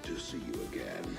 to see you again.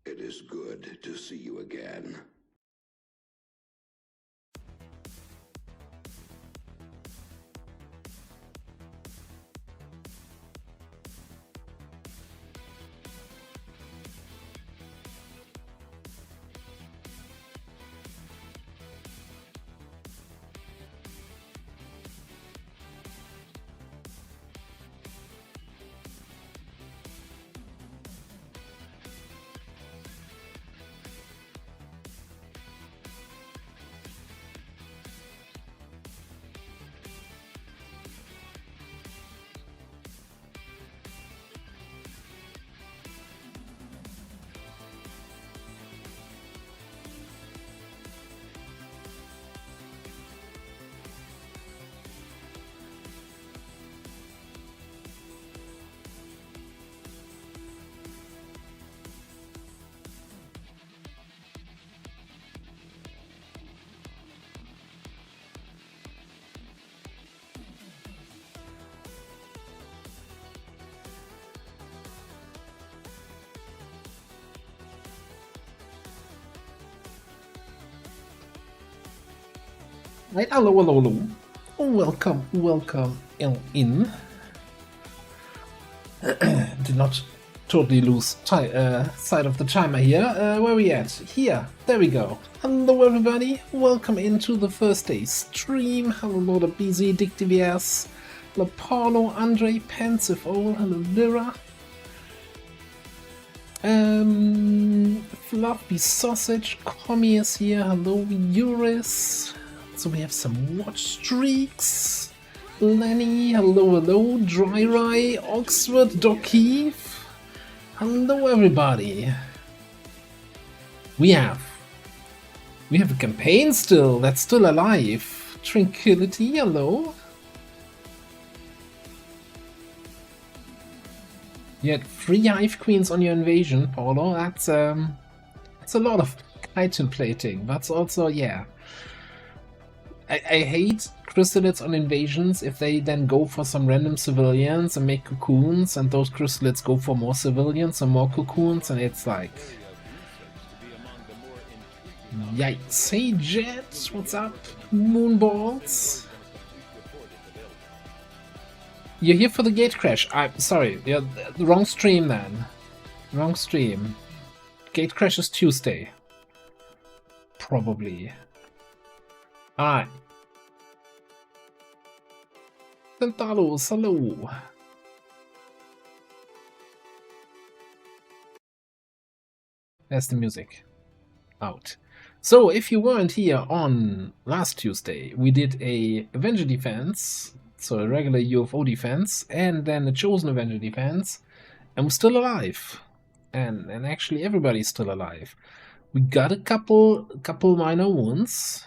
It is good to see you again. Right, hello, hello, hello. Welcome in. Did not totally lose sight of the timer here. Where are we at? Here, there we go. Hello everybody, welcome into the first day stream. Hello the BZ, Dick DVS, hello Paulo, Andre, Pensive Owl, hello Lyra. Fluffy Sausage, Commie is here, hello Uris. So we have some watch streaks. Lenny, hello, Dry Rye, Oxford, Doc Heath. Hello everybody! We have a campaign still, that's still alive. Tranquility, hello? You had 3 Hive Queens on your invasion, Paulo. That's a lot of chitin plating. That's also, yeah. I hate chrysalids on invasions if they then go for some random civilians and make cocoons, and those chrysalids go for more civilians and more cocoons, and it's like... Yikes. Hey Jet, what's up? Moonballs? You're here for the gate crash. I'm sorry, you're the wrong stream then. Wrong stream. Gate crash is Tuesday. Probably. Alright. Centaurus, hello. There's the music. Out. So, if you weren't here on last Tuesday, we did a Avenger defense, so a regular UFO defense, and then a chosen Avenger defense, and we're still alive. And actually everybody's still alive. We got a couple minor wounds.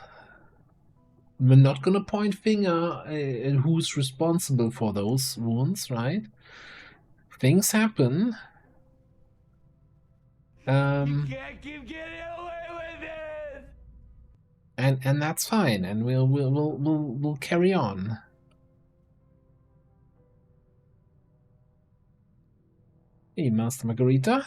We're not gonna point finger at who's responsible for those wounds, right? Things happen. You can't keep getting away with it. And that's fine, and we'll carry on. Hey, Master Margarita.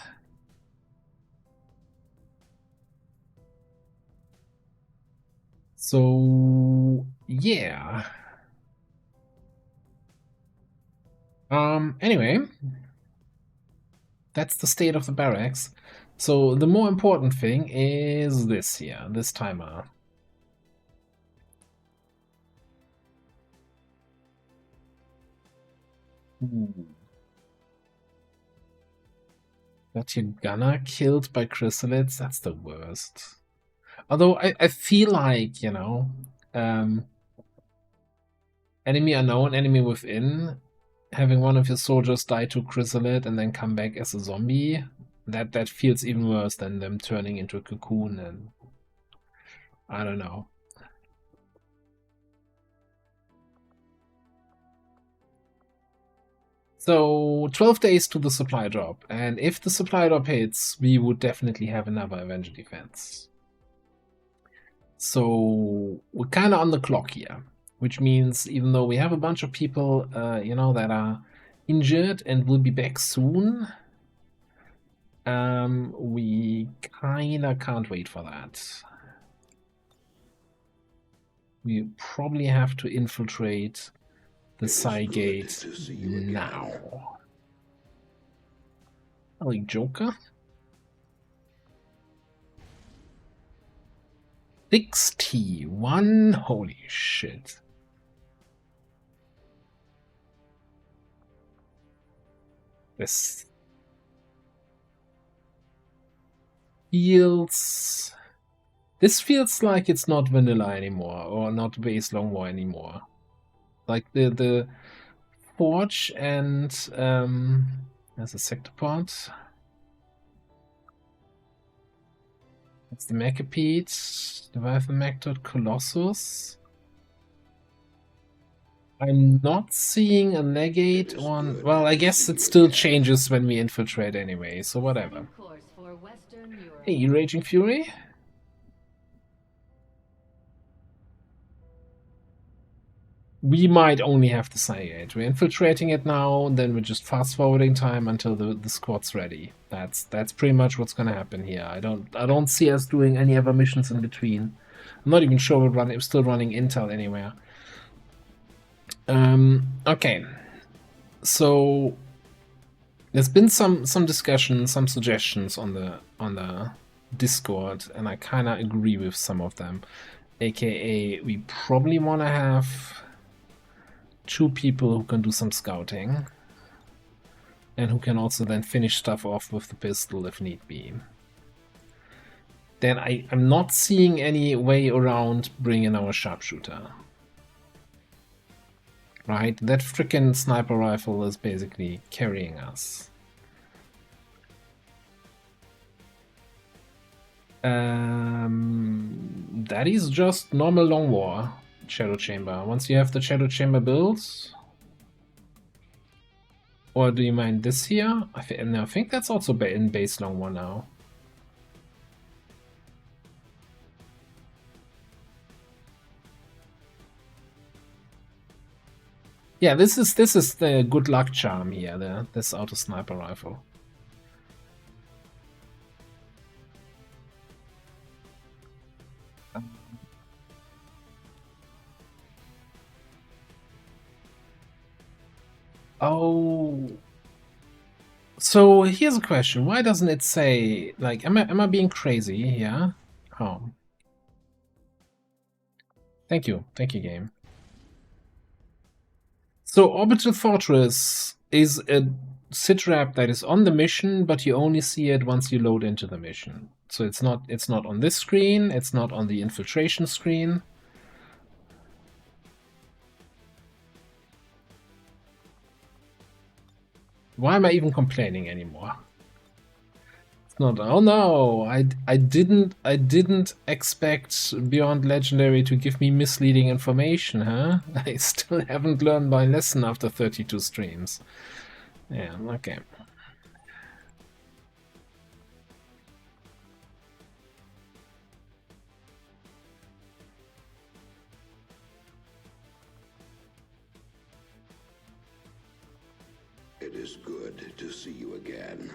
So yeah. Anyway, that's the state of the barracks. So the more important thing is this here, this timer. Ooh. Got your gunner killed by chrysalids, that's the worst. Although I feel like, you know, enemy unknown, enemy within, having one of your soldiers die to chrysalid and then come back as a zombie, that feels even worse than them turning into a cocoon, and I don't know. So 12 days to the supply drop, and if the supply drop hits, we would definitely have another Avenger defense. So we're kind of on the clock here, which means even though we have a bunch of people, you know, that are injured and will be back soon, we kinda can't wait for that. We probably have to infiltrate the Cygate now. Like Joker? 61? Holy shit. This feels like it's not vanilla anymore, or not base long war anymore. Like the Forge and there's a sector pod. That's the Mechapede, the Leviathan Colossus. I'm not seeing a legate on... Well, I guess it still changes when we infiltrate anyway, so whatever. Hey, Raging Fury? We might only have the Cygate. We're infiltrating it now, then we're just fast-forwarding time until the squad's ready. That's pretty much what's gonna happen here. I don't see us doing any other missions in between. I'm not even sure we're still running intel anywhere. Okay. So there's been some discussion, some suggestions on the Discord, and I kinda agree with some of them. AKA, we probably wanna have 2 people who can do some scouting, and who can also then finish stuff off with the pistol if need be. Then I'm not seeing any way around bringing our sharpshooter. Right? That frickin' sniper rifle is basically carrying us. That is just normal Long War Shadow Chamber. Once you have the Shadow Chamber built, or do you mind this here? I think that's also in base Long War now. Yeah, this is the good luck charm here. This auto sniper rifle. Oh, so here's a question: why doesn't it say, like, am I being crazy? Yeah. Oh, thank you, game. So Orbital Fortress is a sitrep that is on the mission, but you only see it once you load into the mission. So it's not on this screen. It's not on the infiltration screen. Why am I even complaining anymore? It's not. Oh no! I didn't expect Beyond Legendary to give me misleading information, huh? I still haven't learned my lesson after 32 streams. Yeah. Okay. It is good to see you again.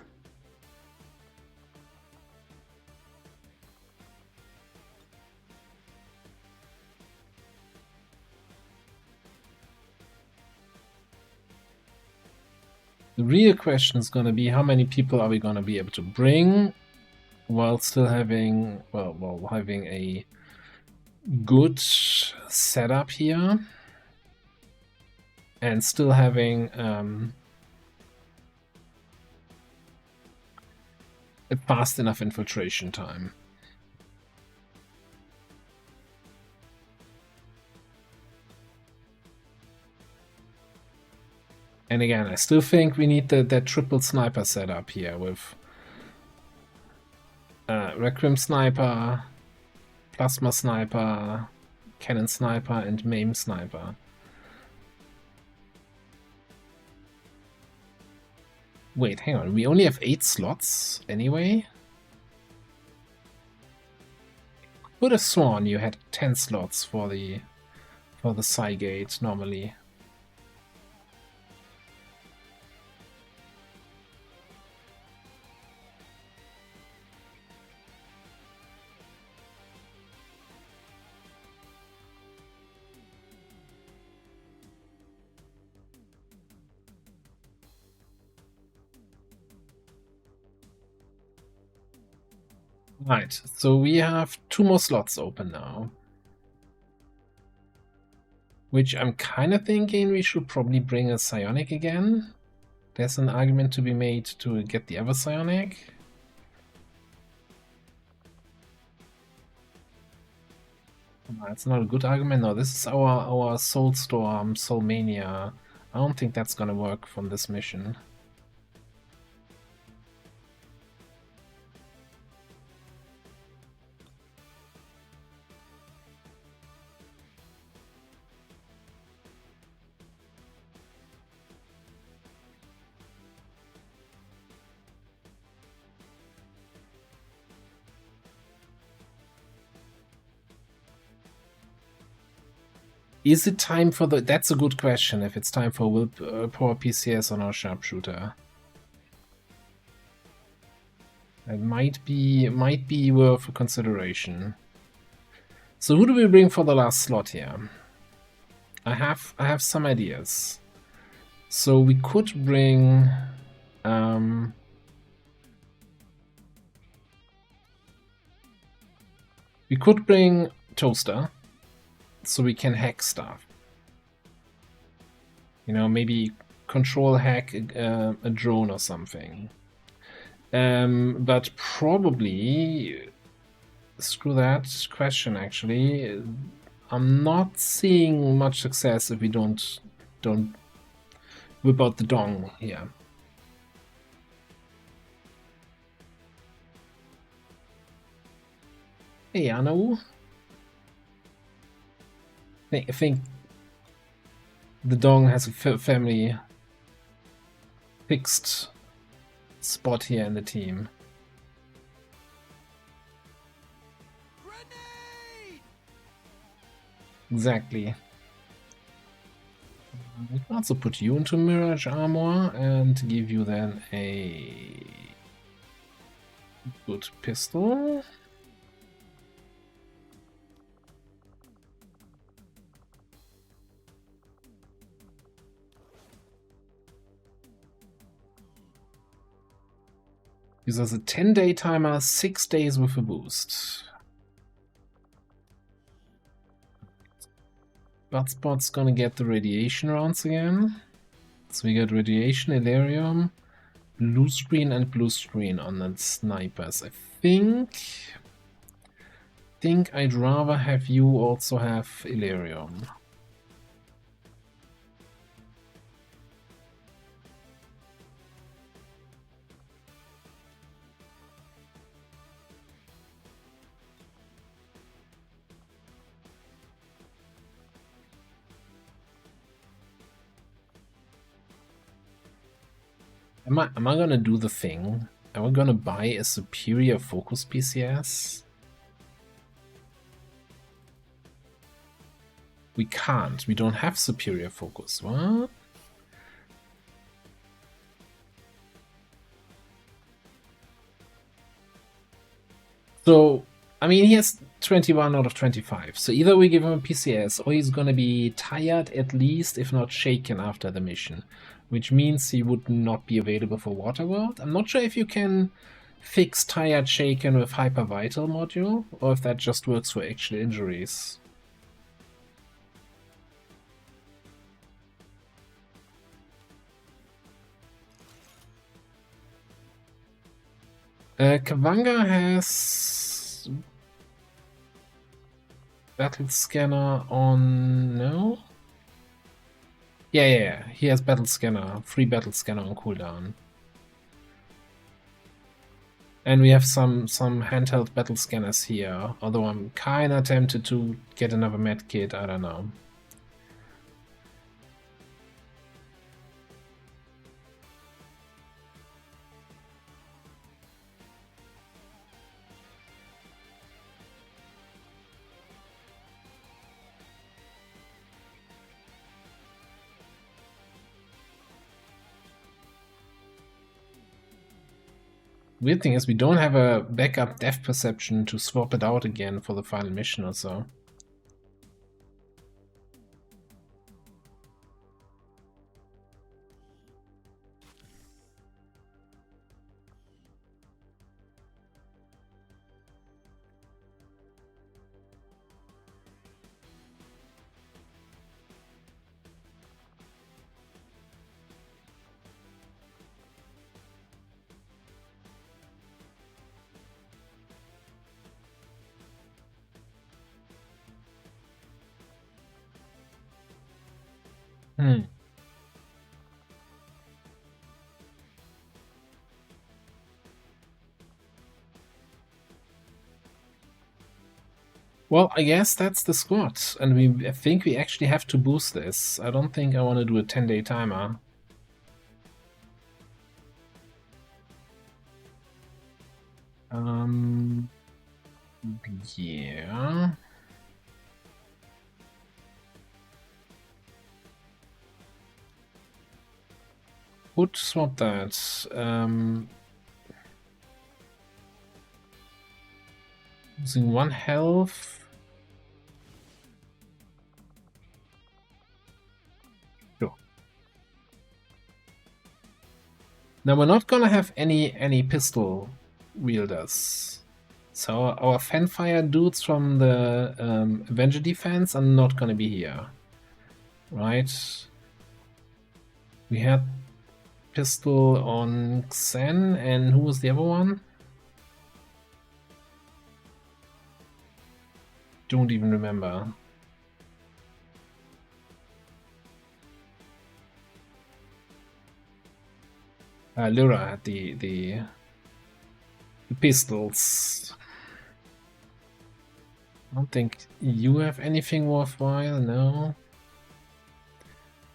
The real question is going to be, how many people are we going to be able to bring while still having, while having a good setup here and still having a fast enough infiltration time. And again, I still think we need that triple sniper setup here with Requiem Sniper, Plasma Sniper, Cannon Sniper, and Maim Sniper. Wait, hang on. We only have 8 slots anyway? Would have sworn you had 10 slots for the Cygate normally. Right, so we have 2 more slots open now. Which I'm kind of thinking we should probably bring a Psionic again. There's an argument to be made to get the other Psionic. That's not a good argument. No, this is our Soulstorm, Soulmania. I don't think that's gonna work from this mission. Is it time for the... That's a good question, if it's time for Willpower PCS on our Sharpshooter. That might be worth a consideration. So who do we bring for the last slot here? I have some ideas. So we could bring... we could bring Toaster, so we can hack stuff. You know, maybe control hack a drone or something. But probably... Screw that question, actually. I'm not seeing much success if we don't whip out the dong here. Hey, Anu. I think the Dong has a family fixed spot here in the team. Grenade! Exactly. We can also put you into Mirage Armor and give you then a good pistol. This is a 10-day timer, 6 days with a boost. Bloodspot's gonna get the radiation rounds again. So we got radiation, Elerium, blue screen and blue screen on the snipers. I think I'd rather have you also have Elerium. Am I gonna do the thing? Am I gonna buy a superior focus PCS? We can't. We don't have superior focus. What? So, I mean, he has 21 out of 25. So either we give him a PCS or he's gonna be tired at least, if not shaken after the mission. Which means he would not be available for Waterworld. I'm not sure if you can fix tired shaken with Hyper Vital module, or if that just works for actual injuries. Kavanga has battle scanner on... no? Yeah, he has battle scanner, free battle scanner on cooldown. And we have some handheld battle scanners here, although I'm kinda tempted to get another med kit, I don't know. Weird thing is we don't have a backup depth perception to swap it out again for the final mission or so. Well, I guess that's the squad, and I think we actually have to boost this. I don't think I want to do a 10-day timer. Yeah. Would swap that. Using 1 health. Sure. Now we're not gonna have any pistol wielders. So our fanfire dudes from the Avenger defense are not gonna be here. Right? We had pistol on Xen, and who was the other one? Don't even remember. Lyra had the pistols. I don't think you have anything worthwhile, no.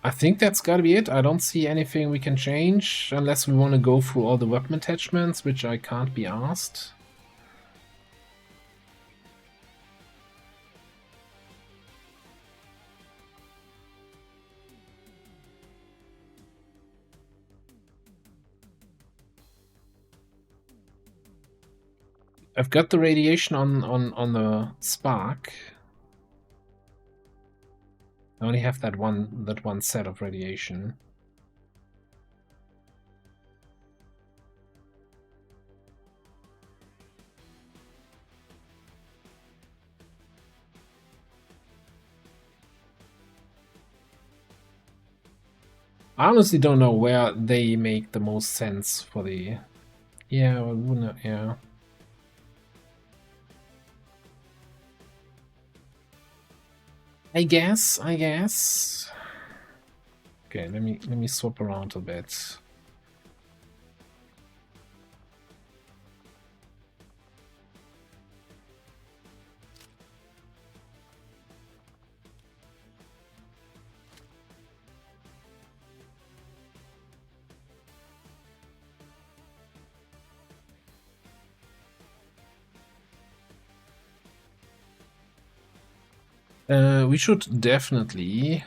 I think that's gotta be it. I don't see anything we can change, unless we want to go through all the weapon attachments, which I can't be asked. I've got the radiation on the spark. I only have that one set of radiation. I honestly don't know where they make the most sense for the... Yeah, well, wouldn't it? Yeah. I guess. Okay, let me swap around a bit. We should definitely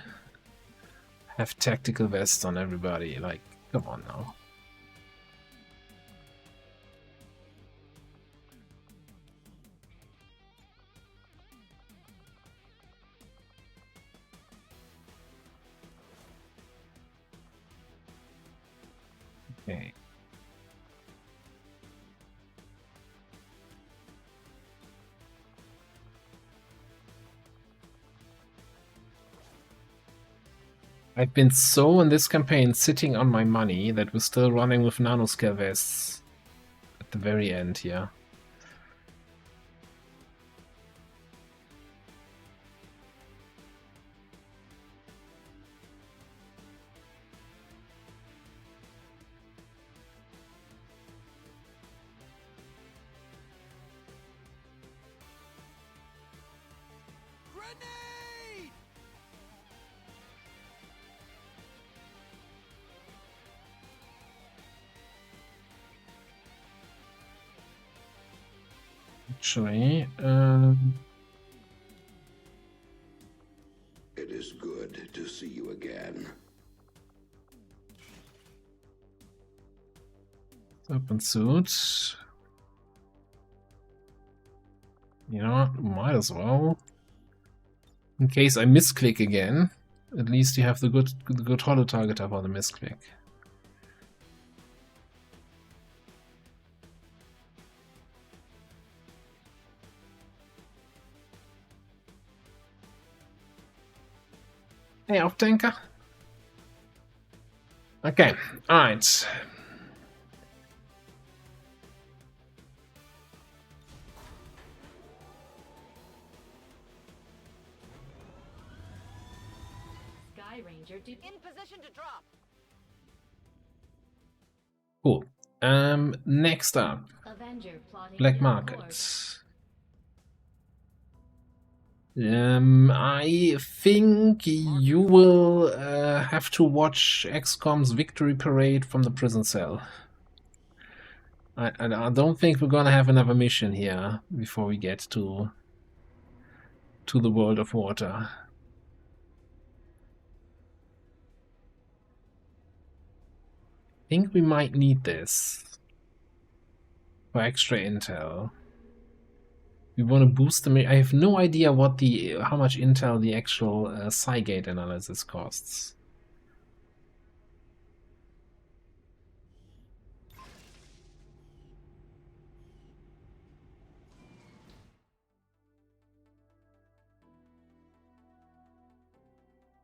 have tactical vests on everybody. Like, come on now. Okay. I've been so in this campaign sitting on my money that we're still running with nanoscale vests at the very end here. Actually, It is good to see you again. open suit. You know what? Might as well. In case I misclick again, at least you have the good holo targeter for the misclick. Hey, off tanker. Okay, alright. Sky Ranger in position to drop. Cool. Next up, Avenger plotting black markets. I think you will have to watch XCOM's victory parade from the prison cell. I don't think we're gonna have another mission here before we get to the world of water. I think we might need this for extra intel. We want to boost them. I have no idea what how much intel the actual Cygate analysis costs.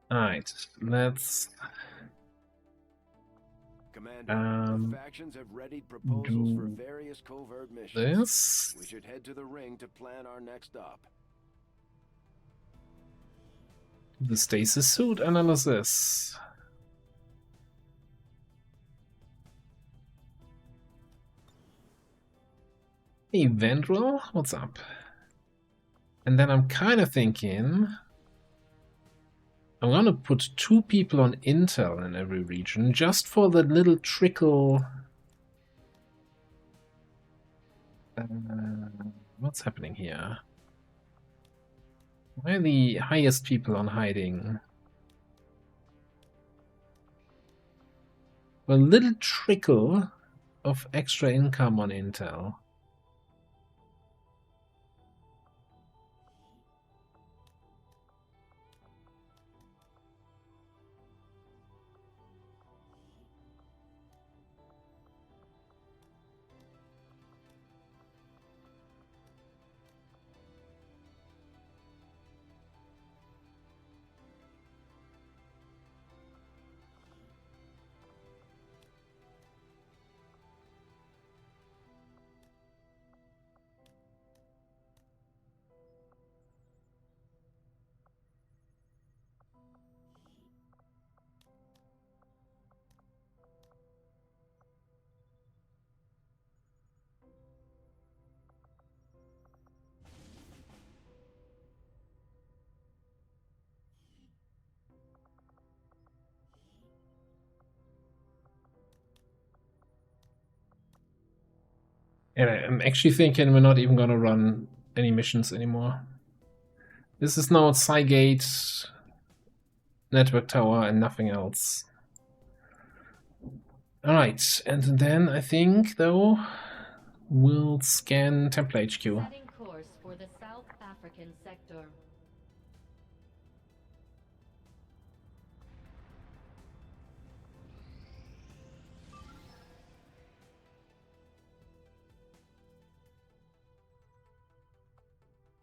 Alright, let's Commander, the factions have readied proposals for various covert missions. This. We should head to the ring to plan our next op. The stasis suit analysis. Hey, Vendrell, what's up? And then I'm kind of thinking I'm gonna put 2 people on intel in every region just for the little trickle. What's happening here? Why are the highest people on hiding? A little trickle of extra income on intel. And I'm actually thinking we're not even gonna run any missions anymore. This is now Cygate, Network Tower, and nothing else. Alright, and then I think, though, we'll scan Temple HQ. Setting course for the South African sector.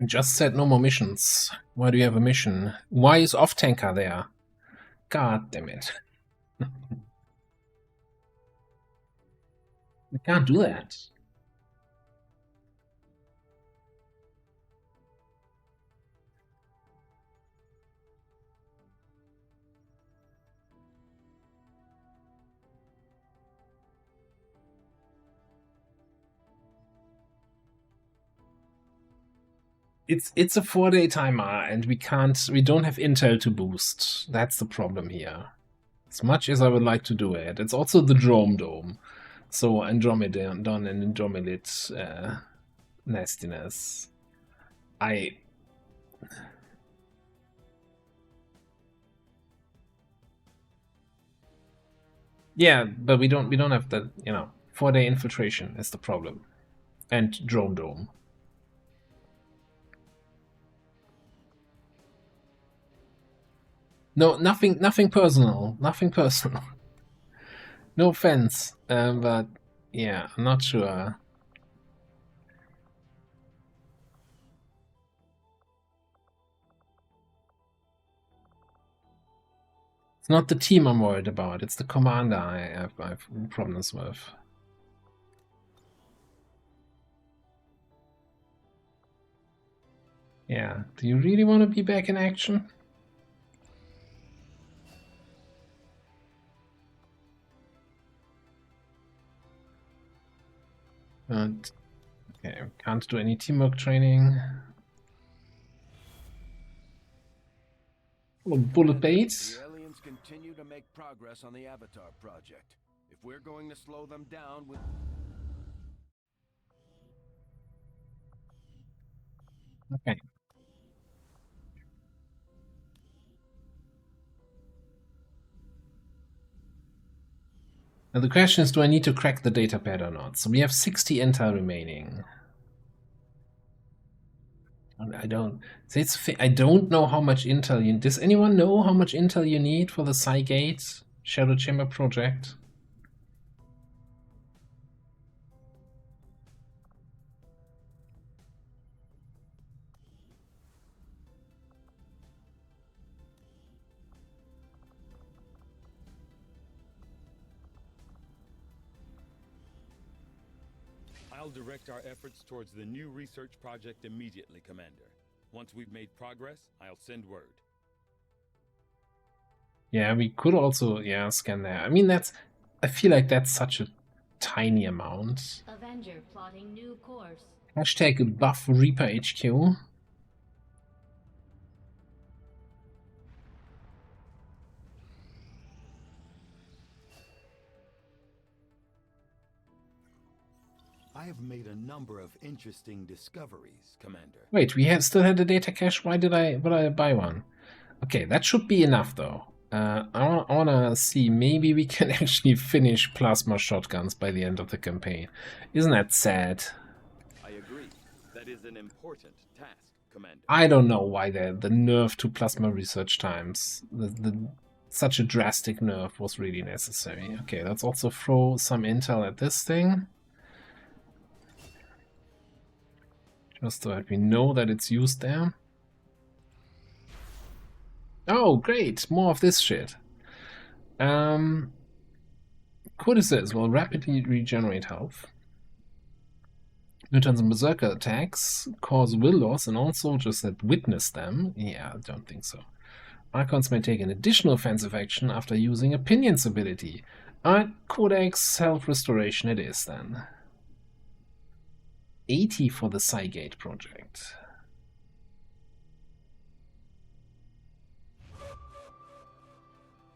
Just said no more missions. Why do you have a mission? Why is off-tanker there? God damn it. We can't do that. It's a 4-day timer, and we don't have intel to boost. That's the problem here. As much as I would like to do it, it's also the Drome Dome. So Andromedon and Andromelid nastiness. Yeah, but we don't have the 4-day infiltration is the problem. And Drone Dome. No, nothing personal. Nothing personal. No offense, but yeah, I'm not sure. It's not the team I'm worried about. It's the commander I have problems with. Yeah, do you really want to be back in action? But, okay, can't do any teamwork training. Oh, bullet baits. The aliens continue to make progress on the Avatar project. If we're going to slow them down with... Okay. Now the question is, do I need to crack the datapad or not? So we have 60 intel remaining. I don't know how much intel you... Does anyone know how much intel you need for the Cygate Shadow Chamber project? I'll direct our efforts towards the new research project immediately, Commander. Once we've made progress, I'll send word. Yeah, we could also, scan there. I mean, I feel like that's such a tiny amount. Avenger plotting new course. Hashtag buff Reaper HQ. I have made a number of interesting discoveries, Commander. Wait, we still had a data cache. Why did I buy one? Okay, that should be enough though. I wanna see, maybe we can actually finish plasma shotguns by the end of the campaign. Isn't that sad? I agree. That is an important task, Commander. I don't know why the nerf to plasma research times, such a drastic nerf was really necessary. Okay, let's also throw some intel at this thing. Just so that we know that it's used there. Oh, great! More of this shit. Codices will rapidly regenerate health. Mutants and berserker attacks cause will loss in all soldiers that witness them. Yeah, I don't think so. Archons may take an additional offensive action after using Opinion's ability. Alright, Codex Health Restoration it is then. 80 for the Cygate project.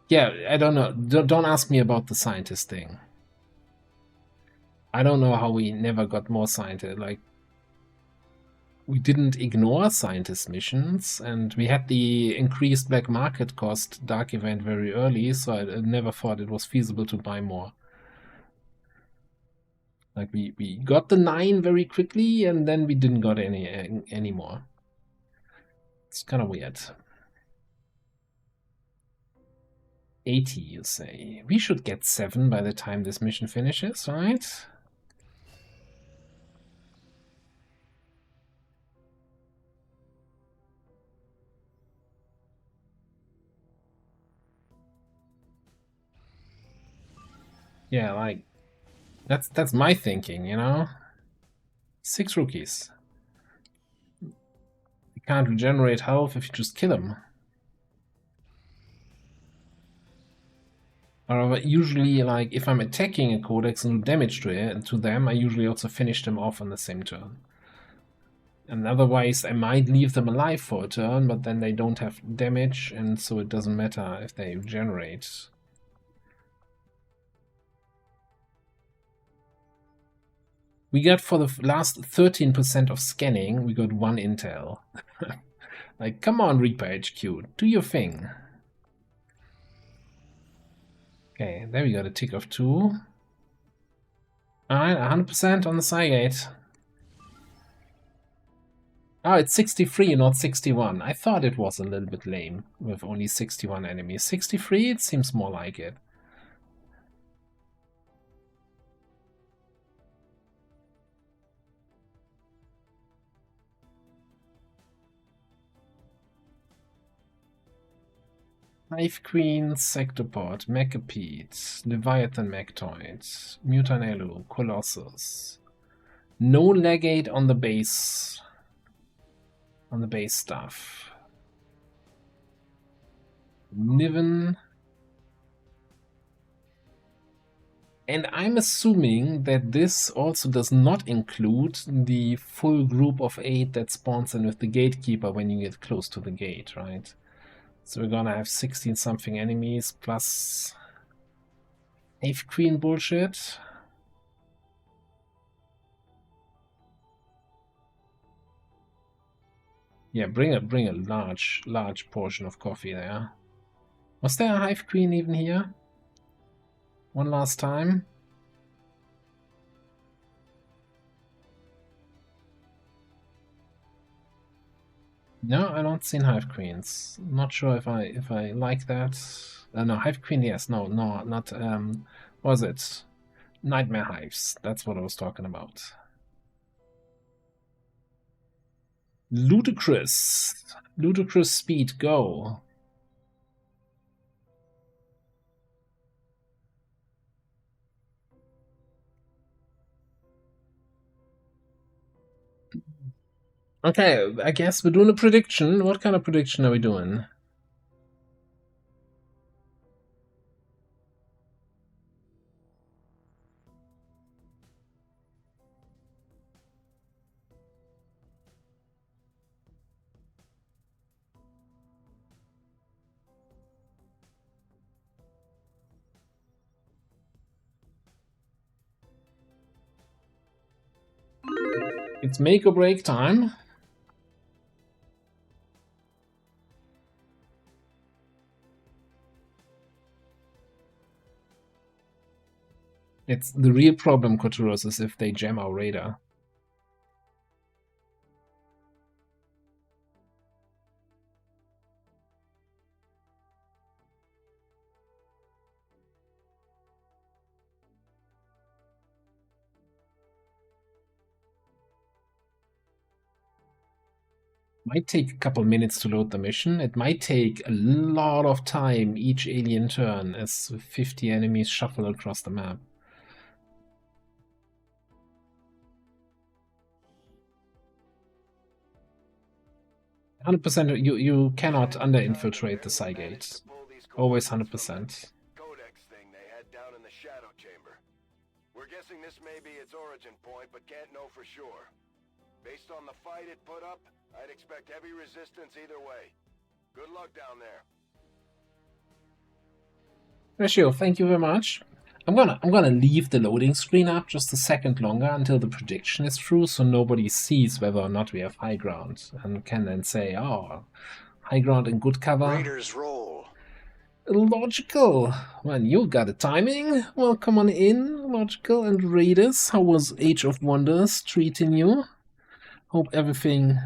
Yeah, I don't know. Don't ask me about the scientist thing. I don't know how we never got more scientists. Like, we didn't ignore scientist missions, and we had the increased black market cost dark event very early, so I never thought it was feasible to buy more. Like, we got the 9 very quickly, and then we didn't got any more. It's kind of weird. 80, you say. We should get 7 by the time this mission finishes, right? Yeah, like, that's my thinking, you know? 6 rookies. You can't regenerate health if you just kill them. However, usually, like, if I'm attacking a codex and do damage to them, I usually also finish them off on the same turn. And otherwise, I might leave them alive for a turn, but then they don't have damage, and so it doesn't matter if they regenerate. We got, for the last 13% of scanning, we got 1 intel. Like, come on, Reaper HQ, do your thing. Okay, there we got a tick of 2. Alright, 100% on the Cygate. Oh, it's 63, not 61. I thought it was a little bit lame, with only 61 enemies. 63, it seems more like it. Hive Queen, Sectopod, Mechapede, Leviathan Mechtoid, Mutanelu, Colossus. No legate on the base. On the base stuff. Niven. And I'm assuming that this also does not include the full group of 8 that spawns in with the Gatekeeper when you get close to the gate, right? So we're gonna have 16-something enemies plus Hive Queen bullshit. Yeah, bring a large portion of coffee there. Was there a Hive Queen even here? One last time. No, I don't see Hive Queens. Not sure if I like that. No, Hive Queen, yes. No, not what was it? Nightmare Hives. That's what I was talking about. Ludicrous. Ludicrous speed, go. Okay, I guess we're doing a prediction. What kind of prediction are we doing? It's make or break time. It's the real problem, Koturos, is if they jam our radar. Might take a couple minutes to load the mission. It might take a lot of time each alien turn as 50 enemies shuffle across the map. 100%, you cannot under-infiltrate the Cygate. Always 100%. Codex thing they had down in the shadow chamber. We're guessing this may be its origin point, but can't know for sure. Based on the fight it put up, I'd expect heavy resistance either way. Good luck down there. Ratio, thank you very much. I'm gonna leave the loading screen up just a second longer until the prediction is through, so nobody sees whether or not we have high ground and can then say, "Oh, high ground and good cover." Raiders roll. Logical. Man, you got a timing. Welcome on in, Logical and Raiders. How was Age of Wonders treating you? Hope everything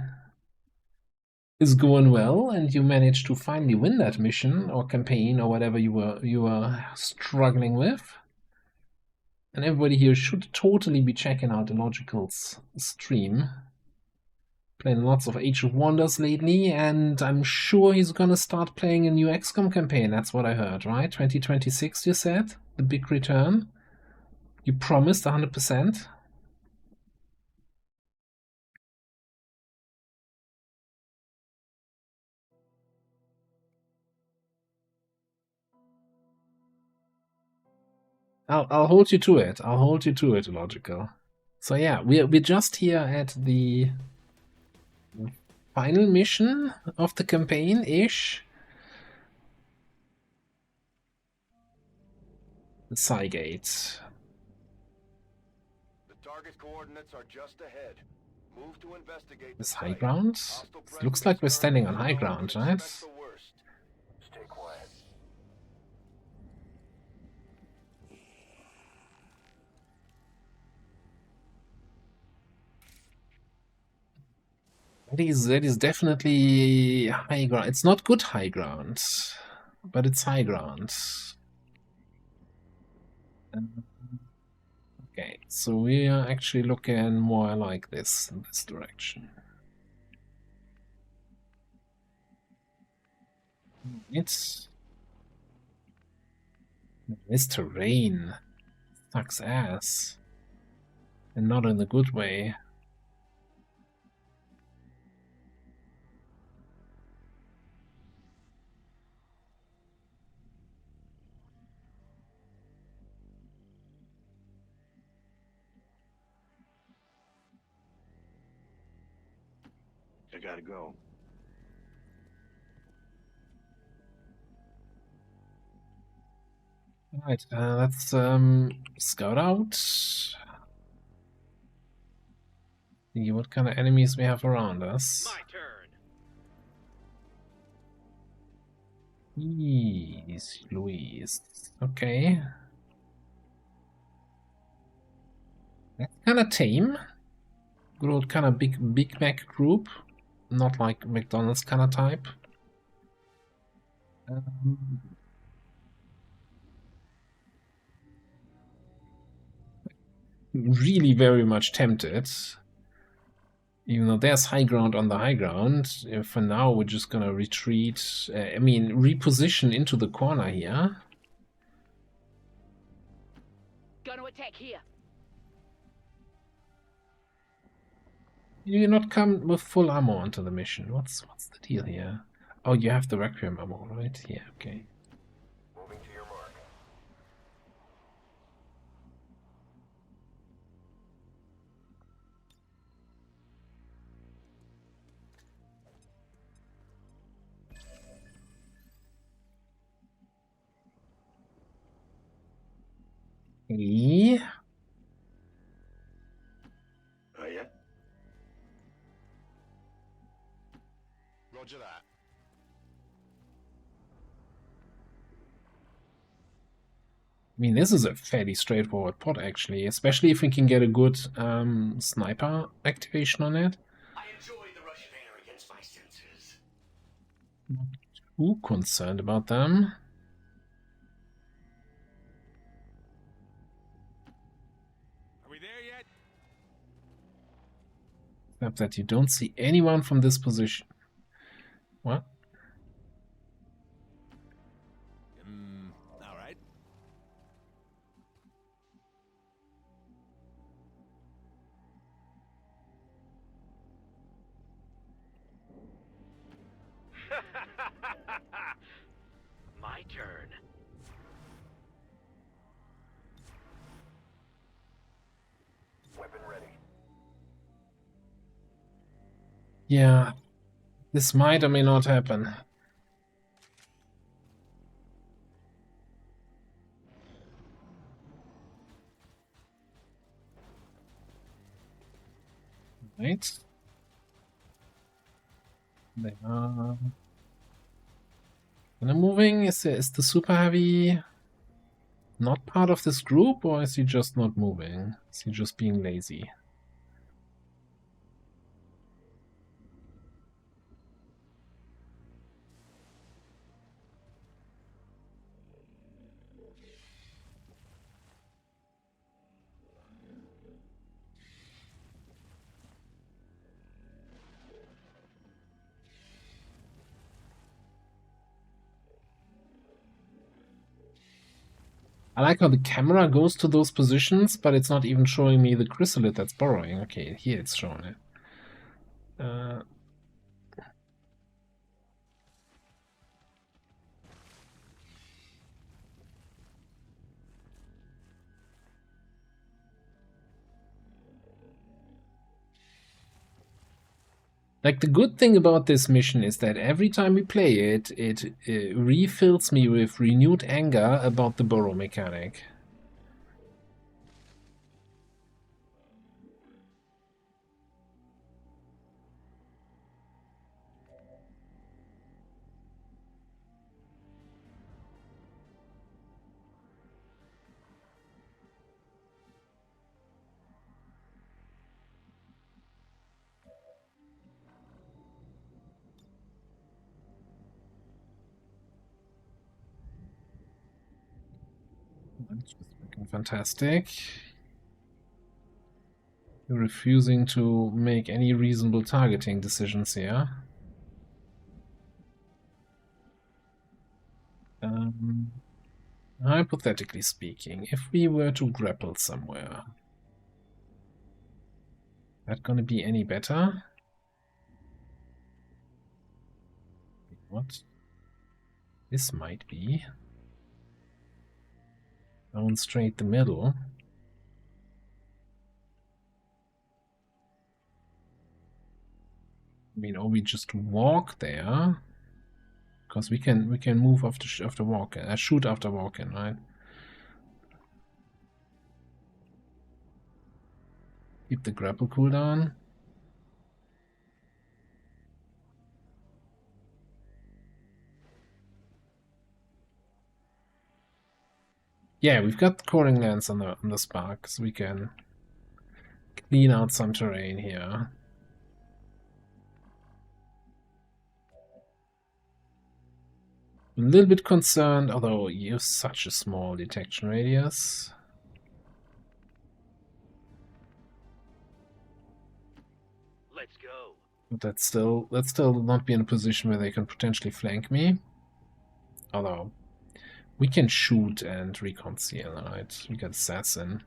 is going well and you managed to finally win that mission or campaign or whatever you were struggling with. And everybody here should totally be checking out the Logical's stream. Playing lots of Age of Wonders lately, and I'm sure he's gonna start playing a new XCOM campaign. That's what I heard, right? 2026, you said? The big return? You promised 100%? I'll hold you to it. I'll hold you to it, Logical. So yeah, we're just here at the final mission of the campaign-ish. The Cygate. The target coordinates are just ahead. Move to investigate This the high site. ground? Hostile It looks like we're presence standing on currently high unknown, ground, but right? expect the worst. Stay quiet. That is definitely high ground. It's not good high ground, but it's high ground. Okay, so we are actually looking more like this, in this direction. It's this terrain sucks ass, and not in a good way. I gotta go. Alright, let's scout out. See what kind of enemies we have around us. My turn. Jeez, Louise. Okay. That's kind of tame. Good old kind of Big Mac group. Not like McDonald's kind of type. Really very much tempted. Even though there's high ground on the high ground, for now we're just gonna retreat, I mean reposition into the corner here. Gonna attack here. You not come with full ammo onto the mission. What's the deal here? Oh, you have the Requiem ammo, right? Yeah, okay. Moving to your mark. Okay. Oh, yeah? Roger that. I mean, this is a fairly straightforward pot, actually, especially if we can get a good sniper activation on it. I enjoy the rush of air against my senses. Not too concerned about them. Are we there yet? Except that you don't see anyone from this position. What? All right. My turn. Weapon ready. Yeah, this might or may not happen. Right. They are. And I'm moving. Is the super heavy not part of this group, or is he just not moving? Is he just being lazy? I like how the camera goes to those positions, but it's not even showing me the chrysalid that's borrowing. Okay, here it's showing it. Like, the good thing about this mission is that every time we play it, it refills me with renewed anger about the burrow mechanic. That's just looking fantastic. You're refusing to make any reasonable targeting decisions here. Hypothetically speaking, if we were to grapple somewhere, that gonna be any better? What? This might be. Down straight the middle. I mean, or we just walk there, because we can move after walking, shoot after walking, right? Keep the grapple cooldown. Yeah, we've got coring lance on the spark, so we can clean out some terrain here. A little bit concerned, although you have such a small detection radius. Let's go. But let's still not be in a position where they can potentially flank me. Although we can shoot and reconceal, right? We got assassin.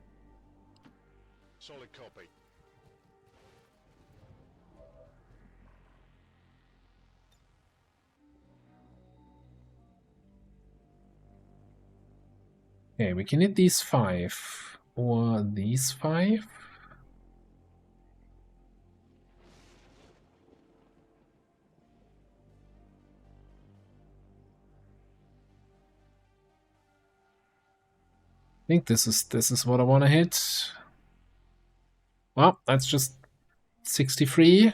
Solid copy. Okay, we can hit these 5 or these 5. I think this is what I want to hit. Well, that's just 63.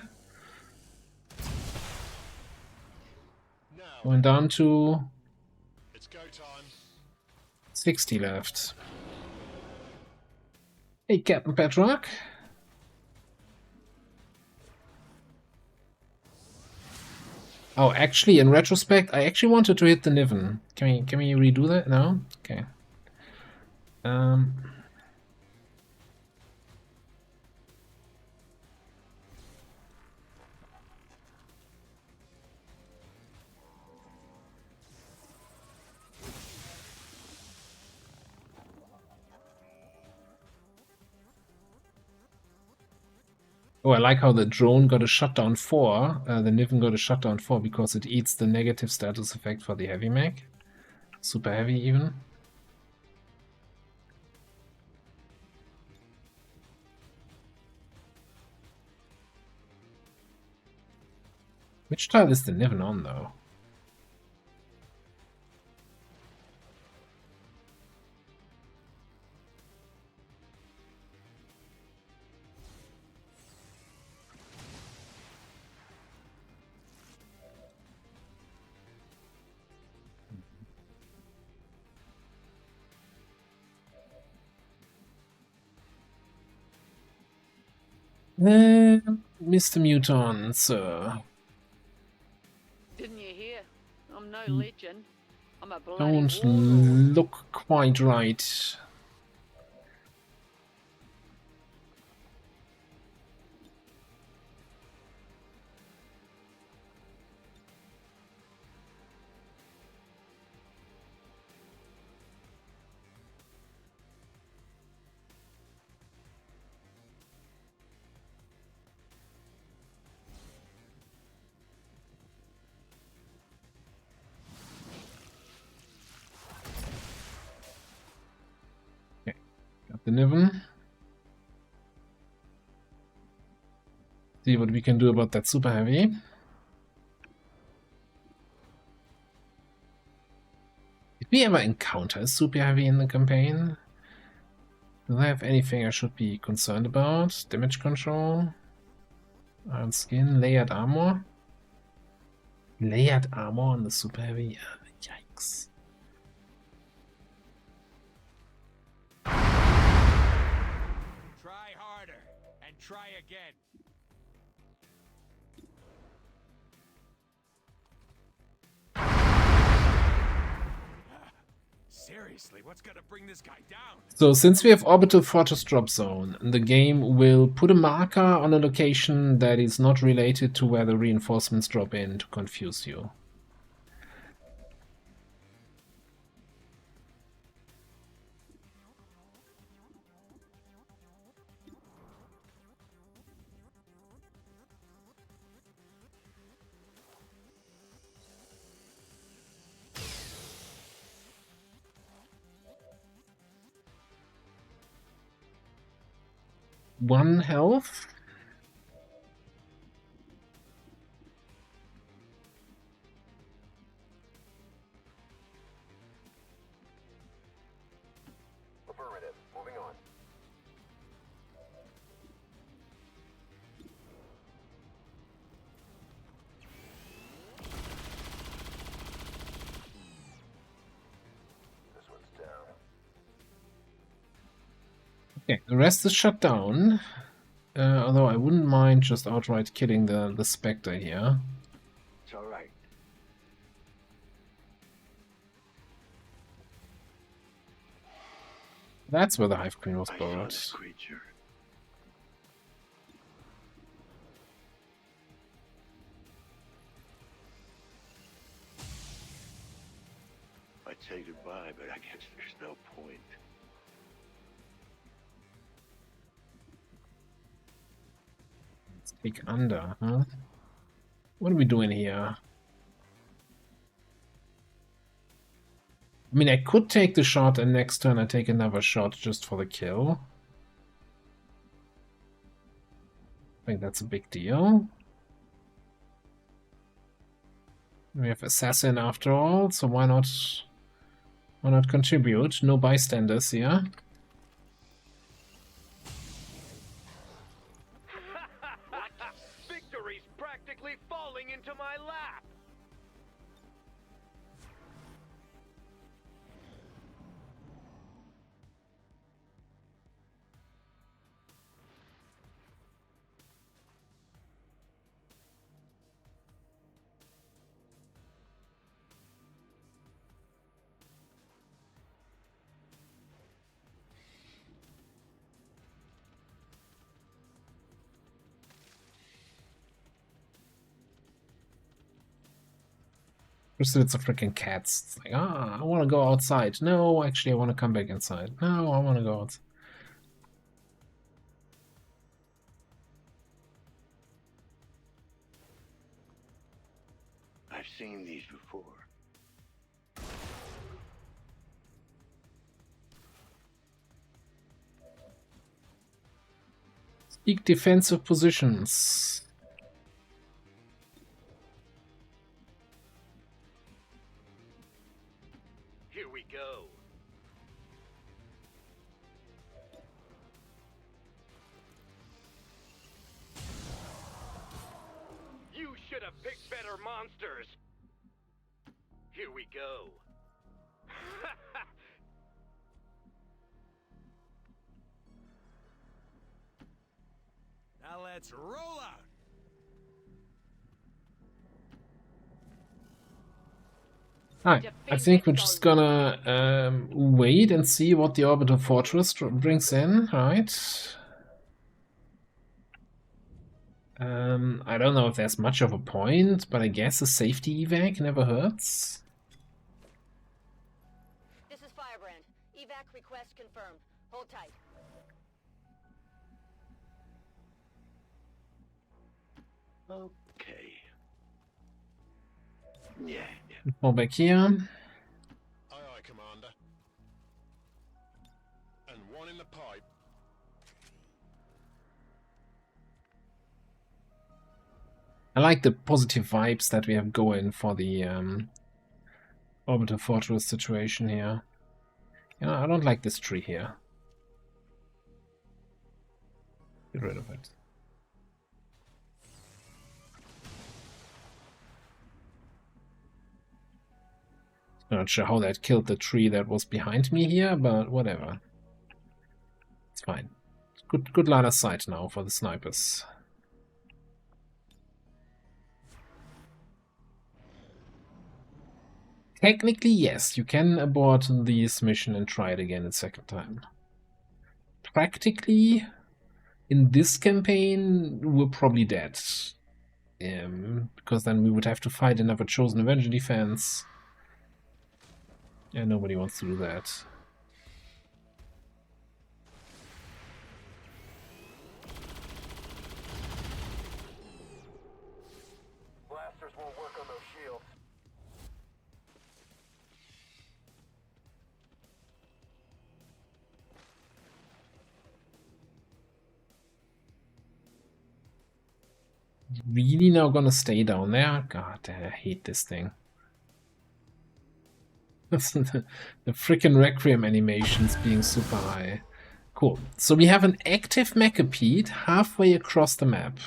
Going down to It's go time. 60 left. Hey, Captain Petrock. Oh, actually, in retrospect, I actually wanted to hit the Niven. Can we redo that? No? Okay. Oh, I like how the drone got a shutdown 4, the Niven got a shutdown 4 because it eats the negative status effect for the heavy mech. Super heavy even. Which tile is the Niven on though? Mr. Muton, sir. Didn't you hear? I'm no legend. I'm a bloody Don't warlord. look quite right. Okay, got the Niven. See what we can do about that super heavy. Did we ever encounter a super heavy in the campaign? Do I have anything I should be concerned about? Damage control? Iron skin? Layered armor? Layered armor on the super heavy? Yikes. Try harder and try again. Seriously, what's gonna bring this guy down? So since we have orbital fortress drop zone, the game will put a marker on a location that is not related to where the reinforcements drop in to confuse you. One health. Affirmative. Moving on. This one's down. Okay, the rest is shut down. Although I wouldn't mind just outright killing the Spectre here. It's all right. That's where the Hive Queen was I saw borrowed. this creature. I'd say goodbye, but I guess there's no point. Let's take under, huh? What are we doing here? I mean, I could take the shot and next turn I take another shot just for the kill. I think that's a big deal. We have Assassin after all, so why not contribute? No bystanders here. Victory's practically falling into my lap. First it's a freaking cats. It's like, I want to go outside. No, actually, I want to come back inside. No, I want to go outside. I've seen these before. Seek defensive positions. Here we go. You should have picked better monsters. Here we go. Now let's roll out. Alright, I think we're just gonna wait and see what the orbital fortress brings in, right? I don't know if there's much of a point, but I guess a safety evac never hurts. This is Firebrand. Evac request confirmed. Hold tight. Okay. Yeah. Fall back here. Aye, aye, Commander. And one in the pipe. I like the positive vibes that we have going for the orbital fortress situation here. You know, I don't like this tree here. Get rid of it. Not sure how that killed the tree that was behind me here, but whatever. It's fine. Good line of sight now for the snipers. Technically, yes, you can abort this mission and try it again a second time. Practically, in this campaign, we're probably dead. Because then we would have to fight another Chosen Avenger defense. And nobody wants to do that. Blasters won't work on those shields. Really now gonna stay down there? God, I hate this thing. the freaking Requiem animations being super high. Cool. So we have an active Macapede halfway across the map.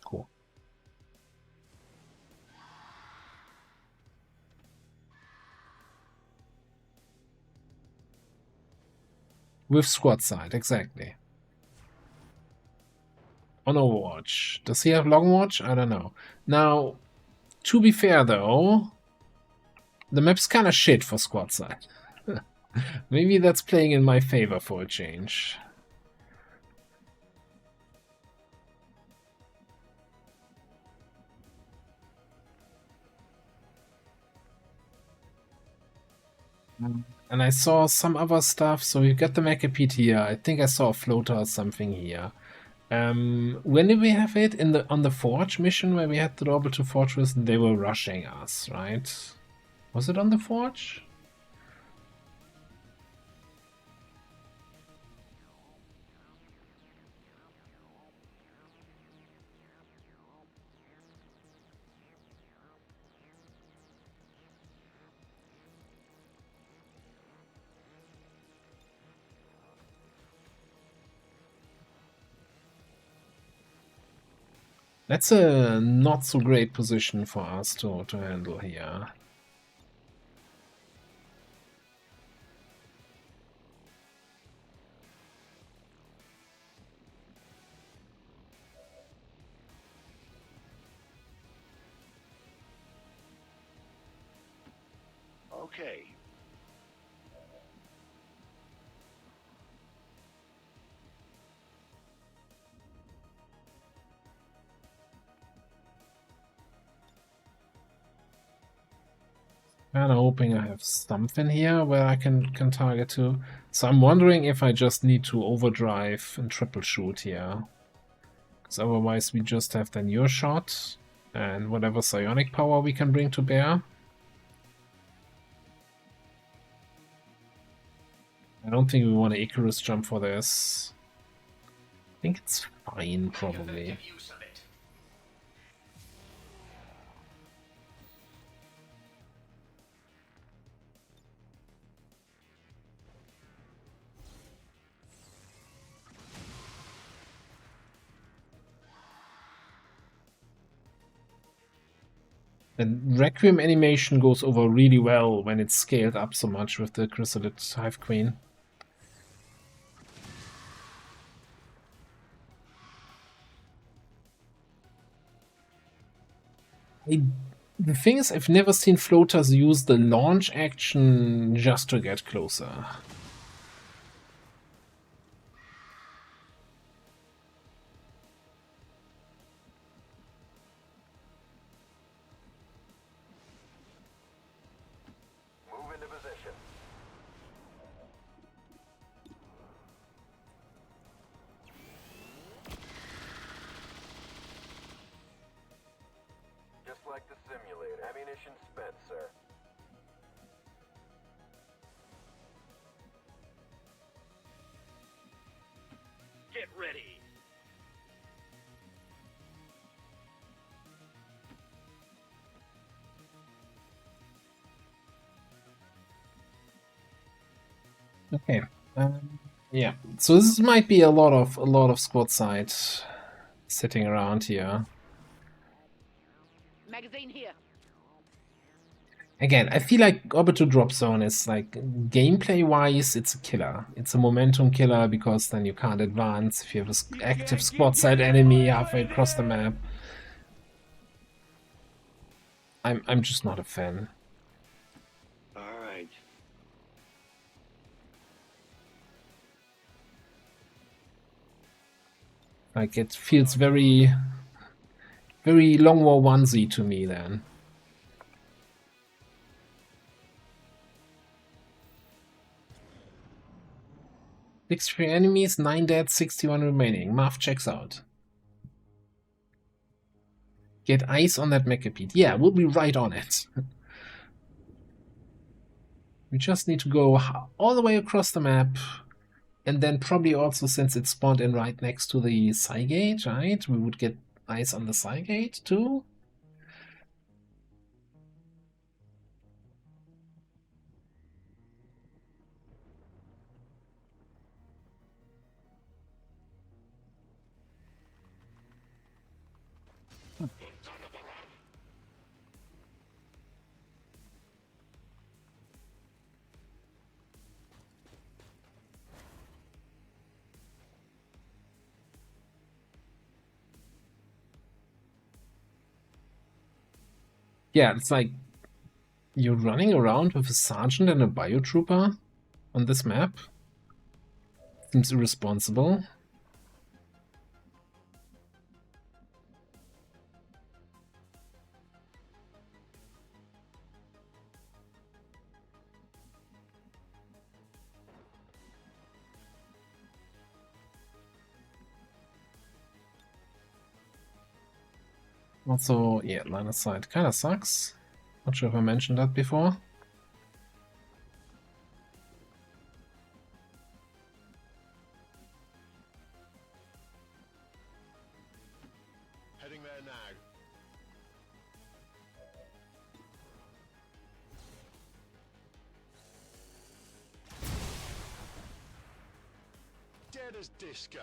Cool. With squad side, exactly. On Overwatch. Does he have long watch? I don't know. Now, to be fair though, the map's kind of shit for squad side. Maybe that's playing in my favor for a change. And I saw some other stuff, so you got the Macapede here. I think I saw a floater or something here. When did we have it? On the Forge mission where we had the orbital fortress, they were rushing us, right? Was it on the Forge? That's a not so great position for us to handle here. Okay. Kinda hoping I have something here where I can target to. So I'm wondering if I just need to overdrive and triple shoot here. Because otherwise we just have then your shot and whatever psionic power we can bring to bear. I don't think we want to Icarus jump for this. I think it's fine, probably. And Requiem animation goes over really well when it's scaled up so much with the Chrysalid Hive Queen. The thing is, I've never seen floaters use the launch action just to get closer. Move into position. Just like the simulator. Ammunition spent, sir. Get ready. Okay. Yeah. So this might be a lot of squad side sitting around here. Magazine here. Again, I feel like Orbital Drop Zone is like gameplay-wise, it's a killer. It's a momentum killer because then you can't advance if you have an active squad side enemy halfway across the map. I'm just not a fan. All right. Like it feels very Long War onesie to me then. 63 enemies, 9 dead, 61 remaining. Marv checks out. Get eyes on that Mechapede. Yeah, we'll be right on it. We just need to go all the way across the map. And then probably also, since it spawned in right next to the Cygate, right? We would get eyes on the Cygate too. Yeah, it's like you're running around with a sergeant and a biotrooper on this map. Seems irresponsible. Also, yeah, line of sight kind of sucks. Not sure if I mentioned that before. Heading there now. Dead as disco.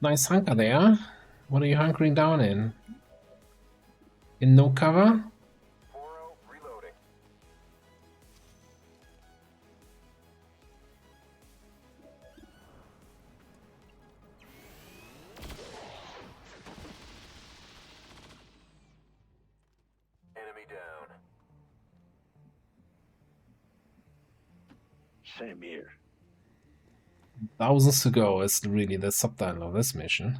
Nice hunker there. What are you hunkering down in? In no cover? 4-0, reloading. Enemy down. Same here. Thousands to go is really the subtitle of this mission.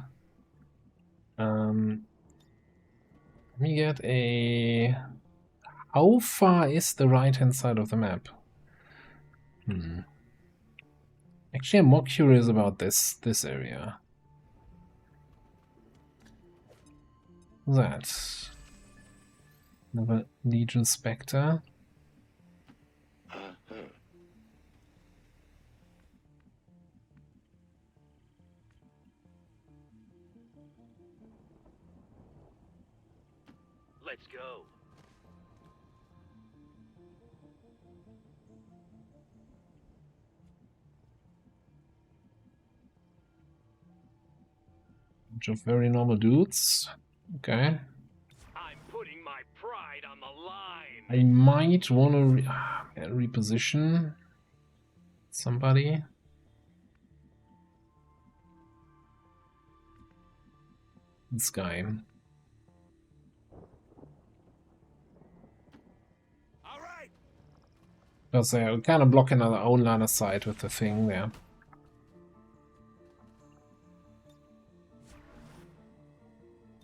Let me get a... How far is the right-hand side of the map? Actually, I'm more curious about this area. That. Another Legion Spectre. Let's go. Bunch of very normal dudes. Okay. I'm putting my pride on the line. I might want to reposition somebody. This guy. All right. Because they're kind of blocking our own line of sight with the thing there.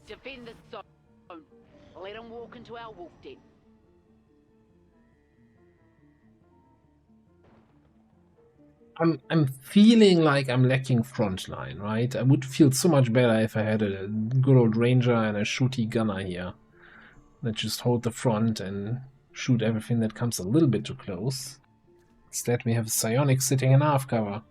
Defend the zone. Let them walk into our wolf den. I'm feeling like I'm lacking frontline, right? I would feel so much better if I had a good old ranger and a shooty gunner here that just hold the front and shoot everything that comes a little bit too close. Instead, we have a psionic sitting in half cover.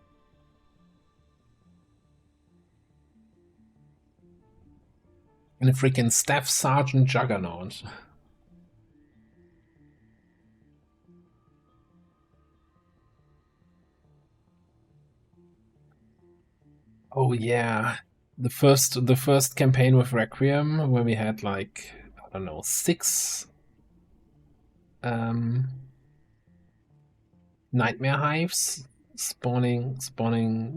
And a freaking Staff Sergeant Juggernaut. Oh yeah, the first campaign with Requiem, where we had like, I don't know, 6 nightmare hives spawning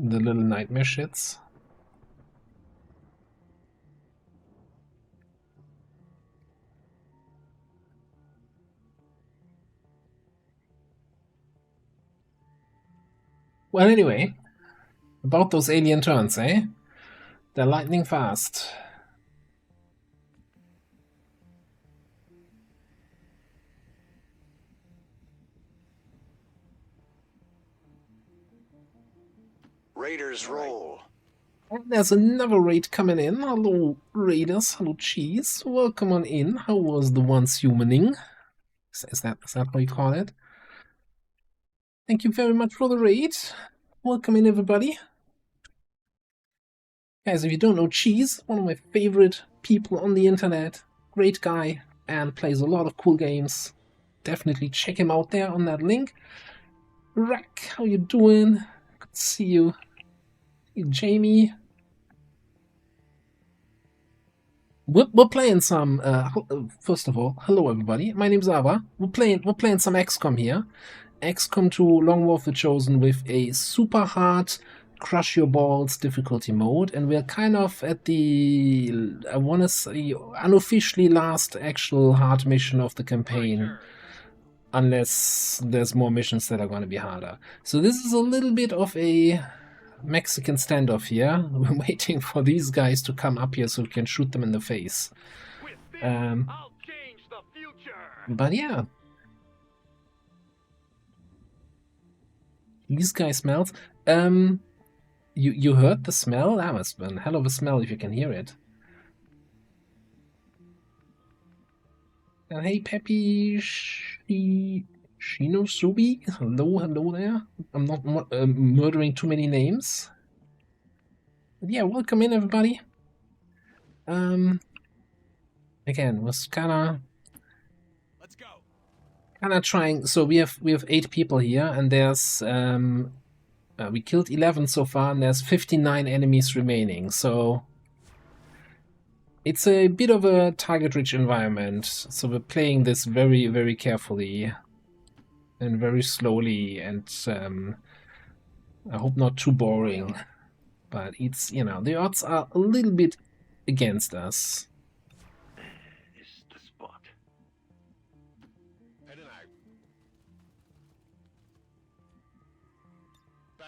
the little nightmare shits. Well, anyway, about those alien turns, eh? They're lightning fast. Raiders roll. And there's another raid coming in. Hello, raiders. Hello, cheese. Welcome on in. How was the once humaning? Is that how you call it? Thank you very much for the raid. Welcome in, everybody. Guys, if you don't know Cheese, one of my favorite people on the internet, great guy, and plays a lot of cool games. Definitely check him out there on that link. Rack, how you doing? Good to see you. Hey, Jamie. We're playing some. First of all, hello everybody. My name's Ava. We're playing some XCOM here. XCOM 2 Long War of the Chosen with a super hard crush your balls difficulty mode, and we're kind of at the, I want to say, unofficially last actual hard mission of the campaign, unless there's more missions that are going to be harder. So this is a little bit of a Mexican standoff here. We're waiting for these guys to come up here so we can shoot them in the face. I'll change the future. But yeah. These guys smells. You heard the smell? That must have been a hell of a smell if you can hear it. And hey, Peppy Shinosubi, hello there. I'm not murdering too many names. But yeah, welcome in everybody. Again, was kinda trying. So we have 8 people here, and there's we killed 11 so far, and there's 59 enemies remaining. So it's a bit of a target-rich environment. So we're playing this very, very carefully and very slowly, and I hope not too boring. But it's, you know, the odds are a little bit against us. It's the spot. Heading out.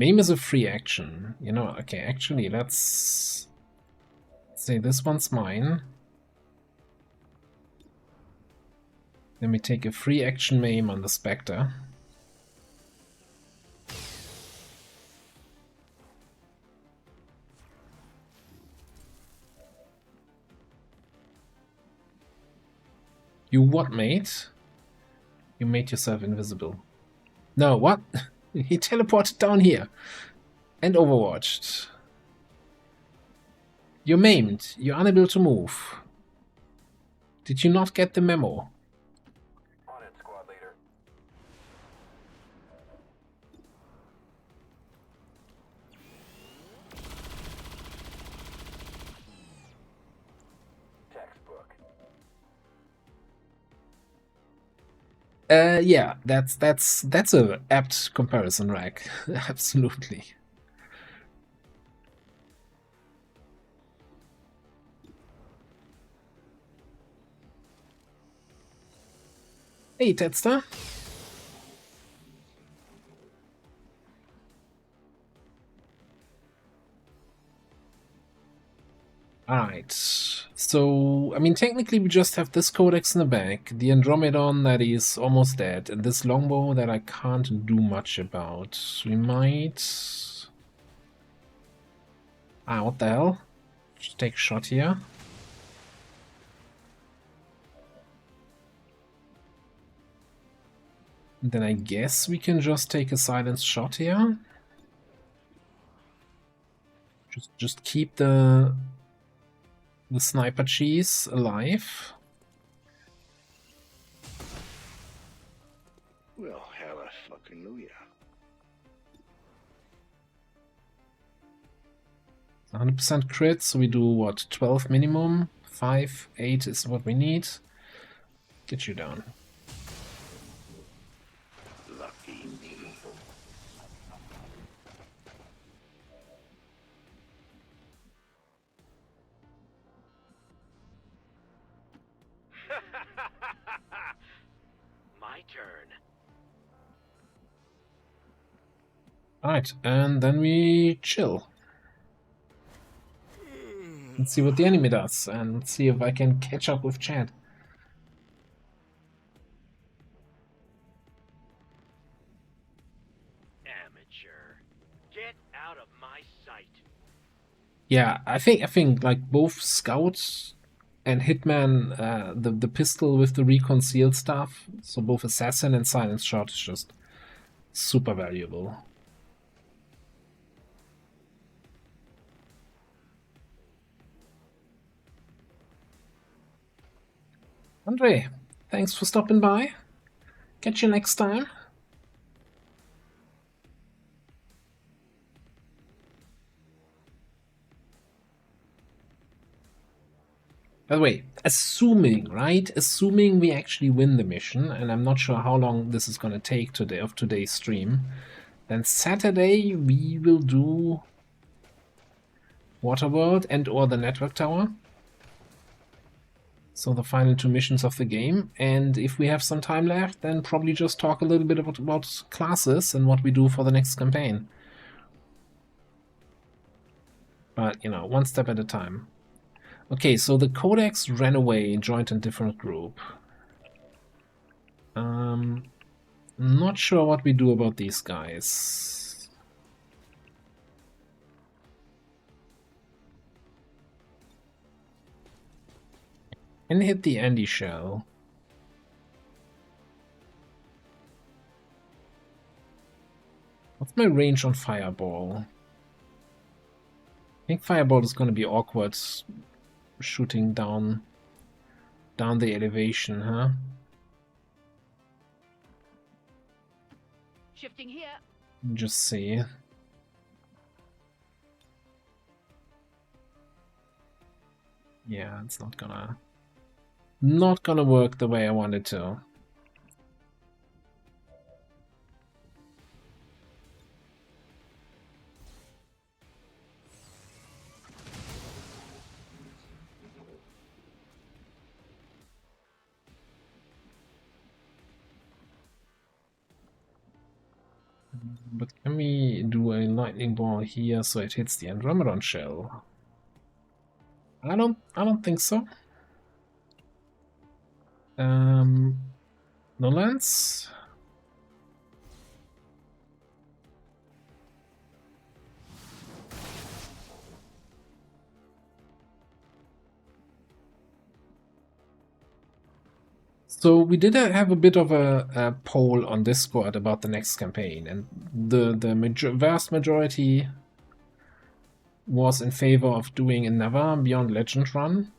MAME is a free action. You know, okay, actually, let's say this one's mine. Then we take a free action MAME on the Spectre. You what, mate? You made yourself invisible. No, what? He teleported down here and overwatched. You're maimed. You're unable to move. Did you not get the memo? On it, squad leader. Textbook. Yeah, that's a apt comparison, Rag. Absolutely. Hey, Tedster. Alright, so, I mean, technically we just have this codex in the back, the Andromedon that is almost dead, and this longbow that I can't do much about. We might... Ah, what the hell? Just take a shot here. Then I guess we can just take a silenced shot here. Just keep the sniper cheese alive. Well, hallelujah. 100% crit, so we do what, 12 minimum? 5, 8 is what we need. Get you down. Lucky me. My turn. Alright, and then we chill. Let's see what the enemy does, and let's see if I can catch up with Chad. Amateur. Get out of my sight. Yeah, I think like both Scout and Hitman, the pistol with the reconcealed stuff, so both Assassin and Silence Shot is just super valuable. Andre, thanks for stopping by. Catch you next time. By the way, assuming, right? Assuming we actually win the mission, and I'm not sure how long this is going to take today of today's stream, then Saturday we will do Waterworld and or the Network Tower. So the final 2 missions of the game, and if we have some time left, then probably just talk a little bit about classes and what we do for the next campaign. But, you know, one step at a time. Okay, so the Codex ran away, joined a different group. Not sure what we do about these guys. And hit the Andy shell. What's my range on Fireball? I think Fireball is going to be awkward shooting down the elevation, huh? Shifting here. Just see. Yeah, it's not gonna work the way I want it to. But can we do a lightning ball here so it hits the Andromedon shell? I don't think so. No lens. So we did have a bit of a poll on Discord about the next campaign, and the vast majority was in favor of doing a Never Beyond Legend run.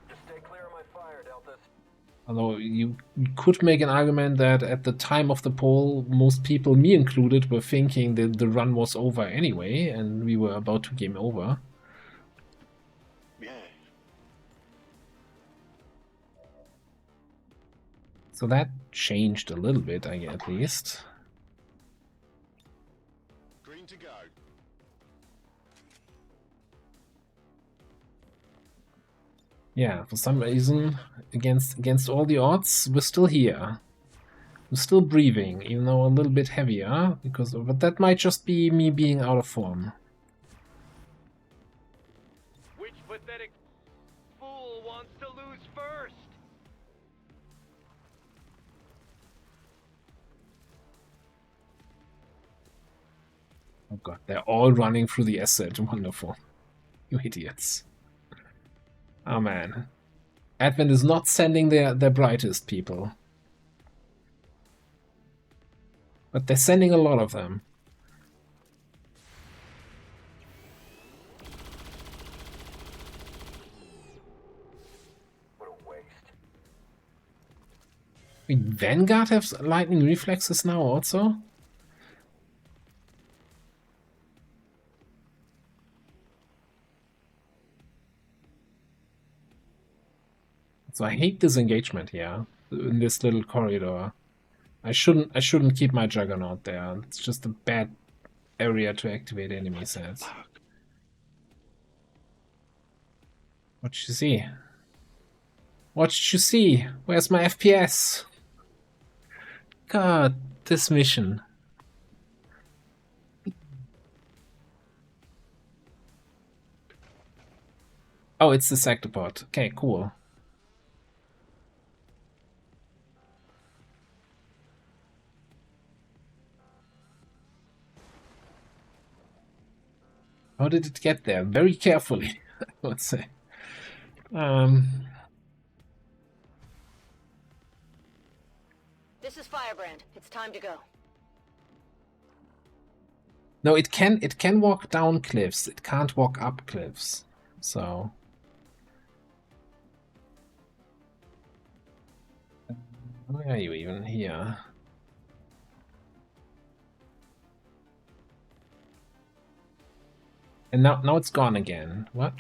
Just stay clear of my fire, Deltas. Although you could make an argument that at the time of the poll, most people, me included, were thinking that the run was over anyway, and we were about to game over. Yeah. So that changed a little bit, I guess, at least. Green to go. Yeah, for some reason, against all the odds, we're still here. We're still breathing, even though a little bit heavier, but that might just be me being out of form. Which pathetic fool wants to lose first? Oh god, they're all running through the asset. Wonderful. You idiots. Oh man. Advent is not sending their brightest people. But they're sending a lot of them. What a waste. Wait, Vanguard has lightning reflexes now also? So I hate this engagement here in this little corridor. I shouldn't keep my Juggernaut there. It's just a bad area to activate enemy sets. What did you see? What did you see? Where's my FPS? God, this mission. Oh, it's the Sectopod. Okay, cool. How did it get there? Very carefully, I would say. This is Firebrand. It's time to go. No, it can walk down cliffs. It can't walk up cliffs. So where are you even here? And now it's gone again. What?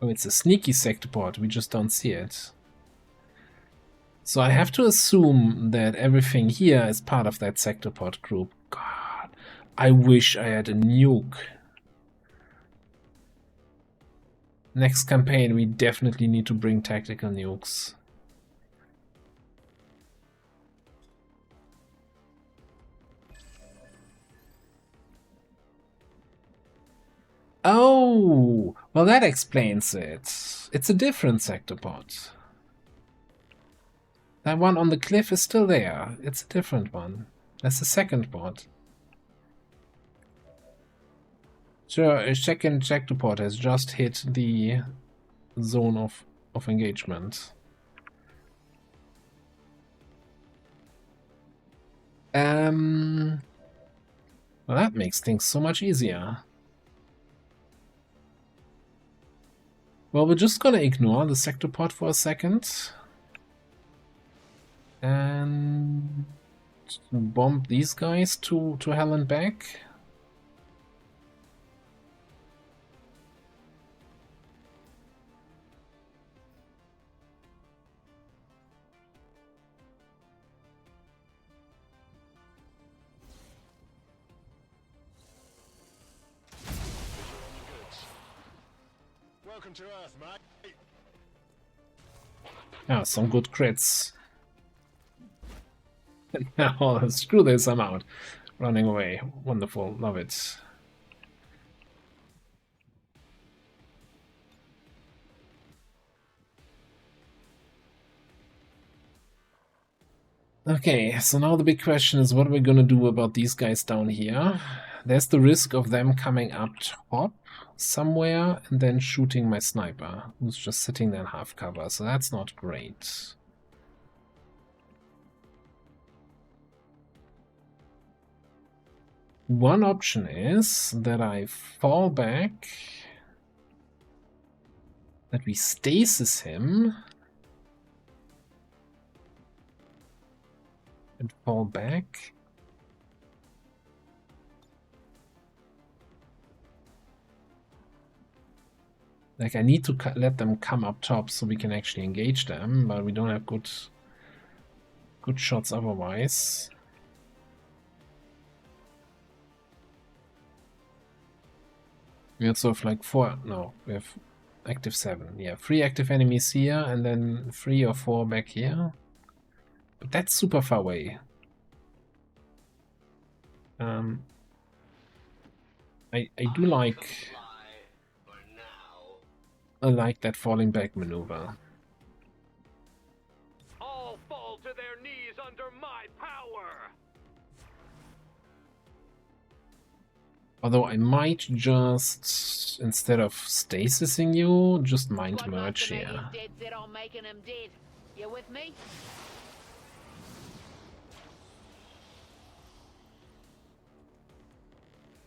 Oh, it's a sneaky Sectopod. We just don't see it. So I have to assume that everything here is part of that Sectopod group. God, I wish I had a nuke. Next campaign, we definitely need to bring tactical nukes. Oh, well that explains it. It's a different Sectopod. That one on the cliff is still there. It's a different one. That's the second pod. Sure, a second Sectopod has just hit the zone of engagement. Well, that makes things so much easier. Well, we're just gonna ignore the Sectopod for a second. And bomb these guys to hell and back. Welcome to Earth, mate. Yeah, some good crits. Now, screw this, I'm out. Running away. Wonderful. Love it. Okay, so now the big question is what are we gonna do about these guys down here? There's the risk of them coming up top somewhere and then shooting my sniper, who's just sitting there in half cover, so that's not great. One option is that I fall back, that we stasis him, and fall back. Like, I need to let them come up top so we can actually engage them, but we don't have good shots otherwise. We also have like we have active 7. Yeah, 3 active enemies here and then 3 or 4 back here. But that's super far away. I do like... I like that falling back maneuver. All fall to their knees under my power. Although I might just, instead of stasising you, just mind merge here. Dead set on making him dead. You with me?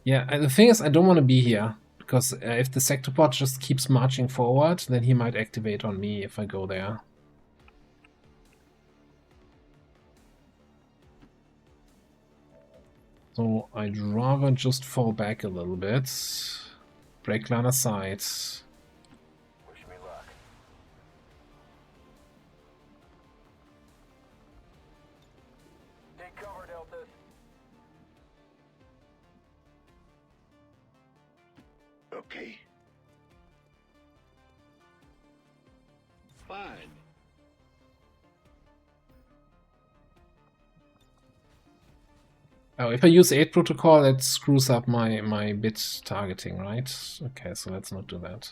Yeah, the thing is I don't want to be here, because if the sectopod just keeps marching forward, then he might activate on me if I go there. So I'd rather just fall back a little bit. Break line aside. Wish me luck. Take cover, Deltas. Okay. Fine. Oh, if I use 8 protocol, that screws up my bit targeting, right? Okay, so let's not do that.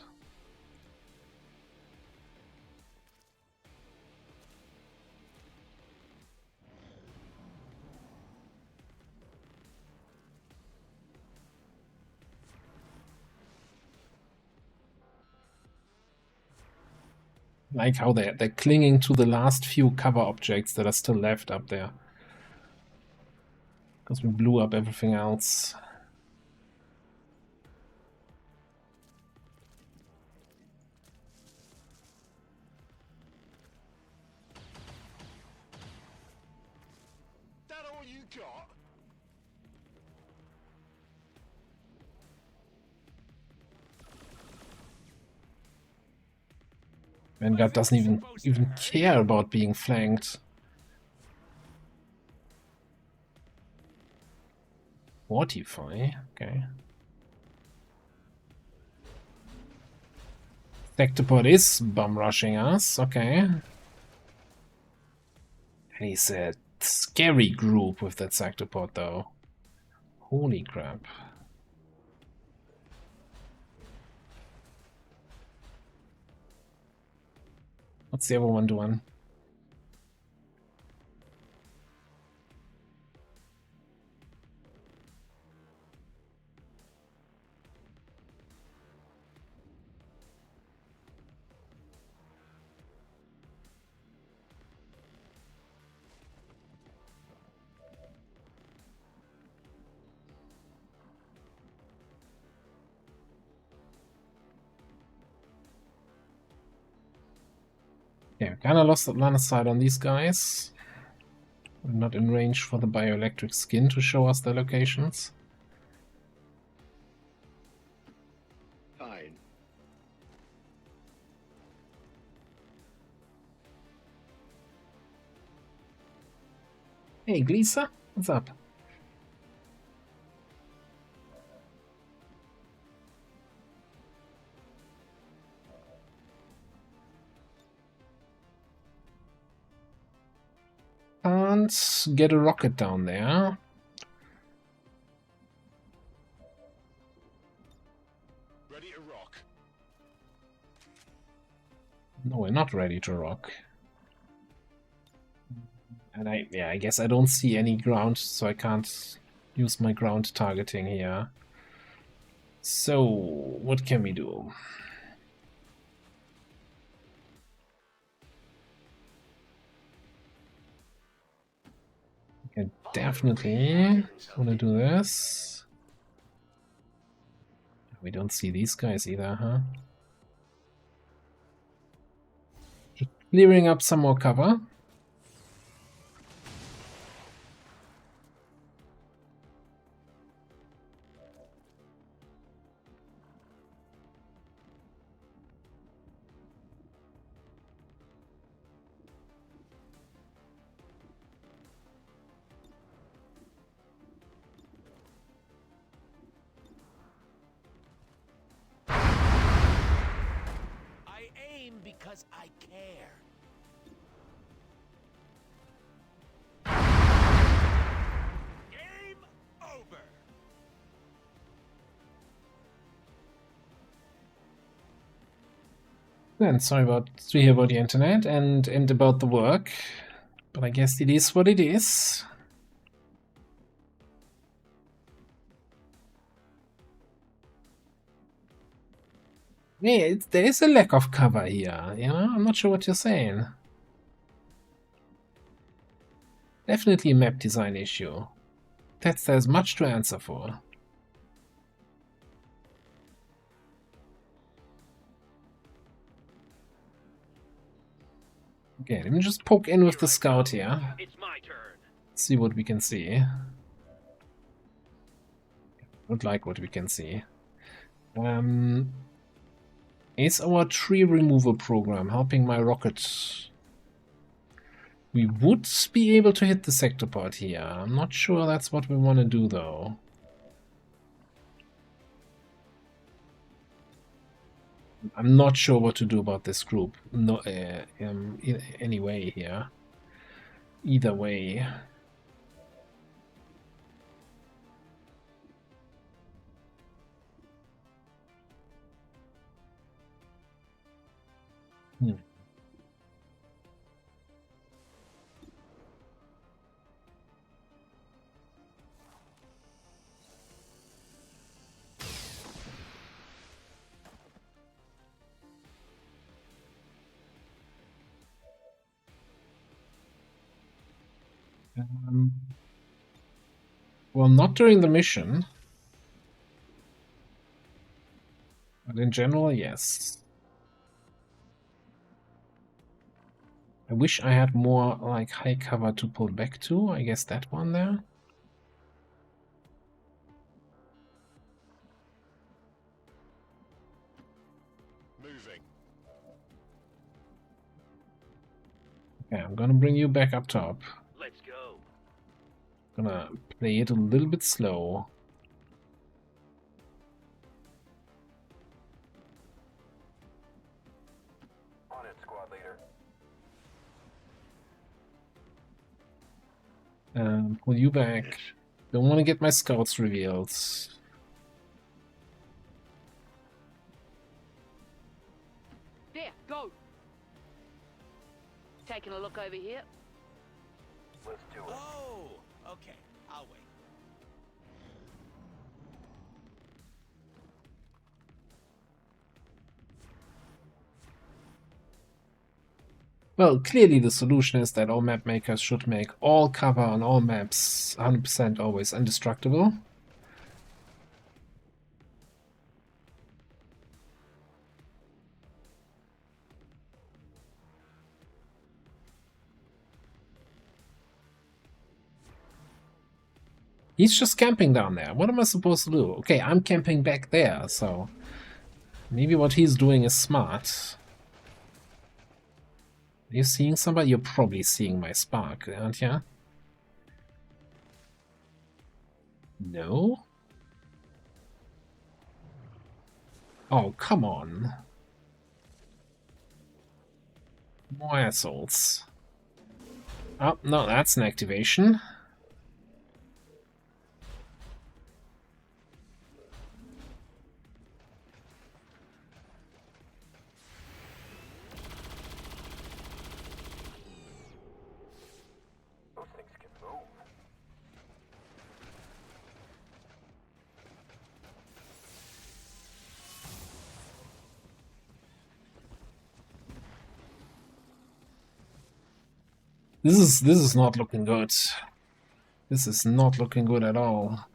Like how they're clinging to the last few cover objects that are still left up there. Because we blew up everything else. That all you got? Vanguard doesn't even care about being flanked. Fortify, okay. Sectopod is bum rushing us, okay. And he's a scary group with that Sectopod though. Holy crap. What's the other one doing? Yeah, kinda lost the line of sight on these guys. We're not in range for the bioelectric skin to show us their locations. Fine. Hey, Glisa, what's up? Can't and get a rocket down there. Ready to rock. No, we're not ready to rock. And I guess I don't see any ground, so I can't use my ground targeting here. So, what can we do? Okay, definitely want to do this. We don't see these guys either, huh? Clearing up some more cover. I aim because I care. Game over. Then sorry to hear about the internet and about the work, but I guess it is what it is. Yeah, there is a lack of cover here, you know? I'm not sure what you're saying. Definitely a map design issue. There's much to answer for. Okay, let me just poke in with the scout here. It's my turn. See what we can see. Would like what we can see. Is our tree removal program helping my rocket? We would be able to hit the sector pod here. I'm not sure that's what we want to do though. I'm not sure what to do about this group. No, anyway here. Either way. Well, not during the mission. But in general, yes. I wish I had more like high cover to pull back to. I guess that one there. Moving. Okay, I'm gonna bring you back up top. Let's go. Gonna play it a little bit slow. On it, squad leader. Pull you back. Don't want to get my scouts revealed. There, go. Taking a look over here. Let's do it. Oh, okay. I'll wait. Well, clearly the solution is that all map makers should make all cover on all maps 100% always indestructible. He's just camping down there. What am I supposed to do? Okay, I'm camping back there, so maybe what he's doing is smart. Are you seeing somebody? You're probably seeing my spark, aren't you? No? Oh, come on. More assholes. Oh, no, that's an activation. Those things can move. This is not looking good. This is not looking good at all.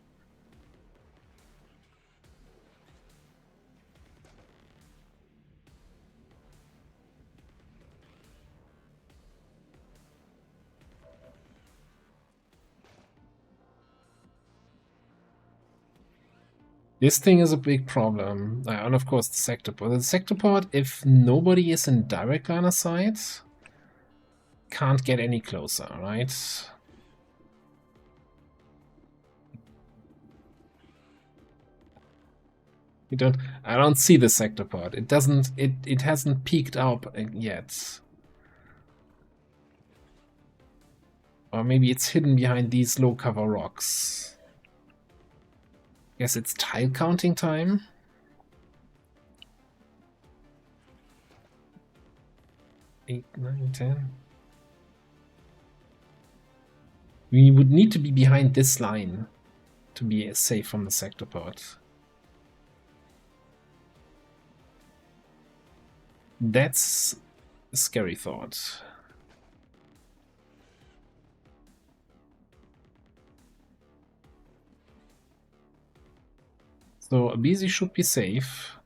This thing is a big problem. And of course the sector port. The sector port, if nobody is in direct line of sight, can't get any closer, right? I don't see the sector port. It hasn't peaked up yet. Or maybe it's hidden behind these low cover rocks. Guess it's tile counting time. 8, 9, 10. We would need to be behind this line to be safe from the sector port. That's a scary thought. So Abizi should be safe.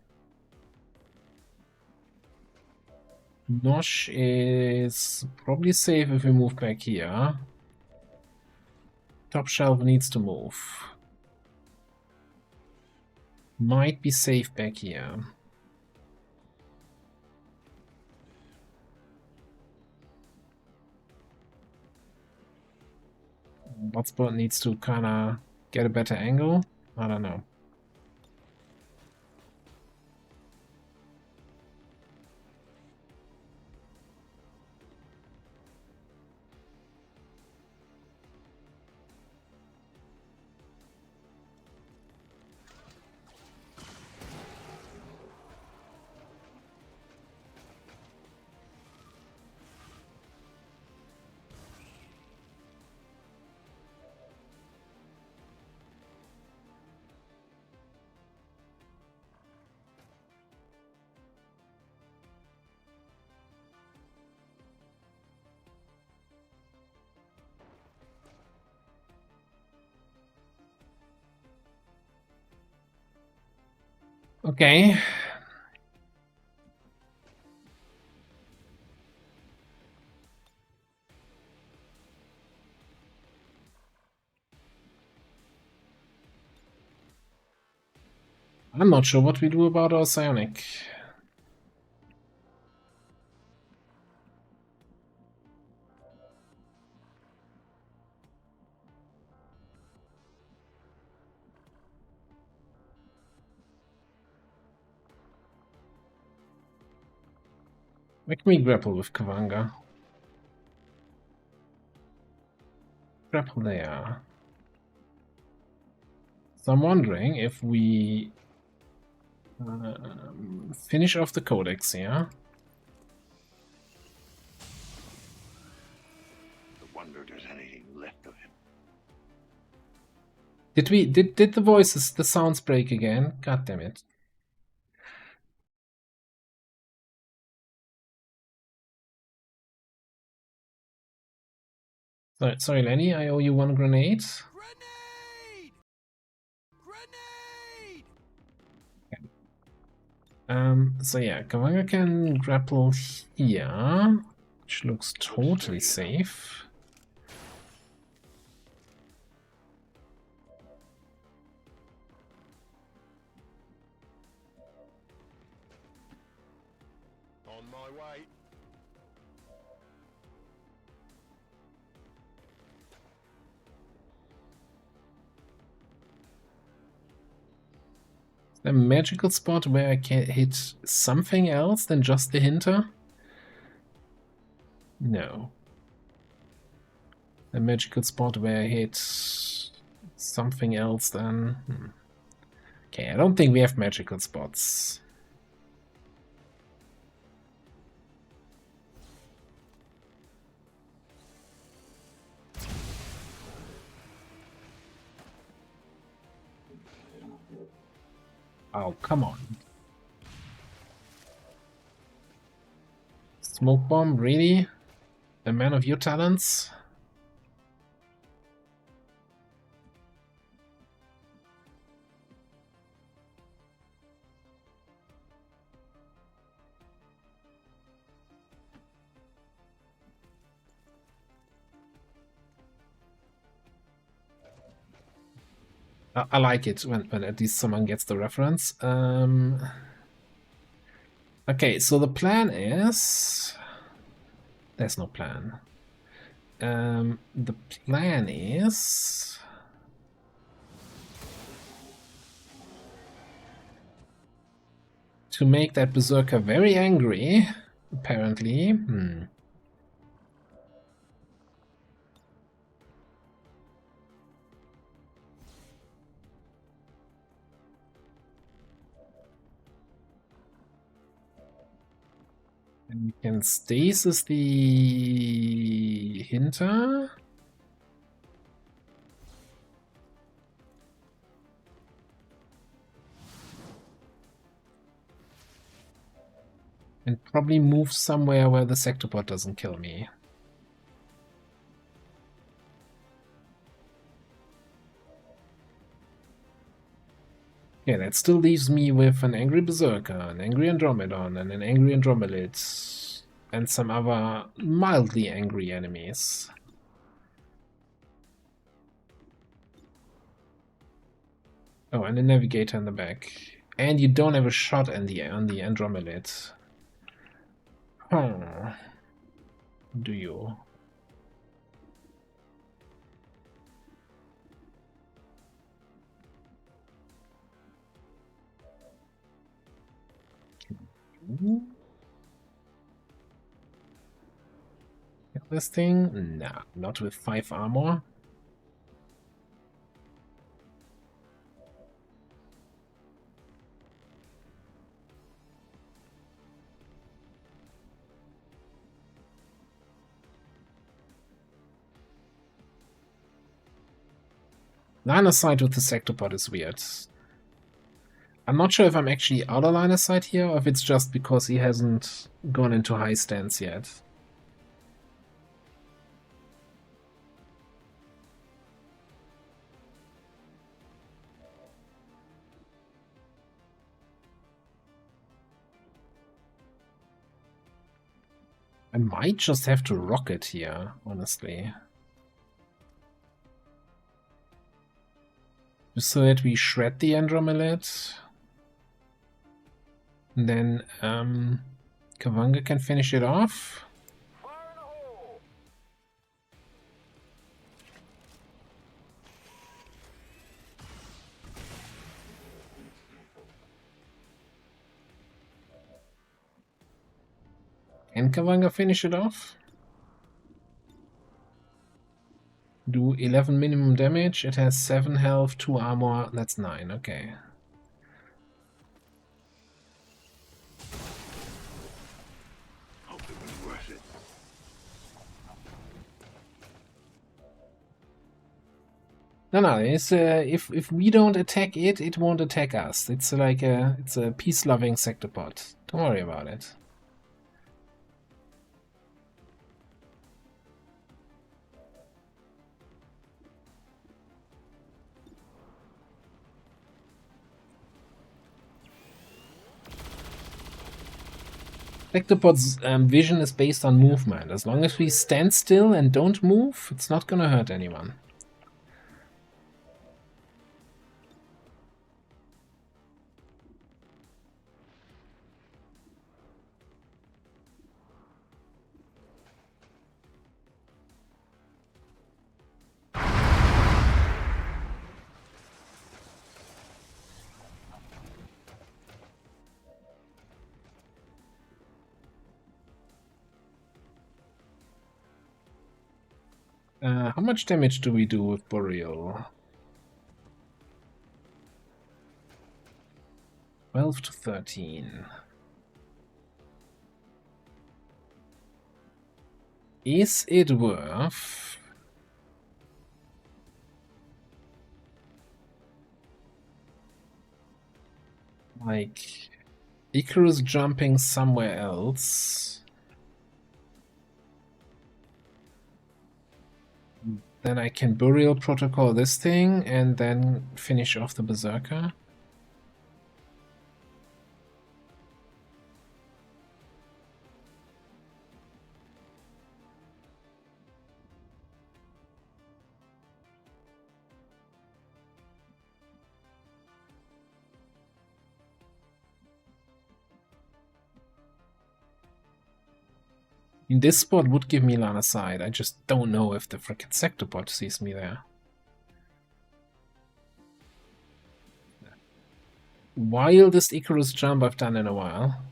Nosh is probably safe if we move back here. Top shelf needs to move. Might be safe back here. Hotspot needs to kinda get a better angle. I don't know. Okay. I'm not sure what we do about our psionic. Make me grapple with Kavanga. Grapple there. So I'm wondering if we finish off the codex here. I wonder if there's anything left of him. Did the voices, the sounds break again? God damn it. Sorry, Lenny, I owe you 1 grenade. Grenade! Grenade! So yeah, Kavanga can grapple here, which looks totally safe. On my way. A magical spot where I can hit something else than just the hinter? No. a magical spot where I hit something else then. Okay, I don't think we have magical spots. Oh, come on. Smoke bomb, really? A man of your talents? I like it when at least someone gets the reference. Okay, so the plan is... There's no plan. The plan is... to make that berserker very angry, apparently. And we can stasis the Hinter. And probably move somewhere where the sectopod doesn't kill me. Yeah, that still leaves me with an angry Berserker, an angry Andromedon, and an angry Andromelid, and some other mildly angry enemies. Oh, and a Navigator in the back. And you don't have a shot on the Andromelid. Huh. Do you? This thing? Nah, not with 5 armor. Line of sight with the sectopod is weird. I'm not sure if I'm actually out of line of sight here, or if it's just because he hasn't gone into high stance yet. I might just have to rocket here, honestly. Just so that we shred the Andromelid. And then Kavanga can finish it off. Can Kavanga finish it off? Do 11 minimum damage. It has 7 health, 2 armor. That's 9. Okay. Hope it was worth it. No, it's if we don't attack it, it won't attack us. It's like it's a peace-loving sectopod. Don't worry about it. Sectopod's vision is based on movement. As long as we stand still and don't move, it's not gonna hurt anyone. How much damage do we do with Boreal? 12 to 13. Is it worth... like... Icarus jumping somewhere else? Then I can Burial Protocol this thing and then finish off the Berserker? In this spot would give me line of sight. I just don't know if the frickin' Sectopod sees me there. Wildest Icarus jump I've done in a while.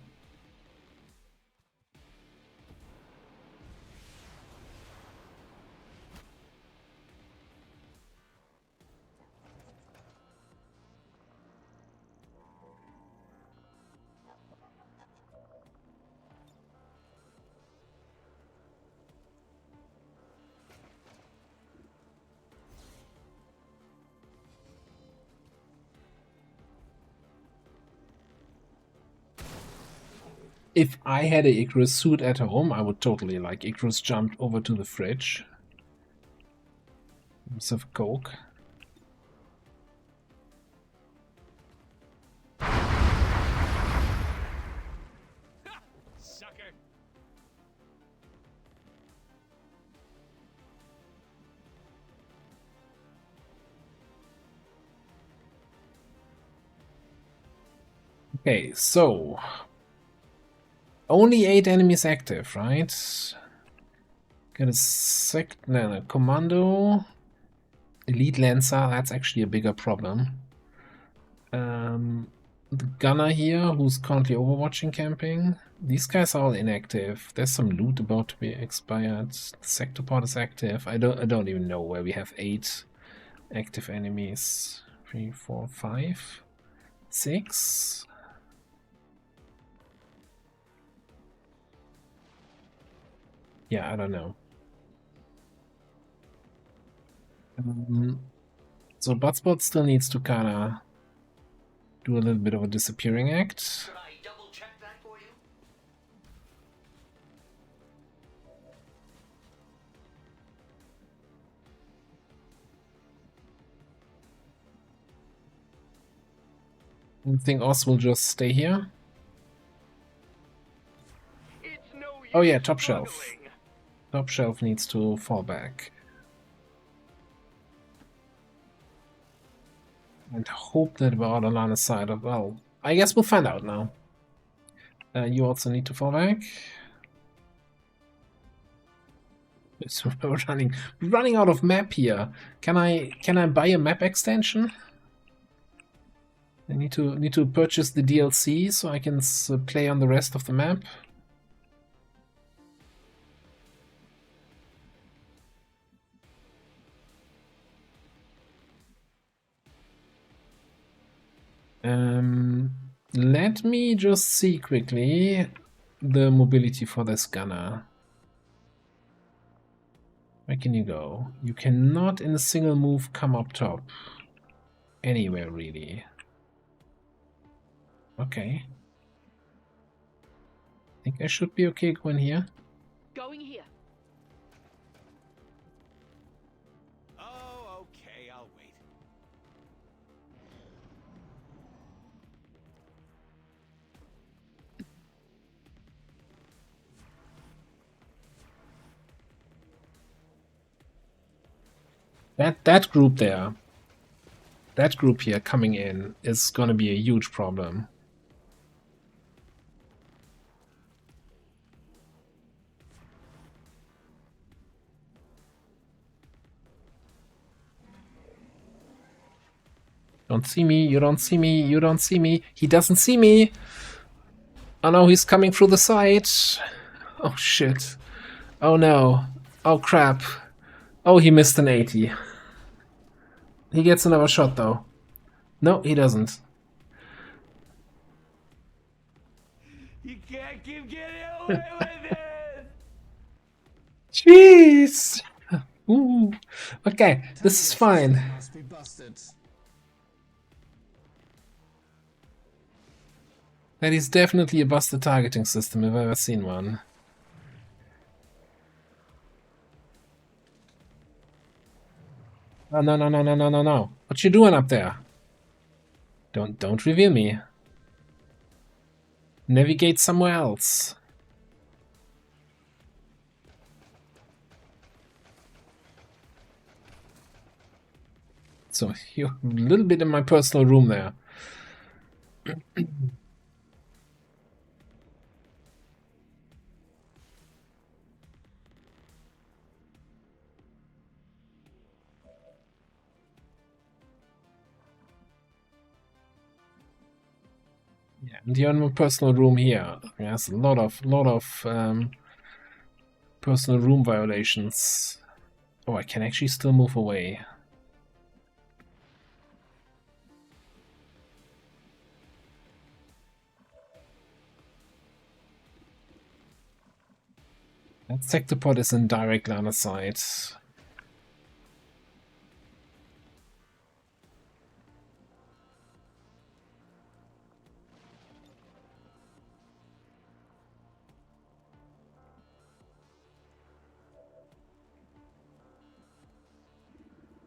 If I had a Icarus suit at home, I would totally like Icarus jumped over to the fridge. Some coke. Sucker! Okay, so only 8 enemies active, right? Got a commando, elite lancer. That's actually a bigger problem. The gunner here, who's currently overwatching camping. These guys are all inactive. There's some loot about to be expired. The Sectopod is active. I don't even know where we have 8 active enemies. 3, 4, 5, 6. Yeah, I don't know. So Buttspot still needs to kinda do a little bit of a disappearing act. Should I double check that for you? I think Oz will just stay here. It's no Oh yeah, use top shelf. struggling. Top shelf needs to fall back. And hope that we're out of line of sight of, well, I guess we'll find out now. You also need to fall back. So we're running out of map here. Can I buy a map extension? I need to purchase the DLC so I can play on the rest of the map. Let me just see quickly the mobility for this gunner. Where can you go? You cannot in a single move come up top. Anywhere really. Okay. I think I should be okay going here. Going here. Oh, okay, I'll wait. That group there, that group here coming in is gonna be a huge problem. Don't see me, you don't see me, you don't see me. He doesn't see me. Oh no, he's coming through the side. Oh shit. Oh no. Oh crap. Oh, he missed an 80. He gets another shot though. No, he doesn't. You can't keep getting away with it! Jeez! Ooh. Okay, this is fine. Must be busted. That is definitely a busted targeting system if I've ever seen one. Oh, no, no, no, no, no, no, no. What you doing up there? Don't reveal me. Navigate somewhere else. So you're a little bit in my personal room there. Yeah, and you're in my personal room here. There's a lot of personal room violations. Oh, I can actually still move away. That sector pod is in direct line of sight.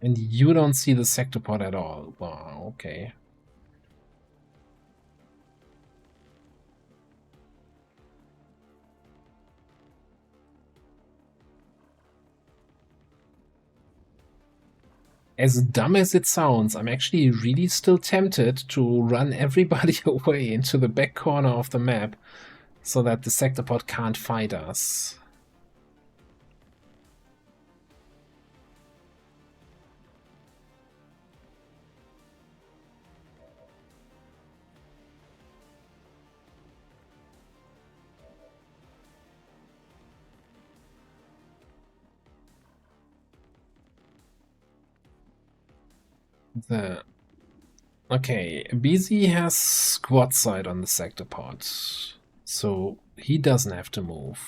And you don't see the sector pod at all. Wow, okay. As dumb as it sounds, I'm actually really still tempted to run everybody away into the back corner of the map so that the sector pod can't fight us. Okay, BZ has squad sight on the sector pod, so he doesn't have to move.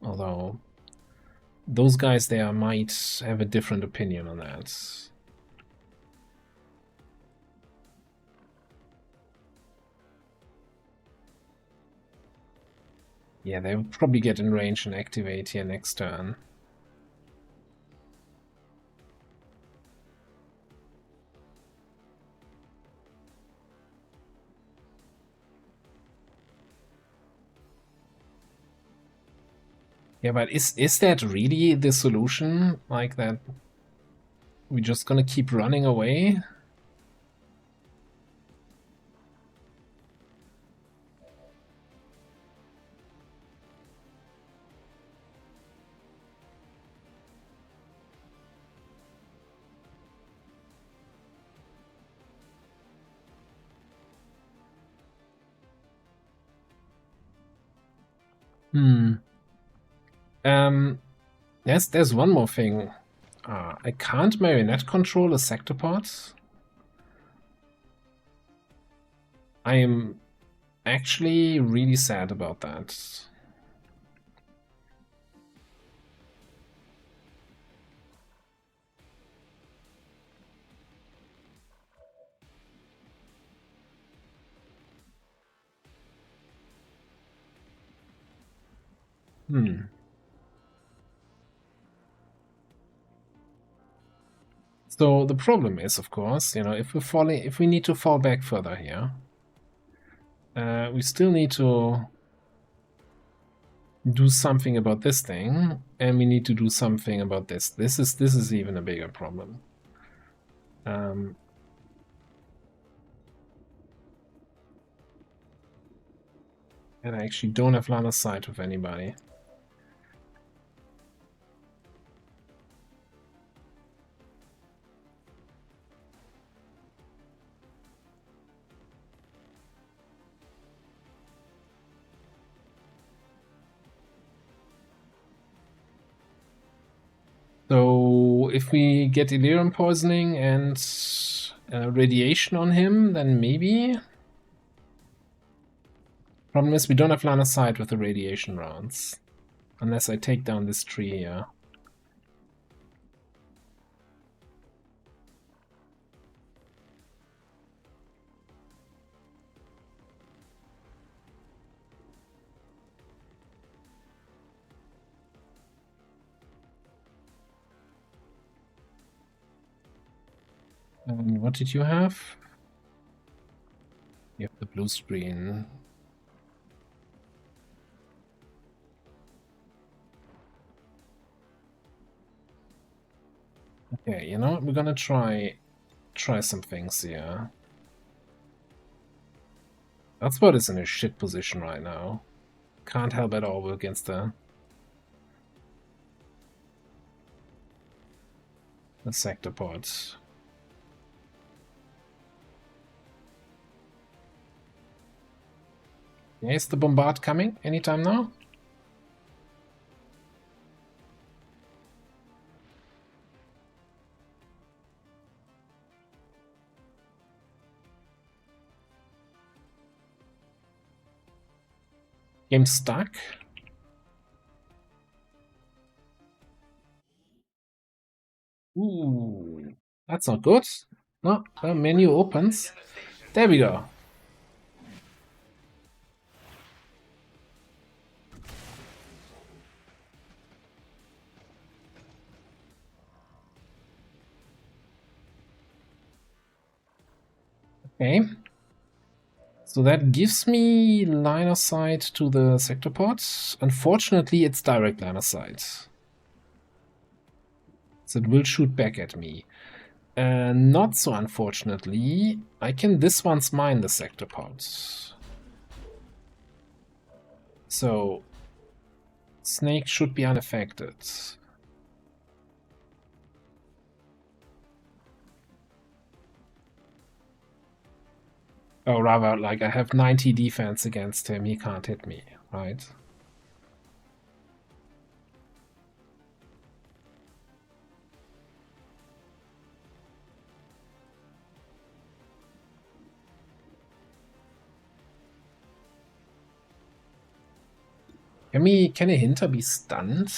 Although those guys there might have a different opinion on that. Yeah, they'll probably get in range and activate here next turn. Yeah, but is that really the solution? Like that we're just gonna keep running away? There's one more thing. I can't marionette control a sector pod. I am actually really sad about that. So the problem is, of course, you know, if we need to fall back further here, we still need to do something about this thing, and we need to do something about this. This is even a bigger problem. And I actually don't have line of sight with anybody. So So if we get Illyrium poisoning and radiation on him, then maybe. Problem is we don't have line of sight with the radiation rounds. Unless I take down this tree here. And what did you have? You have the blue screen. Okay, you know what? We're gonna try some things here. That's what is in a shit position right now. Can't help at all against the sector pods. Yeah, is the bombard coming anytime now? Game stuck. Ooh, that's not good. No, the menu opens. There we go. Okay. So that gives me line of sight to the sector pod. Unfortunately, it's direct line of sight. So it will shoot back at me. Not so unfortunately, I can this once mine the sector pod. So Snake should be unaffected. Oh, rather, like I have 90 defense against him, he can't hit me, right? Can a Hinter be stunned?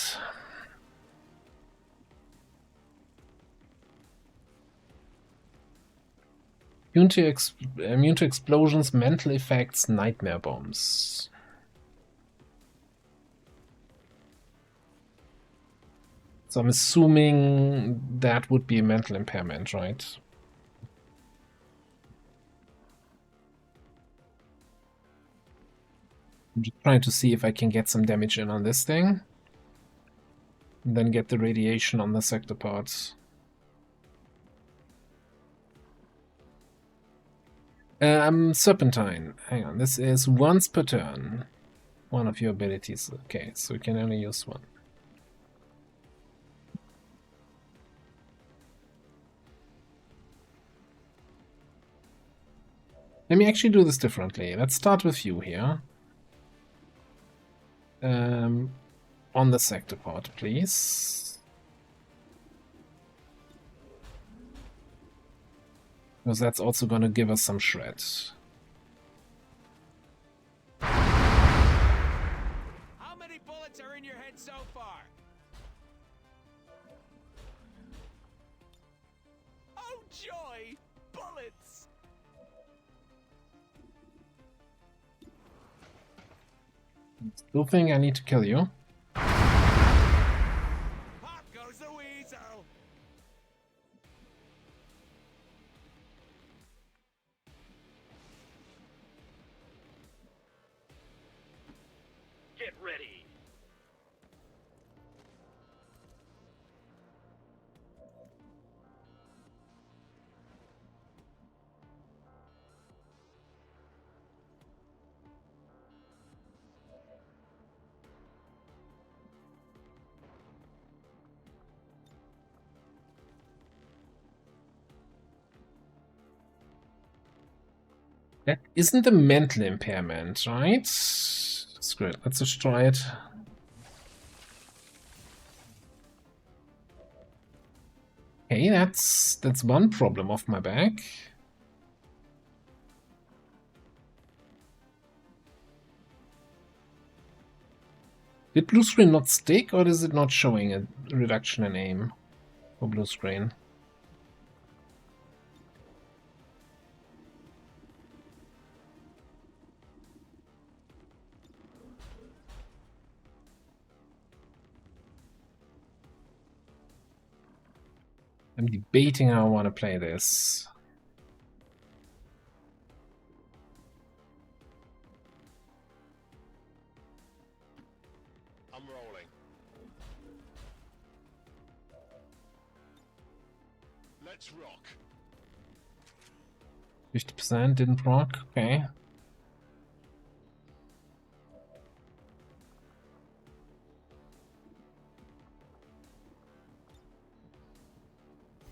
Immune to explosions, mental effects, nightmare bombs. So I'm assuming that would be a mental impairment, right? I'm just trying to see if I can get some damage in on this thing. And then get the radiation on the sector parts. Serpentine. Hang on, this is once per turn. One of your abilities. Okay, so we can only use one. Let me actually do this differently. Let's start with you here. On the sector part, please. Because that's also going to give us some shred. How many bullets are in your head so far? Oh joy! Bullets! Still think I need to kill you. Pop goes the weasel! Get ready! That isn't a mental impairment, right? Screw it, let's just try it. Okay, that's one problem off my back. Did blue screen not stick, or is it not showing a reduction in aim for blue screen? I'm debating how I want to play this. I'm rolling. Let's rock. 50% didn't rock. Okay.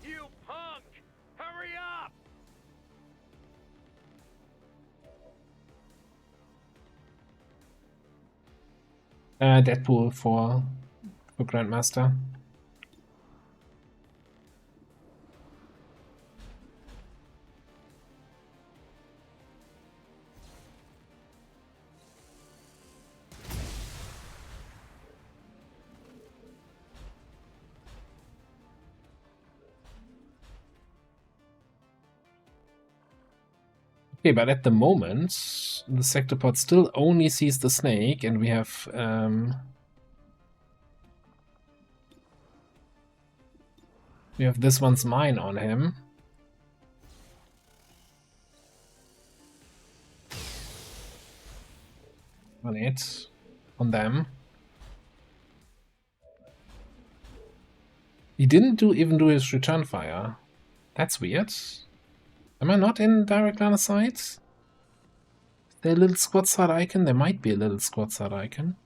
You punk! Hurry up! Deadpool for Grandmaster. Okay, but at the moment, the sectopod still only sees the snake, and we have this one's mine on him. On it. On them. He didn't even do his return fire. That's weird. Am I not in direct line of sight? Is there a little squad side icon? There might be a little squad side icon.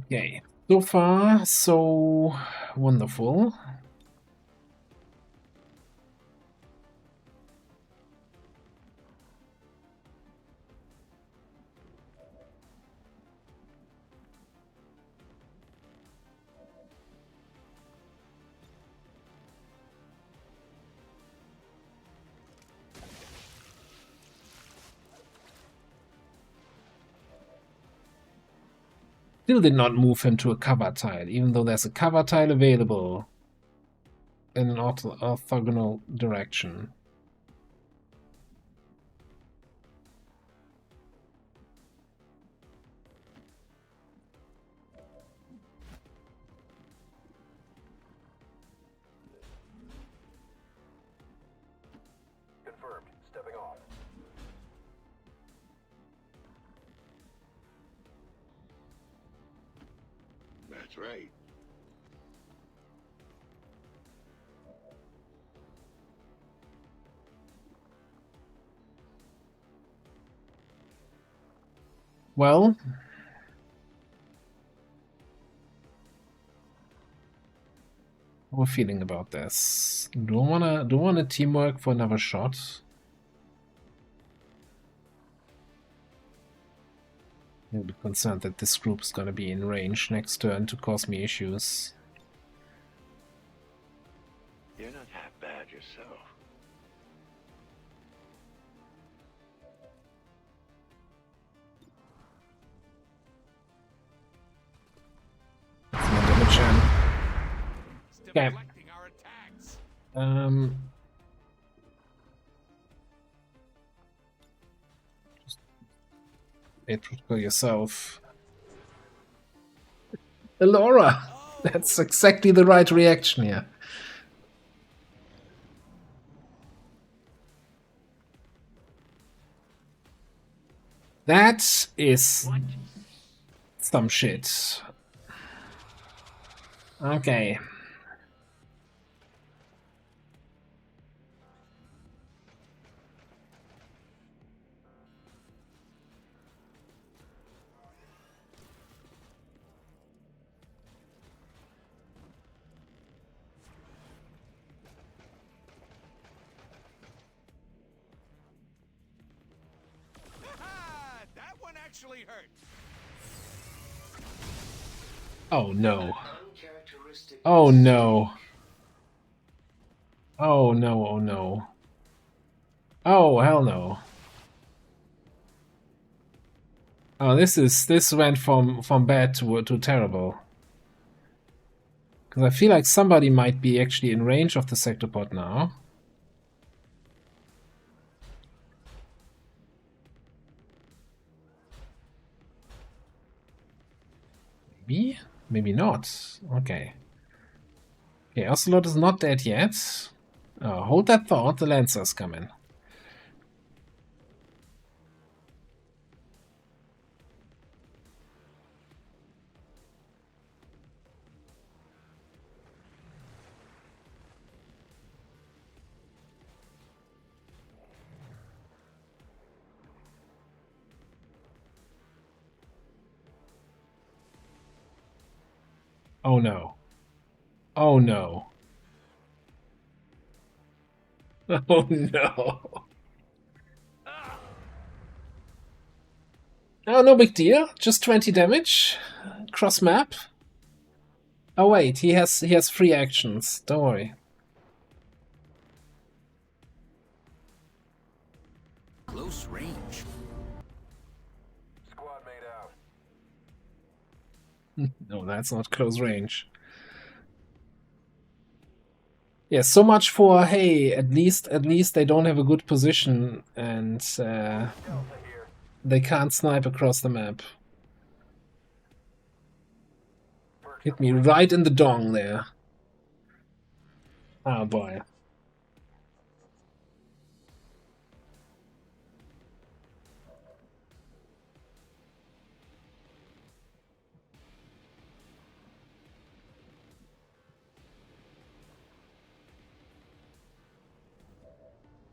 Okay, so far so wonderful. Still did not move him to a cover tile, even though there's a cover tile available in an orthogonal direction. Confirmed. Stepping off. That's right. Well, how are we feeling about this? Do I wanna teamwork for another shot? I'll be concerned that this group is gonna be in range next turn to cause me issues. You're not half bad yourself. That's my damage jam. Okay. Deflecting our attacks. Just go yourself. Laura! That's exactly the right reaction here. That is some shit. Okay. actually hurt. Oh no. Uncharacteristic. Oh no. Oh no, oh no. Oh hell no. Oh, this went from bad to terrible. Because I feel like somebody might be actually in range of the sectopod now. Maybe? Maybe not. Okay. Okay, Ocelot is not dead yet. Hold that thought, the Lancer's coming. Oh no. Oh no. Oh no. Oh, no big deal. Just 20 damage. Cross map. Oh wait, he has 3 actions. Don't worry. Close range. Squad mate out. No, that's not close range. Yeah, so much for, hey, at least they don't have a good position and they can't snipe across the map. Hit me right in the dong there. Oh boy.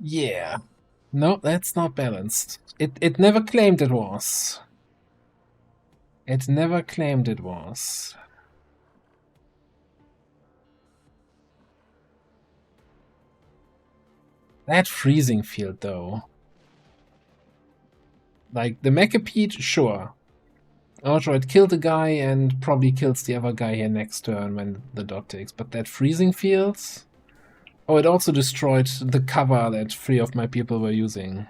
Yeah. No, that's not balanced. It never claimed it was. It never claimed it was. That freezing field, though. Like, the Mechapede, sure. Also, it killed a guy and probably kills the other guy here next turn when the dot takes. But that freezing field... Oh, it also destroyed the cover that 3 of my people were using.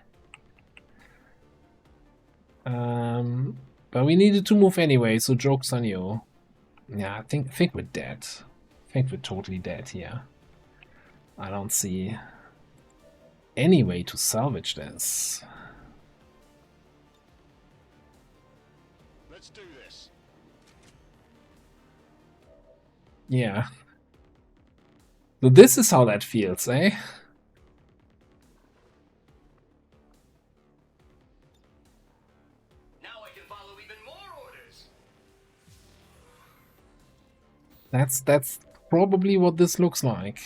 But we needed to move anyway, so joke's on you. Yeah, I think we're dead. I think we're totally dead here. I don't see any way to salvage this. Let's do this. Yeah. So this is how that feels, eh? Now I can follow even more orders. That's probably what this looks like.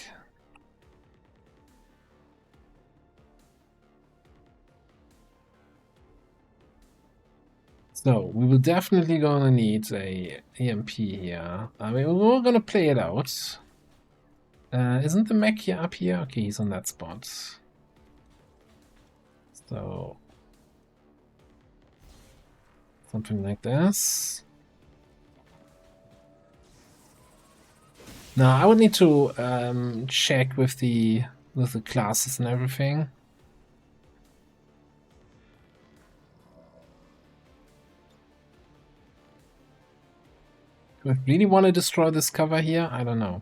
So we will definitely gonna need a EMP here. I mean, we're gonna play it out. Isn't the mech here up here? Okay, he's on that spot. So something like this. Now I would need to check with the classes and everything. Do I really want to destroy this cover here? I don't know.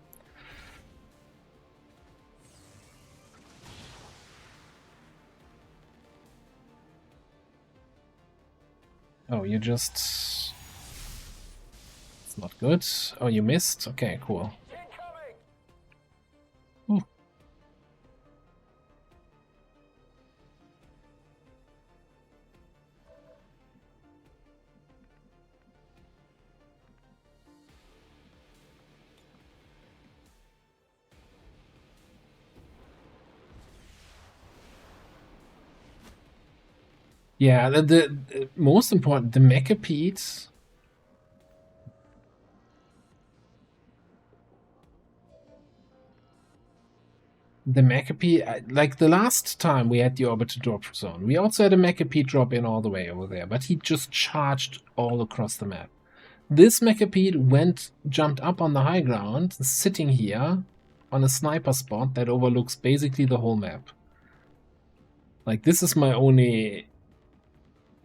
Oh, you just... It's not good. Oh, you missed? Okay, cool. Ooh. Yeah, the most important, the Mechapede. the McApee, like the last time we had the orbital drop zone, we also had a McApee drop in all the way over there, but he just charged all across the map. This McApee jumped up on the high ground, sitting here on a sniper spot that overlooks basically the whole map. Like, this is my only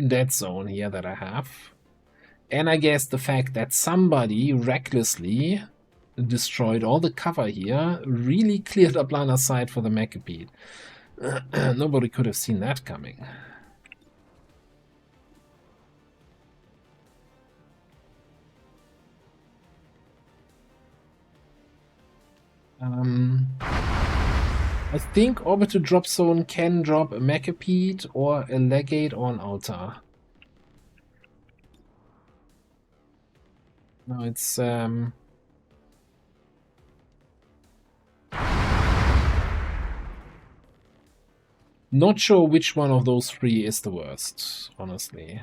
dead zone here that I have. And I guess the fact that somebody recklessly destroyed all the cover here really cleared up line of sight for the McApee. Nobody could have seen that coming. I think orbital drop zone can drop a McApee or a Legate or an Altar. No, it's not sure which one of those three is the worst, honestly.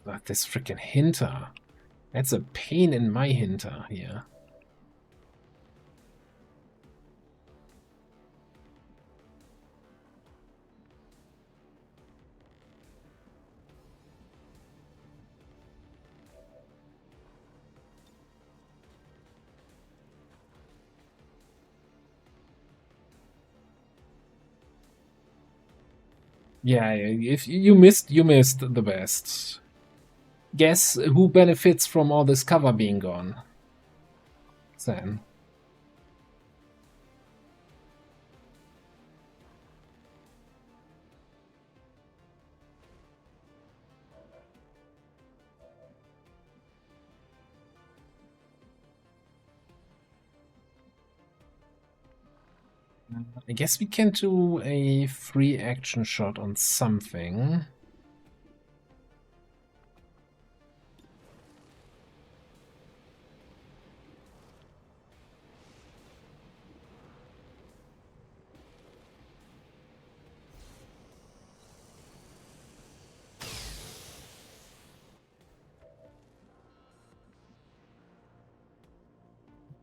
But this freaking hinter. That's a pain in my hinter here. Yeah, if you missed the best. Guess who benefits from all this cover being gone? Then. I guess we can do a free action shot on something.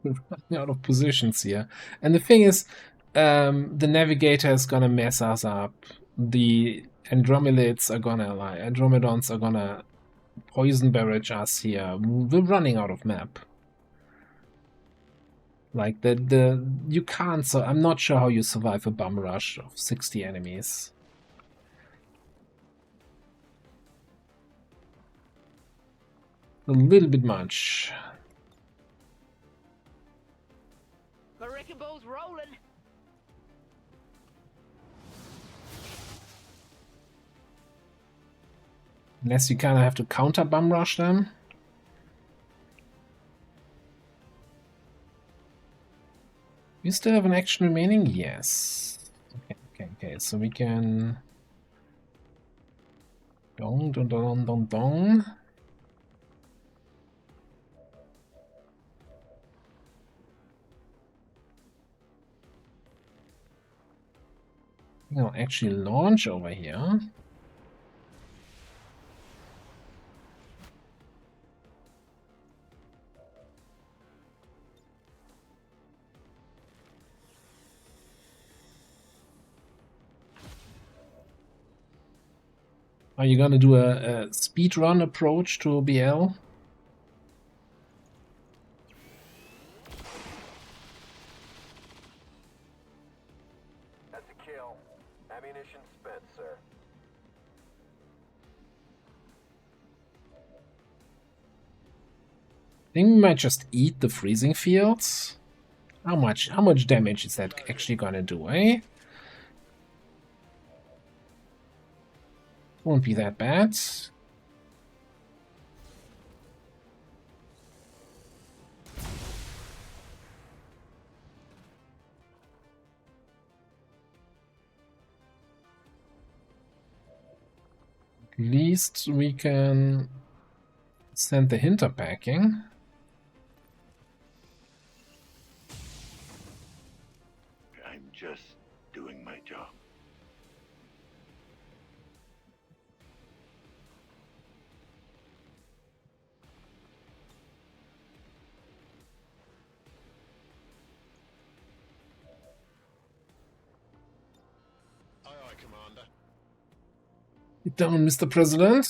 We're running out of positions here. And the thing is, the navigator is gonna mess us up. The Andromedons are gonna poison barrage us here. We're running out of map. Like you can't. So I'm not sure how you survive a bum rush of 60 enemies. A little bit much. My wrecking ball's rolling. Unless you kind of have to counter bum rush them. You still have an action remaining? Yes. Okay. So we can... Dong, dong, dong, dong, dong. I'll actually launch over here. Are you gonna do a speed run approach to BL? That's a kill. Ammunition spent, sir. I think we might just eat the freezing fields. How much damage is that actually gonna do, eh? Won't be that bad. At least we can send the hinter packing. I'm just doing my job. Commander. Get down, Mr. President.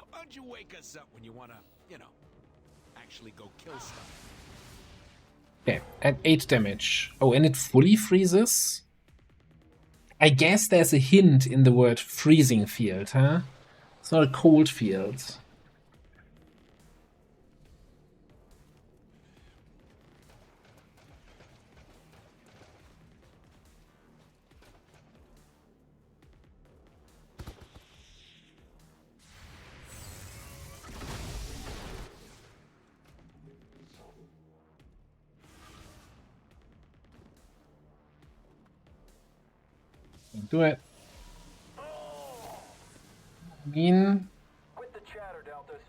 Why don't you wake us up when you wanna, you know, actually go kill stuff? Okay, at 8 damage. Oh, and it fully freezes? I guess there's a hint in the word freezing field, huh? It's not a cold field. Do it. I mean, Quit the chatter, Deltas.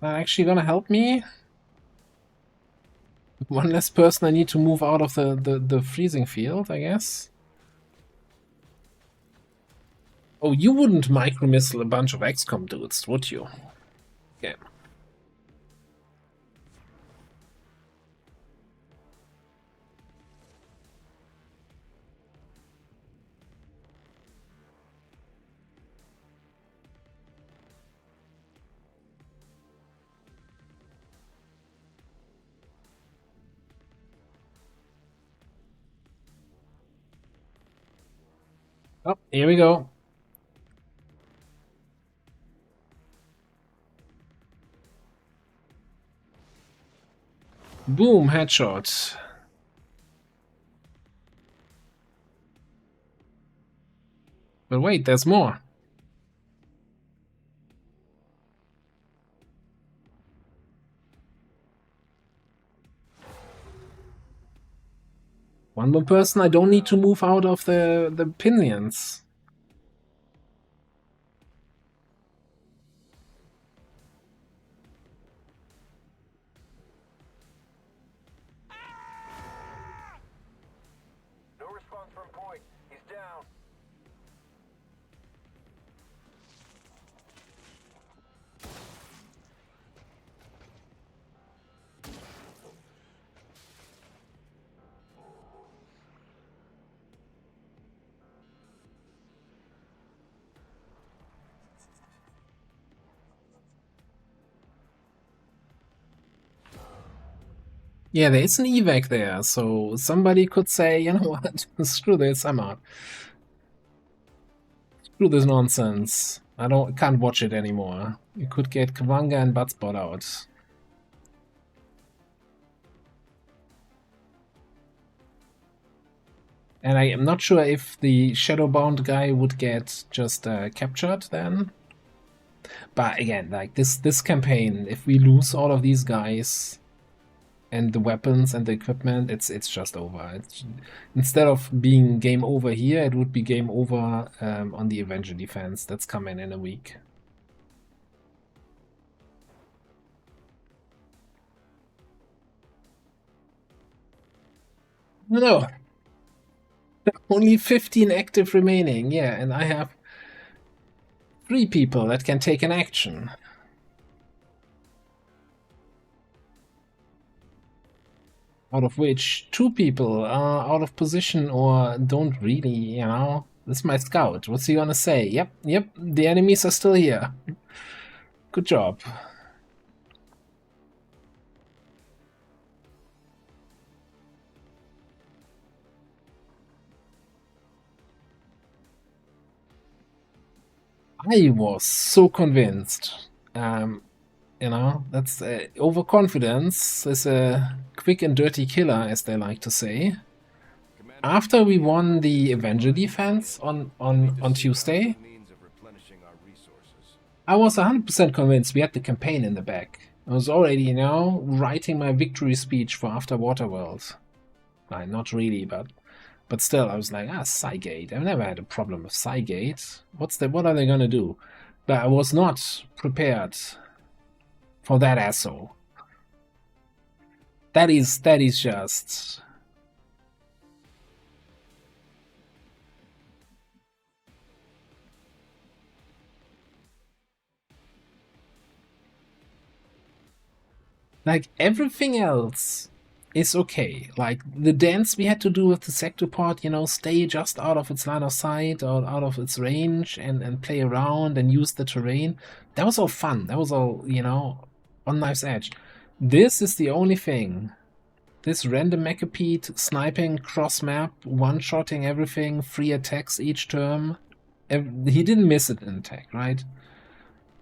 that actually gonna help me? One less person I need to move out of the freezing field, I guess. Oh, you wouldn't micro-missile a bunch of XCOM dudes, would you? Okay. Oh, here we go. Boom, headshot. But wait, there's more. One more person, I don't need to move out of the pinions. No response from point. He's down. Yeah, there is an evac there, so somebody could say, you know what, screw this, I'm out. Screw this nonsense. Can't watch it anymore. You could get Kavanga and Buttspot out. And I am not sure if the Shadowbound guy would get just captured then. But again, like this campaign, if we lose all of these guys and the weapons and the equipment, it's just over. Instead of being game over here, it would be game over on the Avenger defense that's coming in a week. No. Only 15 active remaining, yeah, and I have 3 people that can take an action. Out of which 2 people are out of position or don't really, you know. This is my scout. What's he gonna say? Yep, the enemies are still here. Good job. I was so convinced. You know, that's overconfidence is a quick and dirty killer, as they like to say. After we won the Avenger defense on Tuesday, I was 100% convinced we had the campaign in the back. I was already, you know, writing my victory speech for After Waterworld. Not really, but still, I was like, Cygate. I've never had a problem with Cygate. What are they gonna do? But I was not prepared for that asshole. That is just... Like, everything else is okay. Like, the dance we had to do with the sector pod, you know, stay just out of its line of sight or out of its range and play around and use the terrain. That was all fun. That was all, you know, on knife's edge. This is the only thing. This random Macapede sniping cross-map, one-shotting everything, 3 attacks each turn. He didn't miss it in attack, right?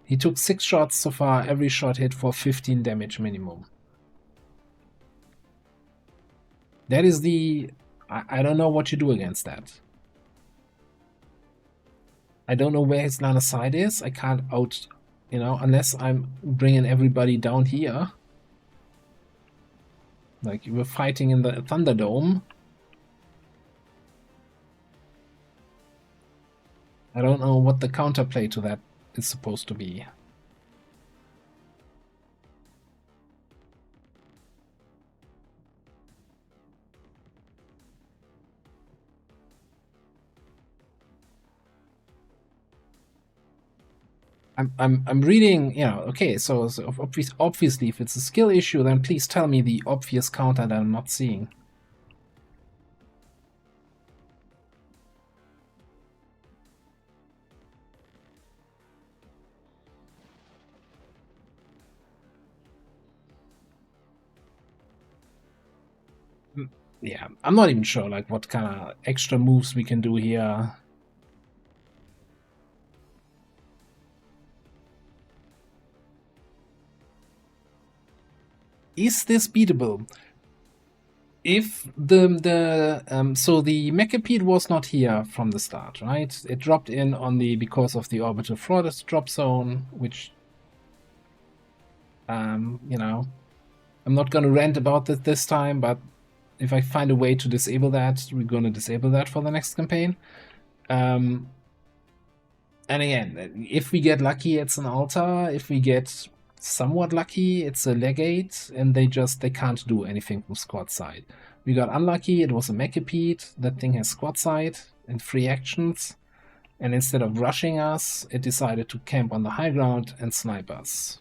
He took 6 shots so far, every shot hit for 15 damage minimum. That is the... I don't know what you do against that. I don't know where his line of sight is. I can't out... You know, unless I'm bringing everybody down here. Like, we're fighting in the Thunderdome. I don't know what the counterplay to that is supposed to be. I'm reading, you know, okay, so obviously if it's a skill issue, then please tell me the obvious counter that I'm not seeing. Yeah, I'm not even sure like what kind of extra moves we can do here. Is this beatable? If so the Macapede was not here from the start, right? It dropped in on the because of the orbital fortress drop zone, which you know, I'm not gonna rant about it this time, but if I find a way to disable that, we're gonna disable that for the next campaign. And again, if we get lucky, it's an altar. If we get somewhat lucky, it's a legate, and they can't do anything from squad side. We got unlucky, it was a Macapede. That thing has squad side and 3 actions, and instead of rushing us, it decided to camp on the high ground and snipe us.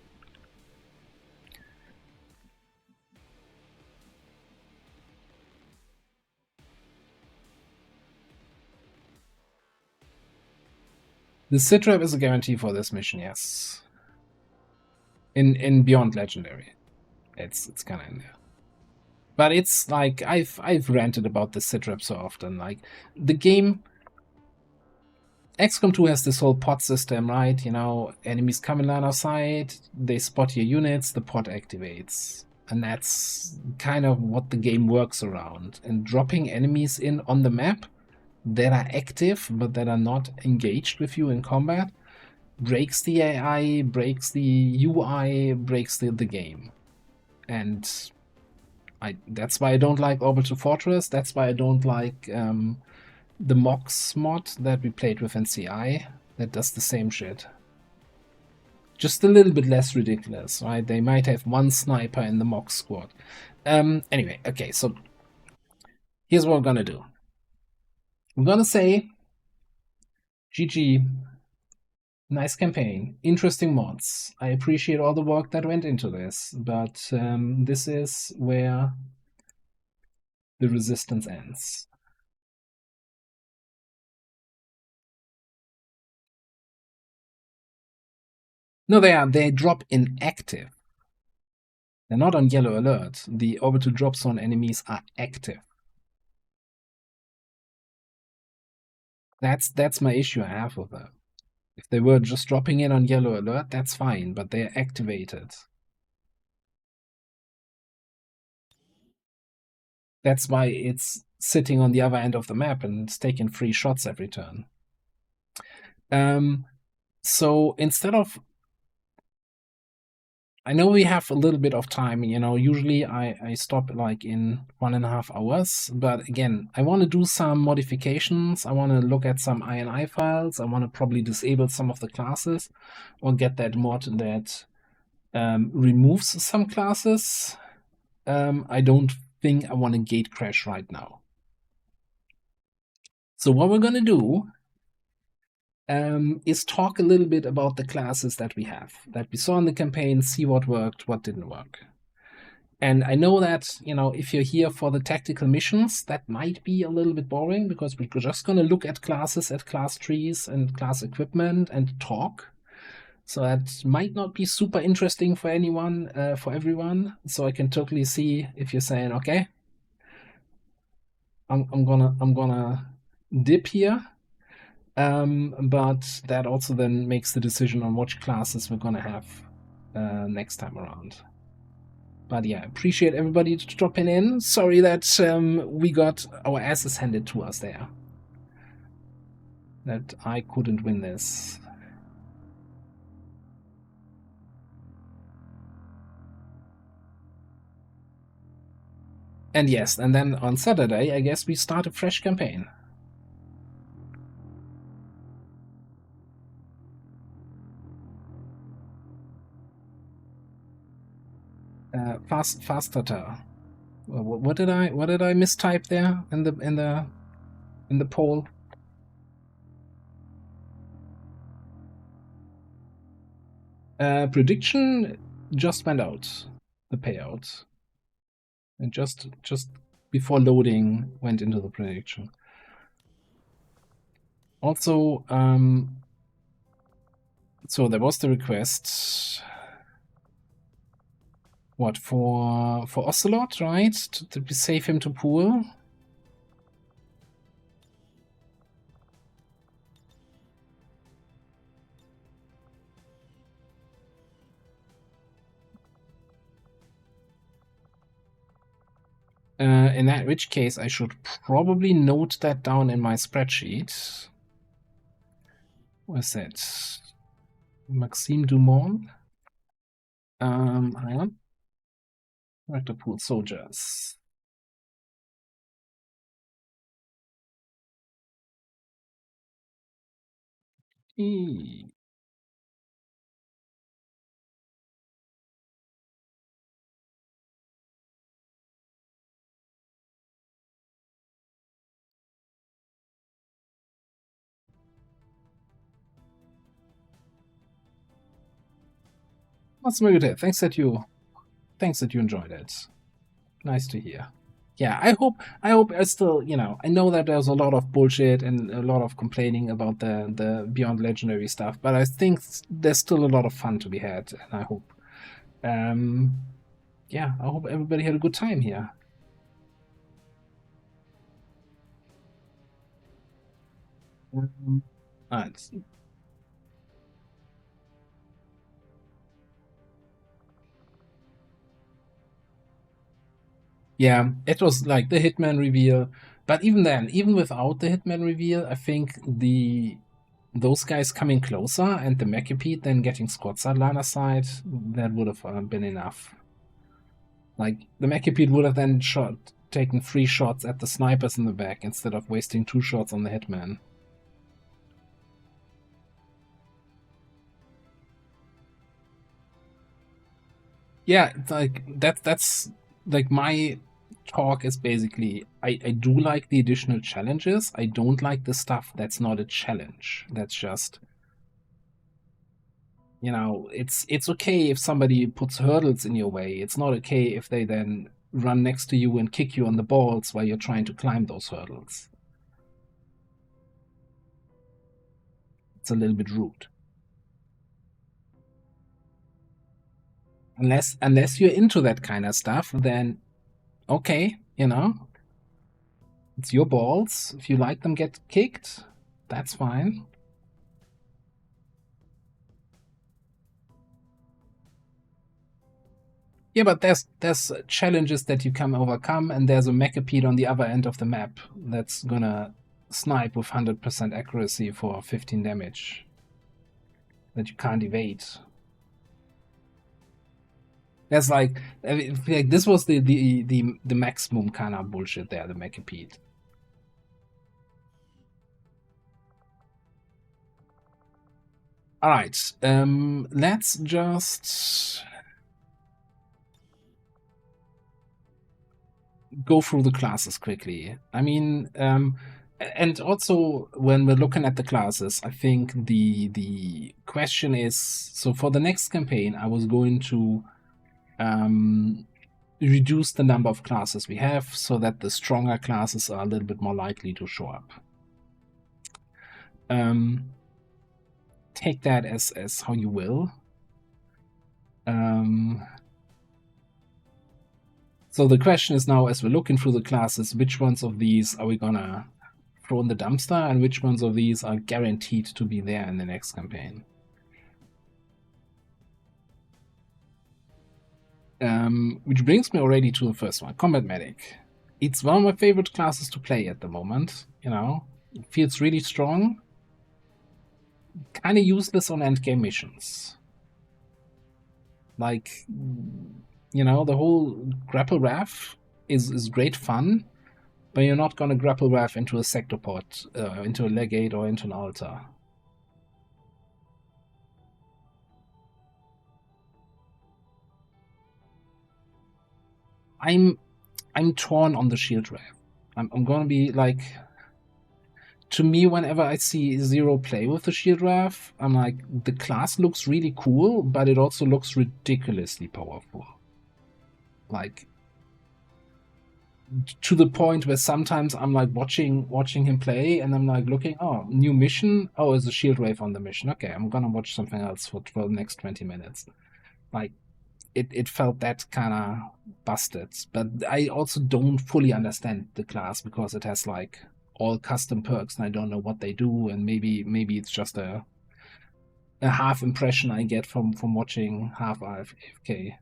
The Sitrep is a guarantee for this mission, yes. In Beyond Legendary, it's kind of in there. But it's like I've ranted about the Sitrep so often. Like, the game, XCOM 2 has this whole pod system, right? You know, enemies come in line of sight, they spot your units, the pod activates, and that's kind of what the game works around. And dropping enemies in on the map that are active but that are not engaged with you in combat breaks the AI, breaks the UI, breaks the game. And that's why I don't like Orbital Fortress. That's why I don't like the Mox mod that we played with NCI that does the same shit. Just a little bit less ridiculous, right? They might have 1 sniper in the Mox squad. Anyway, okay, so here's what we're gonna do. I'm gonna say GG, nice campaign, interesting mods. I appreciate all the work that went into this, but this is where the resistance ends. No, they drop inactive. They're not on yellow alert. The orbital drop zone enemies are active. That's my issue I have with them. If they were just dropping in on yellow alert, that's fine, but they're activated. That's why it's sitting on the other end of the map and it's taking 3 shots every turn. So instead of... I know we have a little bit of time, you know, usually I stop like in 1.5 hours, but again, I want to do some modifications. I want to look at some INI files. I want to probably disable some of the classes or get that mod that removes some classes. I don't think I want to gate crash right now. So what we're going to do is talk a little bit about the classes that we have, that we saw in the campaign, see what worked, what didn't work. And I know that, you know, if you're here for the tactical missions, that might be a little bit boring because we're just going to look at classes, at class trees and class equipment and talk. So that might not be super interesting for anyone, for everyone. So I can totally see if you're saying, okay, I'm gonna dip here. But that also then makes the decision on which classes we're gonna have next time around. But yeah, appreciate everybody dropping in. Sorry that we got our asses handed to us there. That I couldn't win this. And yes, and then on Saturday, I guess we start a fresh campaign. Faster. What did I mistype there in the poll? Prediction just went out, the payout, and just before loading went into the prediction. Also, so there was the request. What, for Ocelot, right? To save him to pool. In that which case, I should probably note that down in my spreadsheet. Where's that? Maxime Dumont. Hang on. Character pool soldiers. What's very good? Thanks that you enjoyed it. Nice to hear. Yeah, I hope I still, you know, I know that there's a lot of bullshit and a lot of complaining about the Beyond Legendary stuff, but I think there's still a lot of fun to be had, and I hope yeah, I hope everybody had a good time here. Alright. Yeah, it was like the Hitman reveal, but even then, even without the Hitman reveal, I think those guys coming closer and the Macapede then getting Squadside line of sight, that would have been enough. Like, the Macapede would have then taken 3 shots at the snipers in the back instead of wasting 2 shots on the Hitman. Yeah, like that's like my talk is basically I do like the additional challenges. I don't like the stuff that's not a challenge. That's just, you know, it's okay if somebody puts hurdles in your way. It's not okay if they then run next to you and kick you on the balls while you're trying to climb those hurdles. It's a little bit rude. Unless you're into that kind of stuff, then okay, you know, it's your balls. If you like them get kicked, that's fine. Yeah, but there's challenges that you can overcome, and there's a Macapede on the other end of the map that's gonna snipe with 100% accuracy for 15 damage that you can't evade. That's like this was the maximum kind of bullshit there, the Macapede. All right, let's just go through the classes quickly. I mean, and also when we're looking at the classes, I think the question is, so for the next campaign, I was going to reduce the number of classes we have so that the stronger classes are a little bit more likely to show up. Take that as how you will. So the question is now, as we're looking through the classes, which ones of these are we gonna throw in the dumpster, and which ones of these are guaranteed to be there in the next campaign? Which brings me already to the first one, Combat Medic. It's one of my favorite classes to play at the moment. You know, it feels really strong. Kind of useless on endgame missions. Like, you know, the whole grapple RAF is great fun, but you're not gonna grapple RAF into a sector pod, into a legate or into an altar. I'm torn on the shield RAF. I'm gonna be like, to me, whenever I see Zero play with the shield RAF, I'm like, the class looks really cool, but it also looks ridiculously powerful. Like, to the point where sometimes I'm like watching him play, and I'm like looking, oh, new mission, oh, there's a shield wave on the mission. Okay, I'm gonna watch something else for the next 20 minutes. Like, it felt that kind of busted. But I also don't fully understand the class because it has like all custom perks, and I don't know what they do, and maybe it's just a half impression I get from watching half AFK.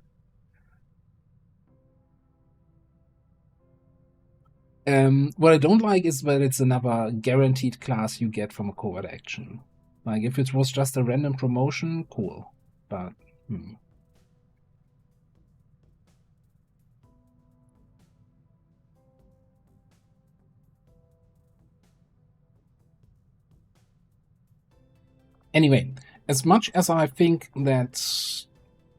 What I don't like is that it's another guaranteed class you get from a covert action. Like, if it was just a random promotion, cool. But, Anyway, as much as I think that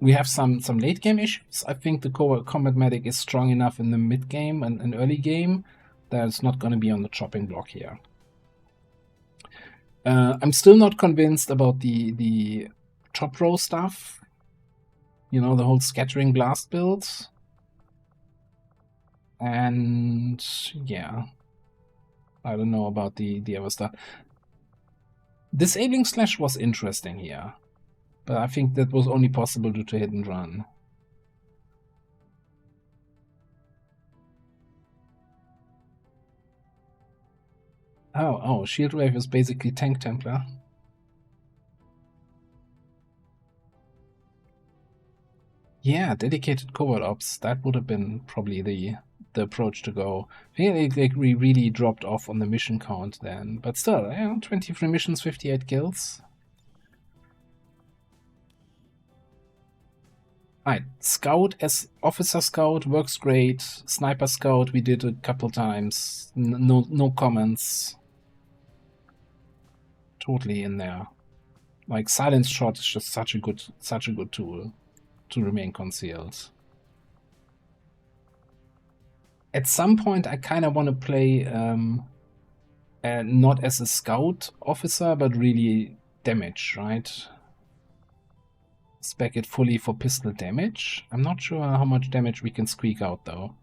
we have some late game issues, I think the Combat Medic is strong enough in the mid game and early game that it's not going to be on the chopping block here. I'm still not convinced about the top row stuff. You know, the whole scattering blast build. And yeah, I don't know about the other stuff. Disabling Slash was interesting here, but I think that was only possible due to hit and run. Oh, Shield Wave is basically Tank Templar. Yeah, dedicated covert ops, that would have been probably the approach to go. I think we really dropped off on the mission count then, but still, 23 missions, 58 kills. Right, Scout as Officer Scout works great. Sniper Scout we did a couple times. No comments. Totally in there. Like, Silence Shot is just such a good tool to remain concealed. At some point, I kind of want to play not as a scout officer, but really damage, right? Spec it fully for pistol damage. I'm not sure how much damage we can squeak out, though.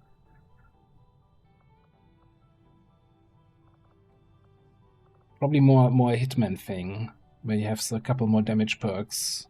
Probably more a Hitman thing, where you have a couple more damage perks.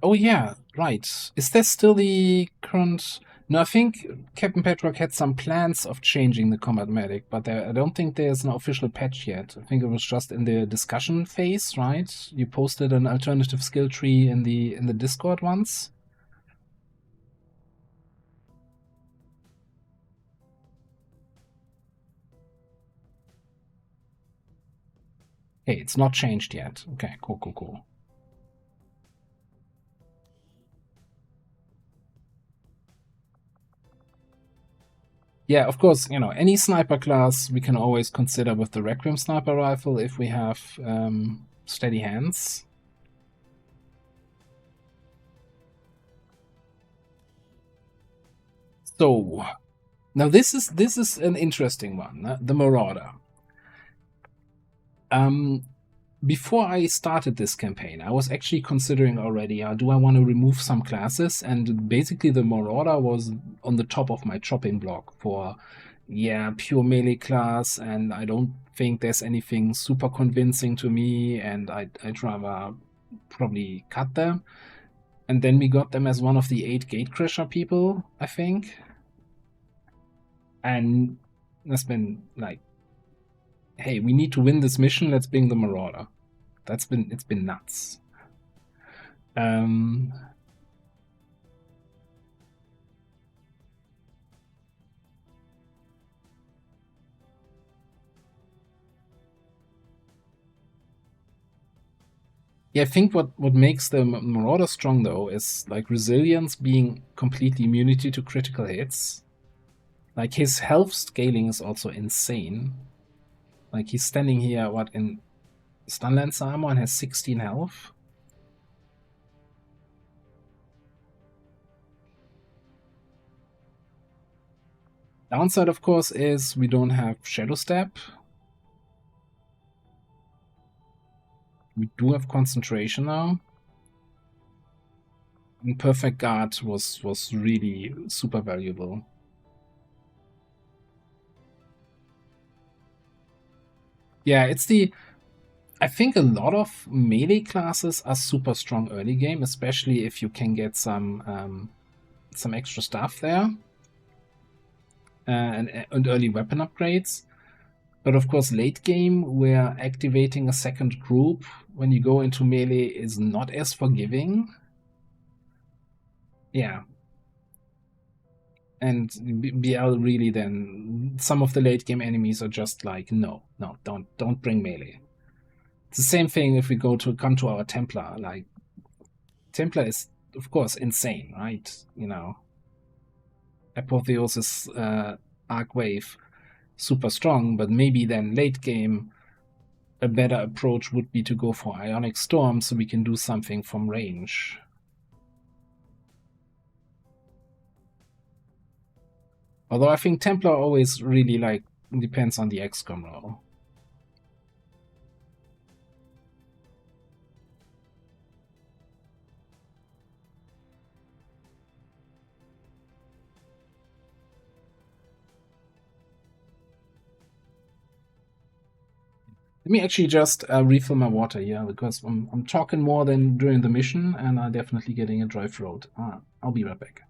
Oh yeah, right. Is that still the current... No, I think Captain Petrock had some plans of changing the Combat Medic, but I don't think there's an official patch yet. I think it was just in the discussion phase, right? You posted an alternative skill tree in the Discord once. Hey, it's not changed yet. Okay, cool. Yeah, of course, you know, any sniper class we can always consider with the Requiem sniper rifle if we have steady hands. So now this is an interesting one, the Marauder. Before I started this campaign, I was actually considering already, do I want to remove some classes? And basically the Marauder was on the top of my chopping block for, yeah, pure melee class, and I don't think there's anything super convincing to me, and I'd rather probably cut them. And then we got them as one of the 8 Gatecrasher people, I think. And that's been like, hey, we need to win this mission, let's bring the Marauder. It's been nuts. Yeah, I think what makes the Marauder strong though is like resilience, being completely immunity to critical hits. Like his health scaling is also insane. Like he's standing here, what, in stun lance armor and has 16 health. Downside, of course, is we don't have Shadow Step. We do have concentration now. And Perfect Guard was really super valuable. Yeah, it's the... I think a lot of melee classes are super strong early game, especially if you can get some extra stuff there. And early weapon upgrades. But of course, late game, where activating a second group when you go into melee is not as forgiving. Yeah. And BL really then, some of the late game enemies are just like, no, don't bring melee. It's the same thing if we come to our Templar. Like, Templar is, of course, insane, right? You know, Apotheosis, Arc Wave, super strong, but maybe then late game, a better approach would be to go for Ionic Storm so we can do something from range. Although I think Templar always really, like, depends on the XCOM role. Let me actually just refill my water here, because I'm talking more than during the mission, and I'm definitely getting a dry throat. I'll be right back.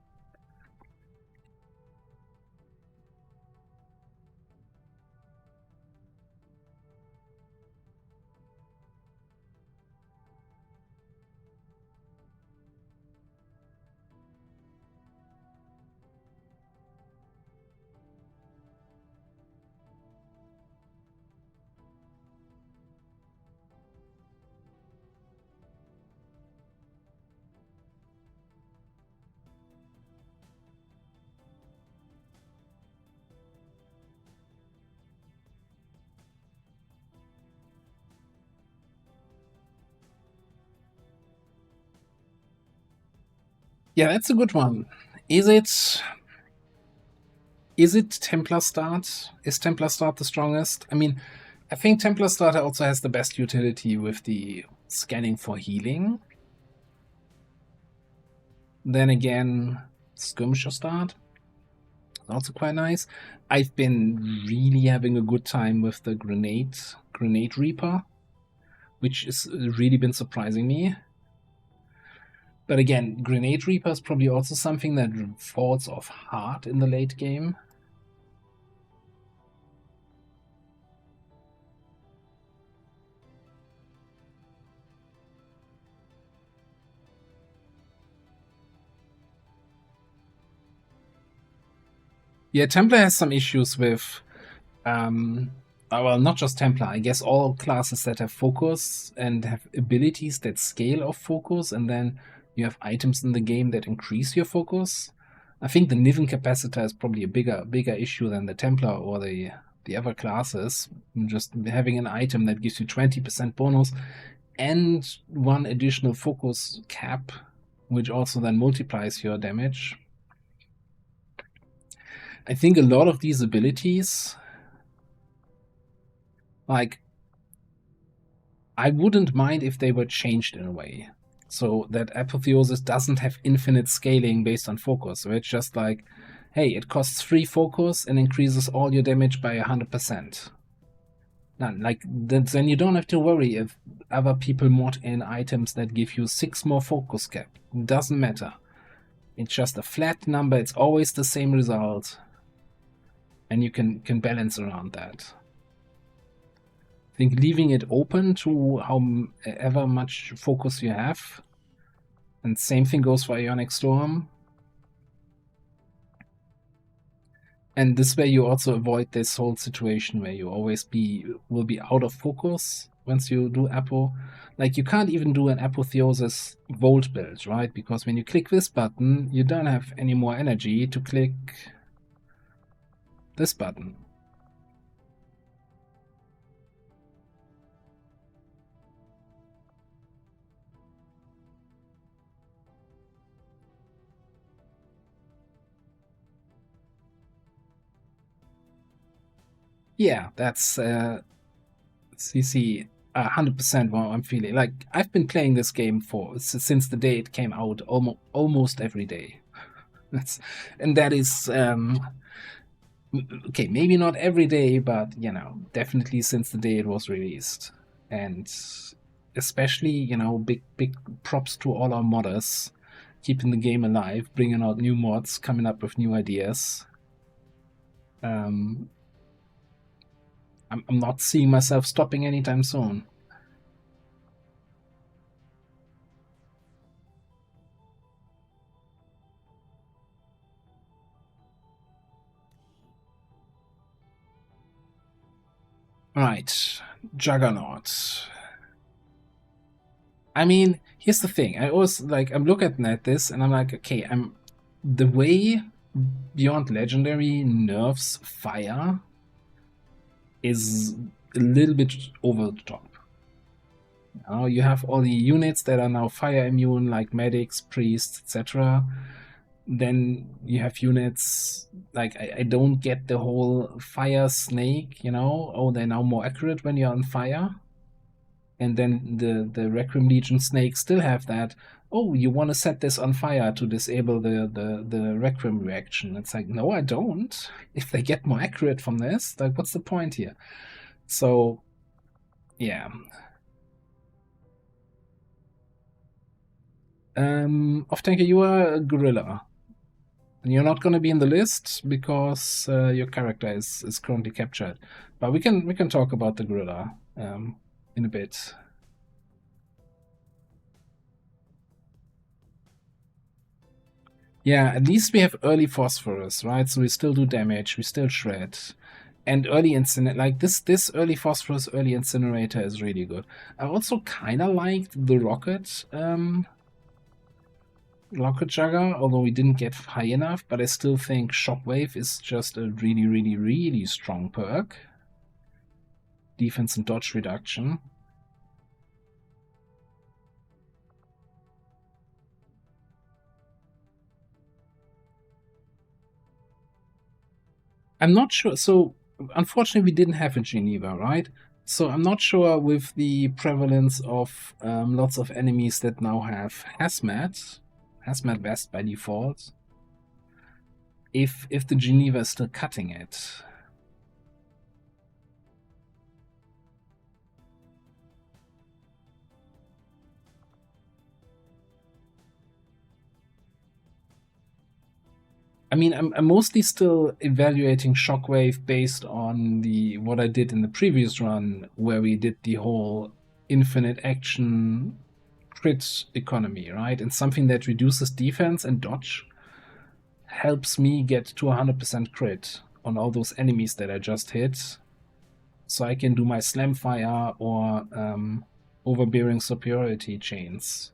Yeah, that's a good one. Is it Templar Start? Is Templar Start the strongest? I mean, I think Templar Start also has the best utility with the scanning for healing. Then again, Skirmisher Start, also quite nice. I've been really having a good time with the Grenade Reaper, which has really been surprising me. But again, Grenade Reaper is probably also something that falls off hard in the late game. Yeah, Templar has some issues with, well, not just Templar, I guess all classes that have focus and have abilities that scale off focus, and then you have items in the game that increase your focus. I think the Niven capacitor is probably a bigger issue than the Templar or the other classes. Just having an item that gives you 20% bonus and one additional focus cap, which also then multiplies your damage. I think a lot of these abilities, like, I wouldn't mind if they were changed in a way. So that Apotheosis doesn't have infinite scaling based on focus. So it's just like, hey, it costs 3 focus and increases all your damage by 100%. Now, like, then you don't have to worry if other people mod in items that give you 6 more focus cap. It doesn't matter. It's just a flat number, it's always the same result. And you can balance around that. I think leaving it open to however much focus you have, and same thing goes for Ionic Storm. And this way you also avoid this whole situation where you always will be out of focus once you do Apo. Like, you can't even do an Apotheosis Volt build, right? Because when you click this button, you don't have any more energy to click this button. Yeah, that's CC 100% what I'm feeling. Like, I've been playing this game since the day it came out, almost every day. And that is okay, maybe not every day, but you know, definitely since the day it was released. And especially, you know, big props to all our modders keeping the game alive, bringing out new mods, coming up with new ideas. I'm not seeing myself stopping anytime soon. Right, Juggernaut. I mean, here's the thing. I always I'm looking at this and I'm like, okay, the way Beyond Legendary nerfs fire is a little bit over the top. Now you have all the units that are now fire immune, like medics, priests, etc. Then you have units like I don't get the whole fire snake, you know. Oh, they're now more accurate when you're on fire. And then the Requiem Legion snakes still have that. Oh, you want to set this on fire to disable the Requiem reaction. It's like, no, I don't. If they get more accurate from this, like, what's the point here? So, yeah. Off-tanker, you are a gorilla. And you're not going to be in the list because your character is currently captured. But we can talk about the gorilla in a bit. Yeah, at least we have early phosphorus, right? So we still do damage, we still shred. And early incinerate, like this early phosphorus, early incinerator is really good. I also kind of liked the rocket Jugger, although we didn't get high enough, but I still think Shockwave is just a really strong perk. Defense and dodge reduction. I'm not sure, so unfortunately we didn't have a Geneva, right? So I'm not sure with the prevalence of lots of enemies that now have Hazmat vest by default, if the Geneva is still cutting it. I mean, I'm mostly still evaluating Shockwave based on what I did in the previous run, where we did the whole infinite action crit economy, right? And something that reduces defense and dodge helps me get to 100% crit on all those enemies that I just hit. So I can do my Slam Fire or Overbearing Superiority chains.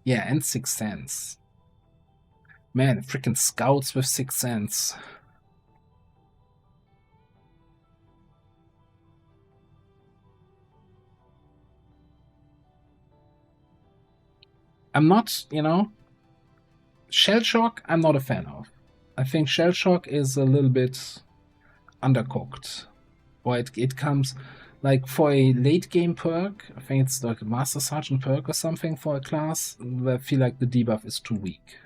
Yeah, and 6 cents. Man, freaking scouts with 6 cents. I'm not, you know, Shell Shock, I'm not a fan of. I think Shell Shock is a little bit undercooked. Or it comes, like, for a late game perk, I think it's like a Master Sergeant perk or something for a class, I feel like the debuff is too weak.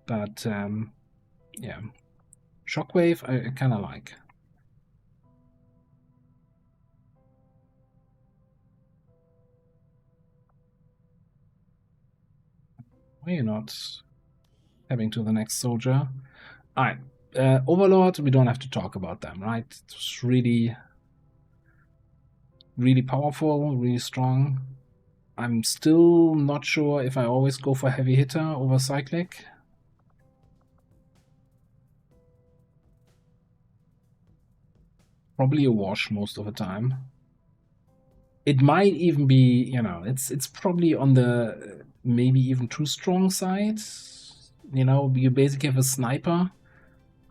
But, yeah. Shockwave, I kind of like. Why are you not heading to the next soldier? Alright. Overlord, we don't have to talk about them, right? It's really, really powerful, really strong. I'm still not sure if I always go for heavy hitter over cyclic. Probably a wash most of the time. It might even be, you know, it's probably on the maybe even too strong side. You know, you basically have a sniper,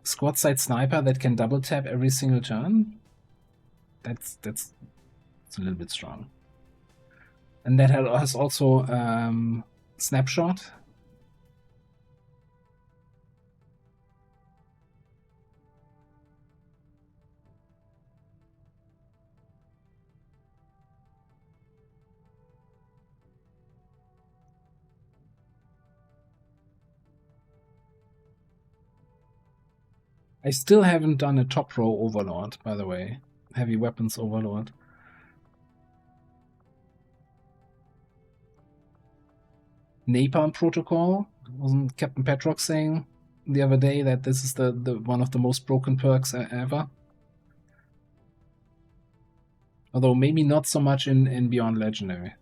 squad side sniper that can double tap every single turn. That's a little bit strong. And that has also snapshot. I still haven't done a top row overlord, by the way. Heavy weapons overlord. Napalm protocol. Wasn't Captain Petrock saying the other day that this is the one of the most broken perks ever? Although maybe not so much in Beyond Legendary.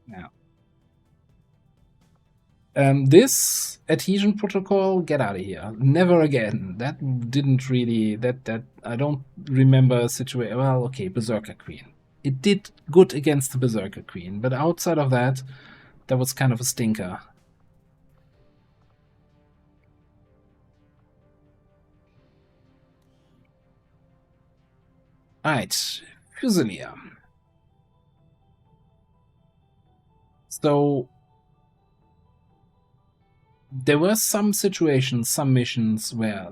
Yeah. This adhesion protocol, get out of here. Never again. That didn't really, that I don't remember a situation. Well, okay, Berserker Queen. It did good against the Berserker Queen, but outside of that, that was kind of a stinker. Alright, Fusilier. So, there were some situations, some missions where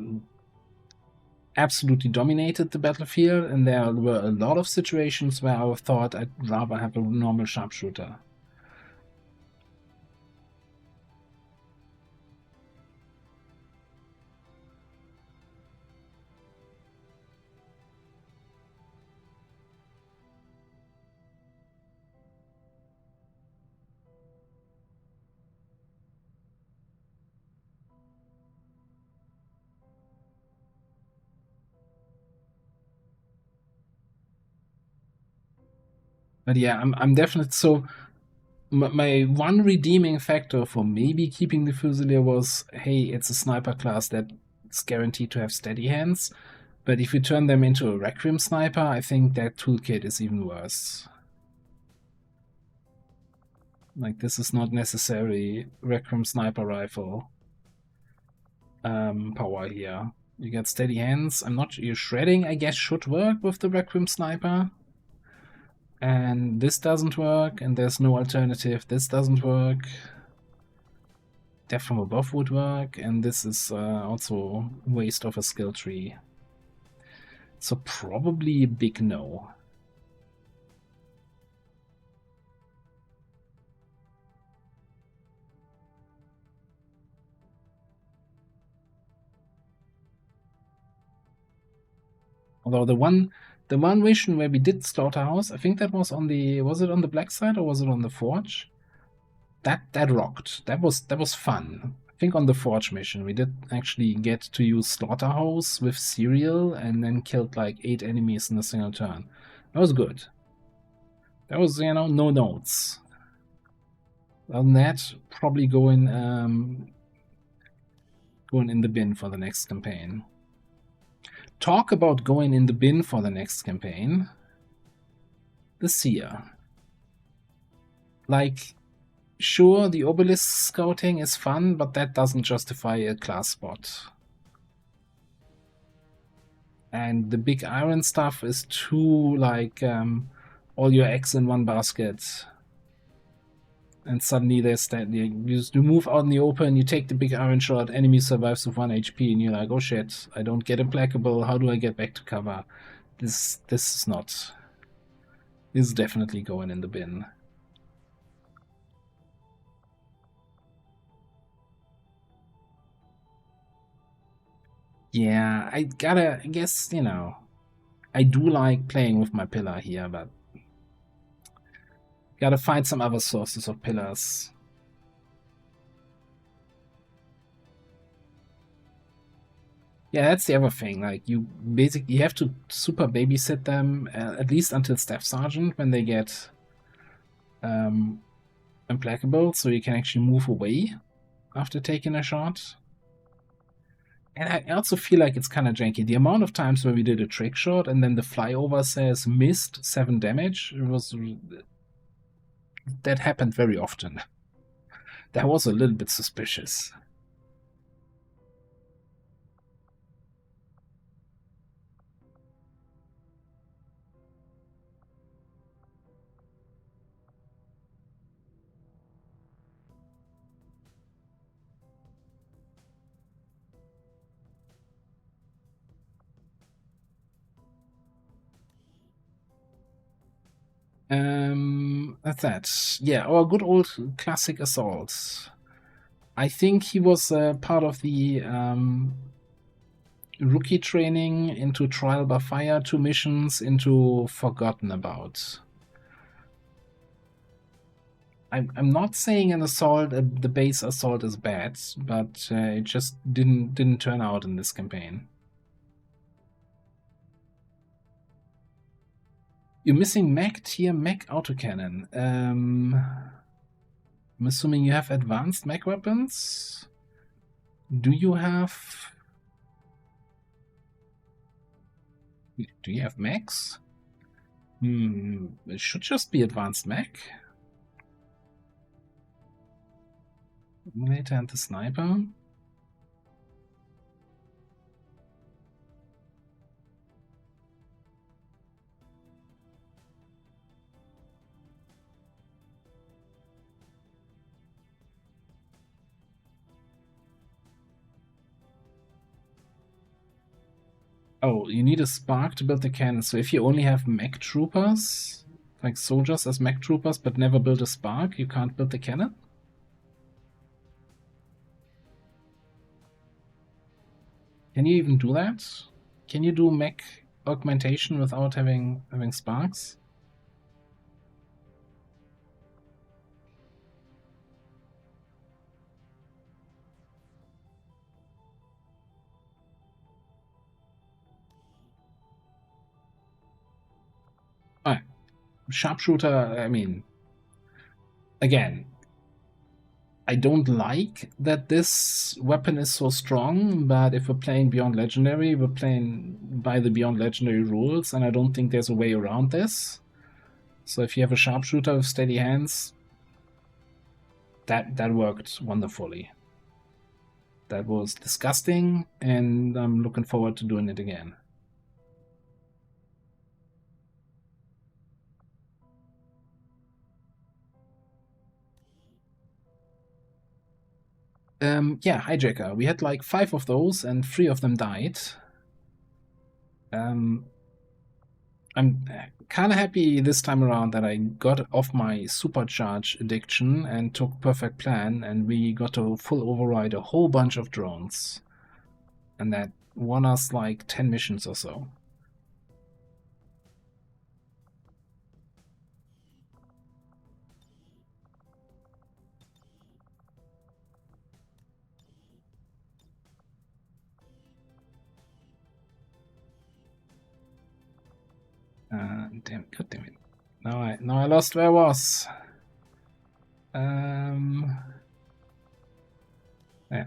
absolutely dominated the battlefield, and there were a lot of situations where I thought I'd rather have a normal sharpshooter. But yeah, I'm definitely so. My one redeeming factor for maybe keeping the Fusilier was, hey, it's a sniper class that's guaranteed to have steady hands. But if you turn them into a Requiem sniper, I think that toolkit is even worse. Like, this is not necessarily Requiem sniper rifle power here. You get steady hands. I'm not. Your shredding, I guess, should work with the Requiem sniper. And this doesn't work, and there's no alternative. This doesn't work. Death from above would work, and this is also waste of a skill tree. So probably a big no. Although the one mission where we did Slaughterhouse, I think that was on the, was it on the black side or was it on the Forge? That rocked. That was fun. I think on the Forge mission we did actually get to use Slaughterhouse with Serial and then killed like 8 enemies in a single turn. That was good. That was, you know, no notes. Other than that, probably going in the bin for the next campaign. talk about going in the bin for the next campaign. The Seer. Like, sure, the obelisk scouting is fun, but that doesn't justify a class spot. And the big iron stuff is too, like, all your eggs in one basket. And suddenly there's that, you move out in the open, you take the big iron shot, enemy survives with 1 HP, and you're like, oh shit, I don't get implacable, how do I get back to cover? This is not... This is definitely going in the bin. Yeah, I guess, you know, I do like playing with my pillar here, but gotta find some other sources of pillars. Yeah, that's the other thing. Like, you basically have to super babysit them, at least until Staff Sergeant, when they get implacable, so you can actually move away after taking a shot. And I also feel like it's kind of janky. The amount of times where we did a trick shot and then the flyover says missed 7 damage, that happened very often. That was a little bit suspicious. That's that. Yeah, our good old classic assault. I think he was part of the rookie training into Trial by Fire, 2 missions, into Forgotten About. I'm not saying an assault, the base assault is bad, but it just didn't turn out in this campaign. You're missing mech tier mech autocannon. I'm assuming you have advanced mech weapons. Do you have mechs? It should just be advanced mech. Later and the sniper. Oh, you need a spark to build the cannon. So if you only have mech troopers, like soldiers as mech troopers, but never build a spark, you can't build the cannon? Can you even do that? Can you do mech augmentation without having sparks? Alright. Sharpshooter, I mean, again, I don't like that this weapon is so strong, but if we're playing Beyond Legendary, we're playing by the Beyond Legendary rules, and I don't think there's a way around this. So if you have a sharpshooter with steady hands, that worked wonderfully. That was disgusting, and I'm looking forward to doing it again. Yeah, Hijacker. We had like 5 of those, and 3 of them died. I'm kind of happy this time around that I got off my supercharge addiction and took Perfect Plan, and we got to full override a whole bunch of drones. And that won us like 10 missions or so. God damn it. Now I lost where I was. Yeah.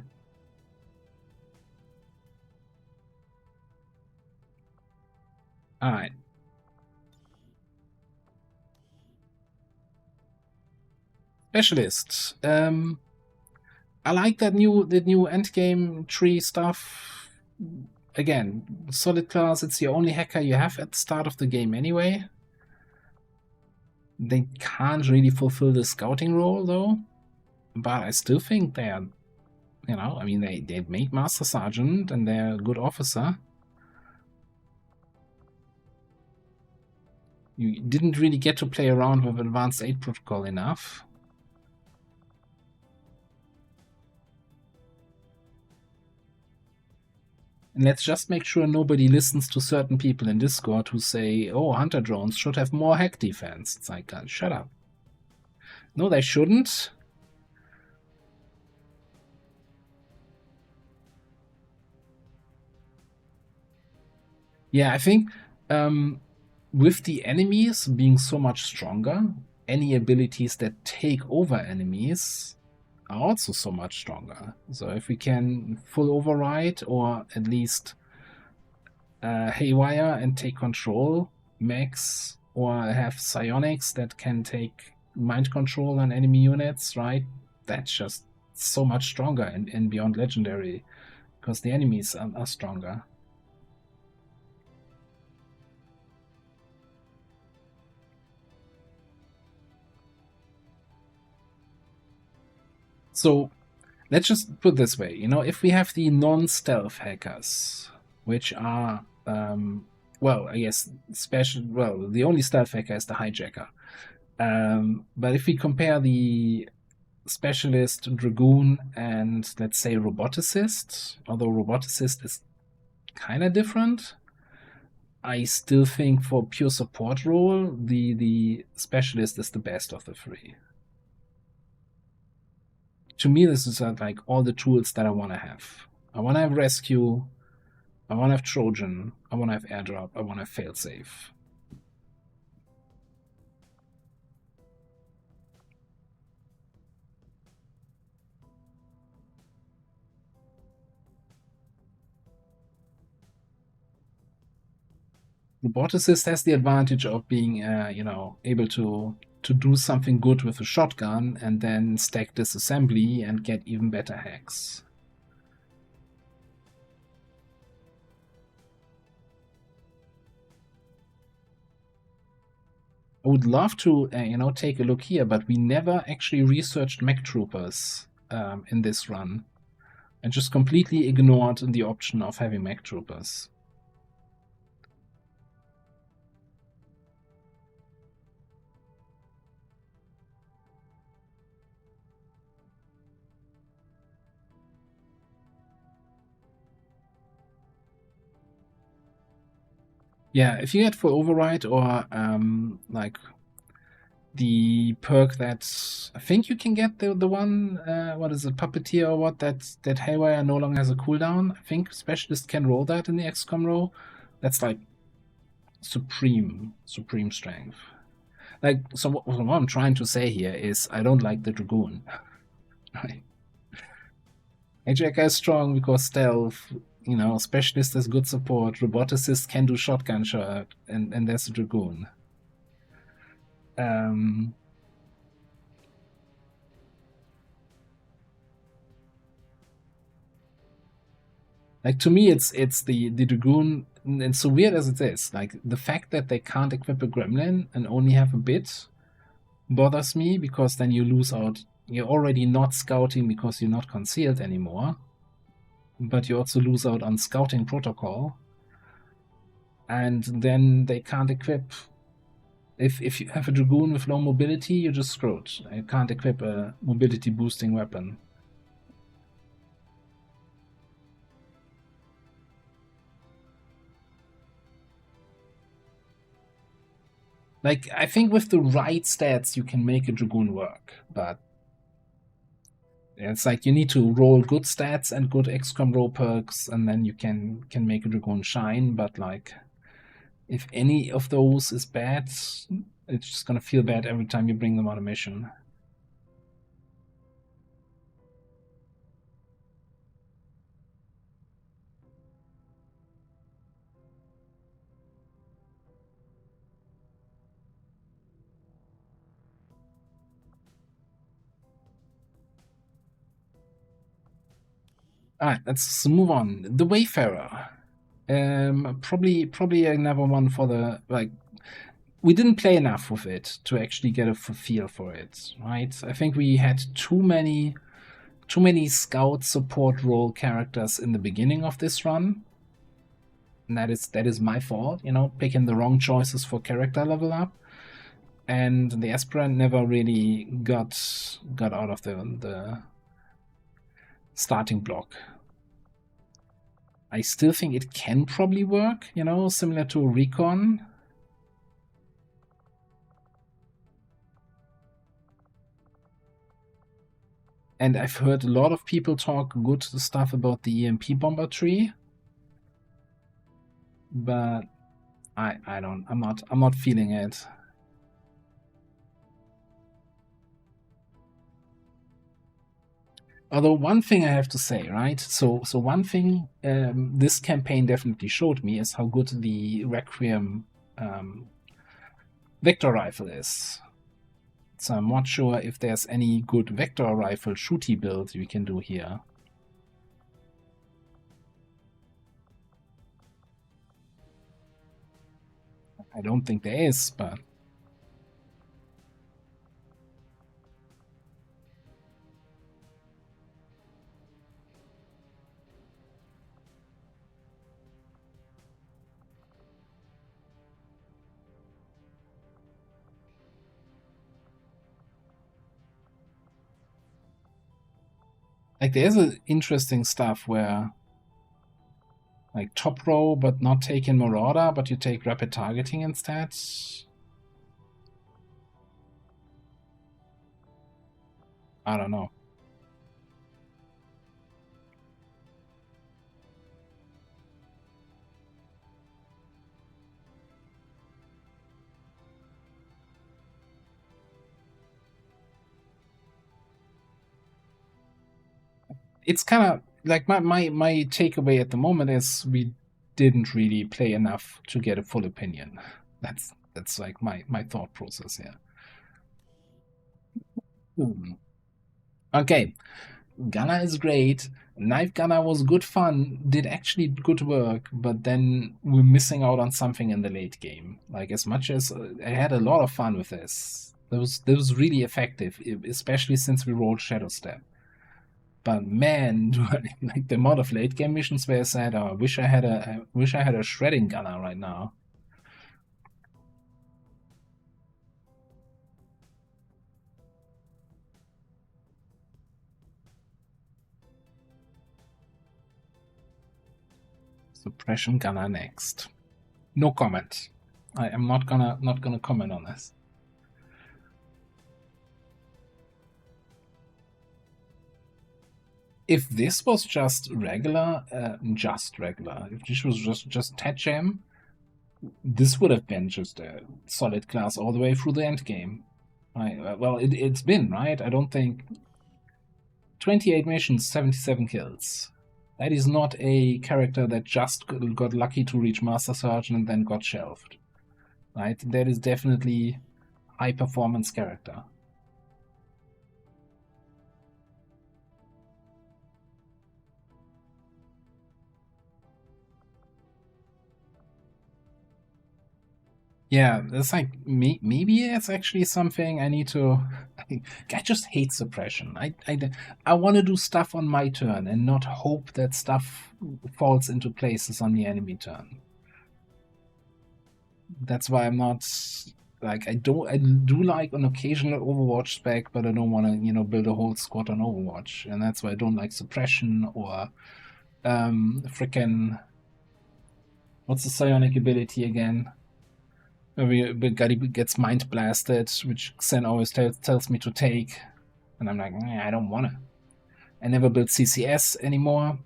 Alright. Specialist. I like the new endgame tree stuff. Again, solid class, it's the only hacker you have at the start of the game anyway. They can't really fulfill the scouting role though. But I still think they're, you know, I mean, they made Master Sergeant and they're a good officer. You didn't really get to play around with Advanced Aid Protocol enough. And let's just make sure nobody listens to certain people in Discord who say, oh, Hunter drones should have more hack defense. It's like, shut up. No, they shouldn't. Yeah, I think with the enemies being so much stronger, any abilities that take over enemies are also so much stronger. So if we can full override or at least haywire and take control max, or have psionics that can take mind control on enemy units, right? That's just so much stronger in Beyond Legendary because the enemies are stronger. So let's just put it this way, you know, if we have the non-stealth hackers, which are, well, I guess the only stealth hacker is the hijacker. But if we compare the specialist, dragoon, and let's say roboticist, although roboticist is kind of different, I still think for pure support role, the specialist is the best of the three. To me, this is like all the tools that I want to have. I want to have rescue, I want to have Trojan, I want to have airdrop, I want to have failsafe. Roboticist has the advantage of being, you know, able to do something good with a shotgun and then stack disassembly and get even better hacks. I would love to, you know, take a look here, but we never actually researched mech troopers in this run, and just completely ignored the option of having mech troopers. Yeah, if you get full override or like the perk that I think you can get the one what is it, puppeteer or what, that haywire no longer has a cooldown. I think specialist can roll that in the XCOM row. That's like supreme strength. Like, so what I'm trying to say here is I don't like the dragoon. Right? Hijacker is strong because stealth, you know, specialist has good support, roboticist can do shotgun shot, and there's a dragoon. Like, to me, it's the dragoon, and so weird as it is, like the fact that they can't equip a gremlin and only have a bit bothers me, because then you lose out. You're already not scouting because you're not concealed anymore, but you also lose out on scouting protocol, and then they can't equip. If you have a dragoon with low mobility, you're just screwed. You can't equip a mobility boosting weapon. Like, I think with the right stats you can make a dragoon work, but it's like you need to roll good stats and good XCOM roll perks, and then you can make a dragoon shine. But like, if any of those is bad, it's just gonna feel bad every time you bring them on a mission. Alright, let's move on. The Wayfarer. Probably another one for the, like, we didn't play enough with it to actually get a feel for it, right? I think we had too many scout support role characters in the beginning of this run. And that is my fault, you know, picking the wrong choices for character level up. And the aspirant never really got out of the starting block. I still think it can probably work, you know, similar to Recon. And I've heard a lot of people talk good stuff about the EMP bomber tree. But I'm not feeling it. Although one thing I have to say, right? So one thing this campaign definitely showed me is how good the Requiem vector rifle is. So I'm not sure if there's any good vector rifle shooty build we can do here. I don't think there is, but like there's a interesting stuff where like top row but not taking Marauder, but you take rapid targeting instead. I don't know. It's kind of like my takeaway at the moment is we didn't really play enough to get a full opinion. That's like my thought process here. Okay, Gunner is great. Knife Gunner was good fun, did actually good work, but then we're missing out on something in the late game. Like, as much as I had a lot of fun with this, that was really effective, especially since we rolled Shadow Step. But man, like the amount of late game missions where I said, "Oh, I wish I had a shredding gunner right now." Suppression gunner next. No comment. I am not gonna comment on this. If this was just regular, if this was just Tet Jam, this would have been just a solid class all the way through the end game. Well, it's been, right? I don't think 28 missions, 77 kills. That is not a character that just got lucky to reach Master Sergeant and then got shelved. Right? That is definitely high performance character. Yeah, it's like maybe it's actually something I need to. I just hate suppression. I want to do stuff on my turn and not hope that stuff falls into places on the enemy turn. That's why I'm not like I do like an occasional Overwatch spec, but I don't want to build a whole squad on Overwatch, and that's why I don't like suppression or frickin' what's the psionic ability again? Where Buddy gets mind blasted, which Xen always tells me to take, and I'm like, I don't wanna. I never built CCS anymore.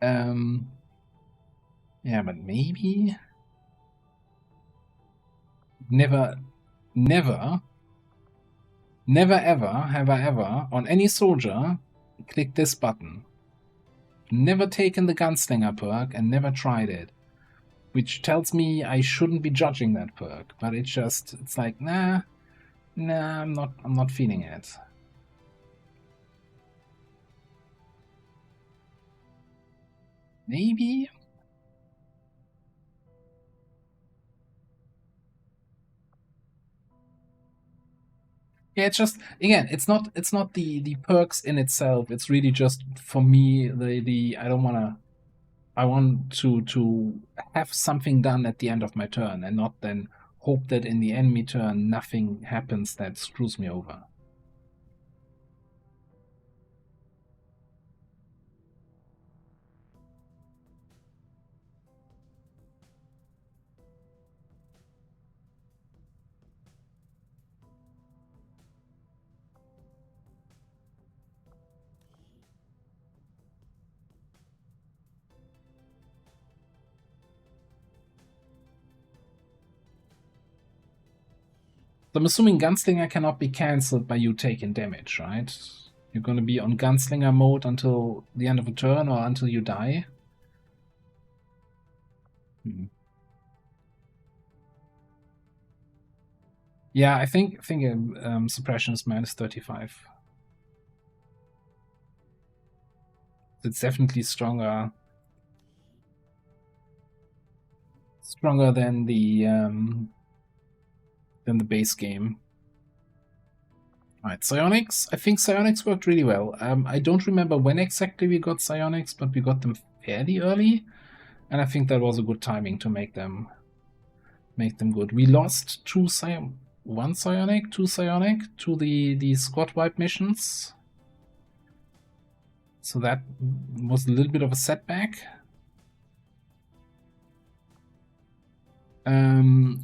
Yeah, but maybe never ever have I ever on any soldier clicked this button. Never taken the gunslinger perk and never tried it. Which tells me I shouldn't be judging that perk, but it's like, nah, I'm not feeling it. Maybe? Yeah, it's just, again, it's not the perks in itself. It's really just, for me, the I don't wanna, I want to have something done at the end of my turn and not then hope that in the enemy turn nothing happens that screws me over. So I'm assuming Gunslinger cannot be cancelled by you taking damage, right? You're going to be on Gunslinger mode until the end of a turn or until you die? Yeah, I think suppression is minus 35. It's definitely stronger than the base game. Alright, psionics. I think psionics worked really well. I don't remember when exactly we got psionics, but we got them fairly early, and I think that was a good timing to make them good. We lost one psionic, two psionic to the squad wipe missions, so that was a little bit of a setback.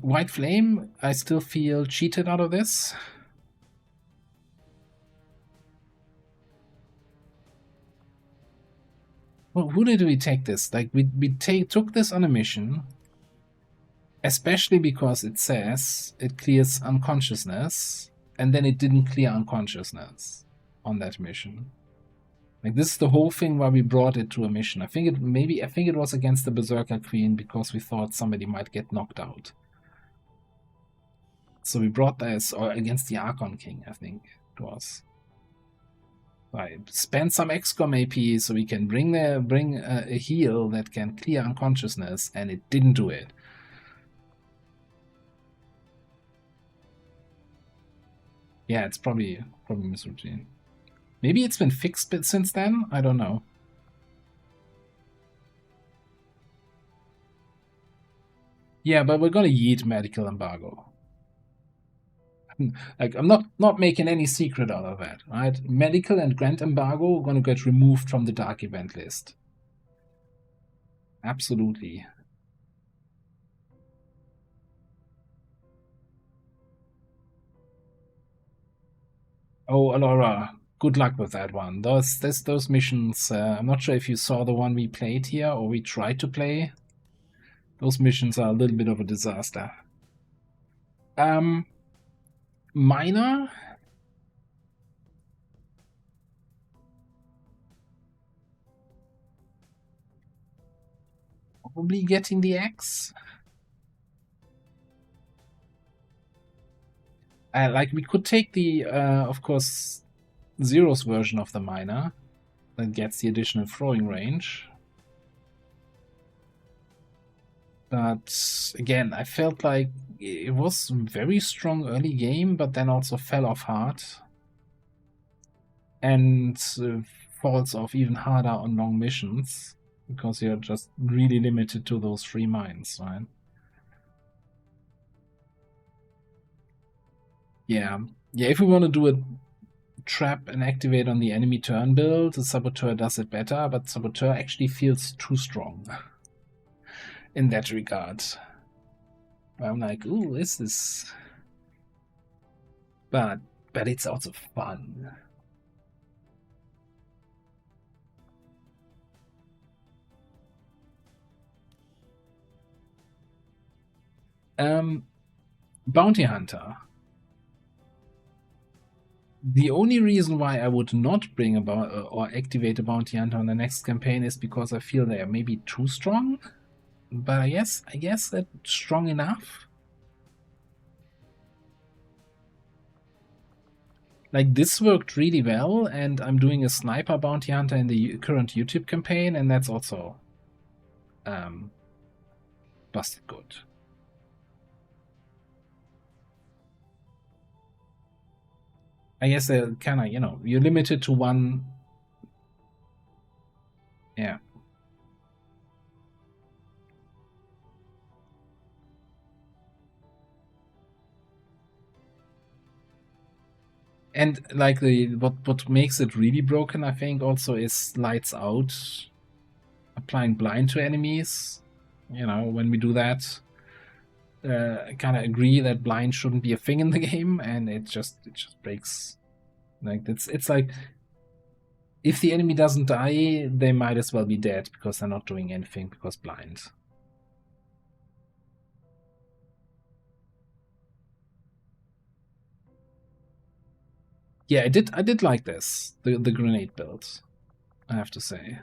White Flame, I still feel cheated out of this. Well, who did we take this? Like, we took this on a mission, especially because it says it clears unconsciousness, and then it didn't clear unconsciousness on that mission. Like, this is the whole thing why we brought it to a mission. I think it was against the Berserker Queen because we thought somebody might get knocked out. So we brought this, or against the Archon King, I think it was. I spend some XCOM AP so we can bring a heal that can clear unconsciousness, and it didn't do it. Yeah, it's probably misroutine. Maybe it's been fixed since then? I don't know. Yeah, but we're gonna yeet medical embargo. Like, I'm not making any secret out of that, right? Medical and grant embargo are gonna get removed from the dark event list. Absolutely. Oh, Alora, good luck with that one. Those missions, I'm not sure if you saw the one we played here, or we tried to play. Those missions are a little bit of a disaster. Miner? Probably getting the X. Like, we could take the, of course, Zero's version of the miner that gets the additional throwing range. But again, I felt like it was a very strong early game, but then also fell off hard. And falls off even harder on long missions, because you're just really limited to those 3 mines, right? Yeah, if we want to do a trap and activate on the enemy turn build, the Saboteur does it better, but Saboteur actually feels too strong in that regard. I'm like, ooh, is this? But it's also fun. Bounty Hunter. The only reason why I would not bring or activate a Bounty Hunter on the next campaign is because I feel they are maybe too strong. But I guess that's strong enough. Like, this worked really well, and I'm doing a Sniper Bounty Hunter in the current YouTube campaign, and that's also busted good. I guess they're kind of, you know, you're limited to one. Yeah. And like what makes it really broken, I think, also is lights out, applying blind to enemies. You know, when we do that, I kind of agree that blind shouldn't be a thing in the game, and it just breaks. Like it's like if the enemy doesn't die, they might as well be dead because they're not doing anything because blind. Yeah, I did like this, the grenade build, I have to say.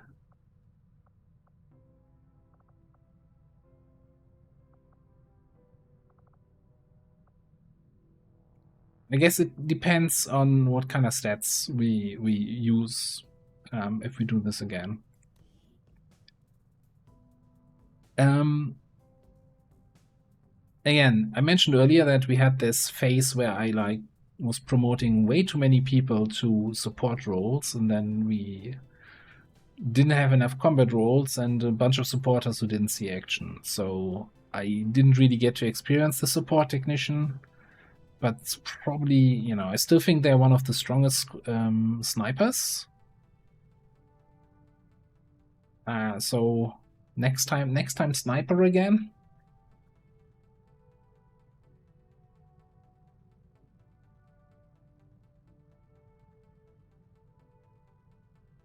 I guess it depends on what kind of stats we use if we do this again. Again, I mentioned earlier that we had this phase where I was promoting way too many people to support roles, and then we didn't have enough combat roles and a bunch of supporters who didn't see action. So I didn't really get to experience the support technician, but it's probably, you know, I still think they're one of the strongest snipers. So next time sniper again.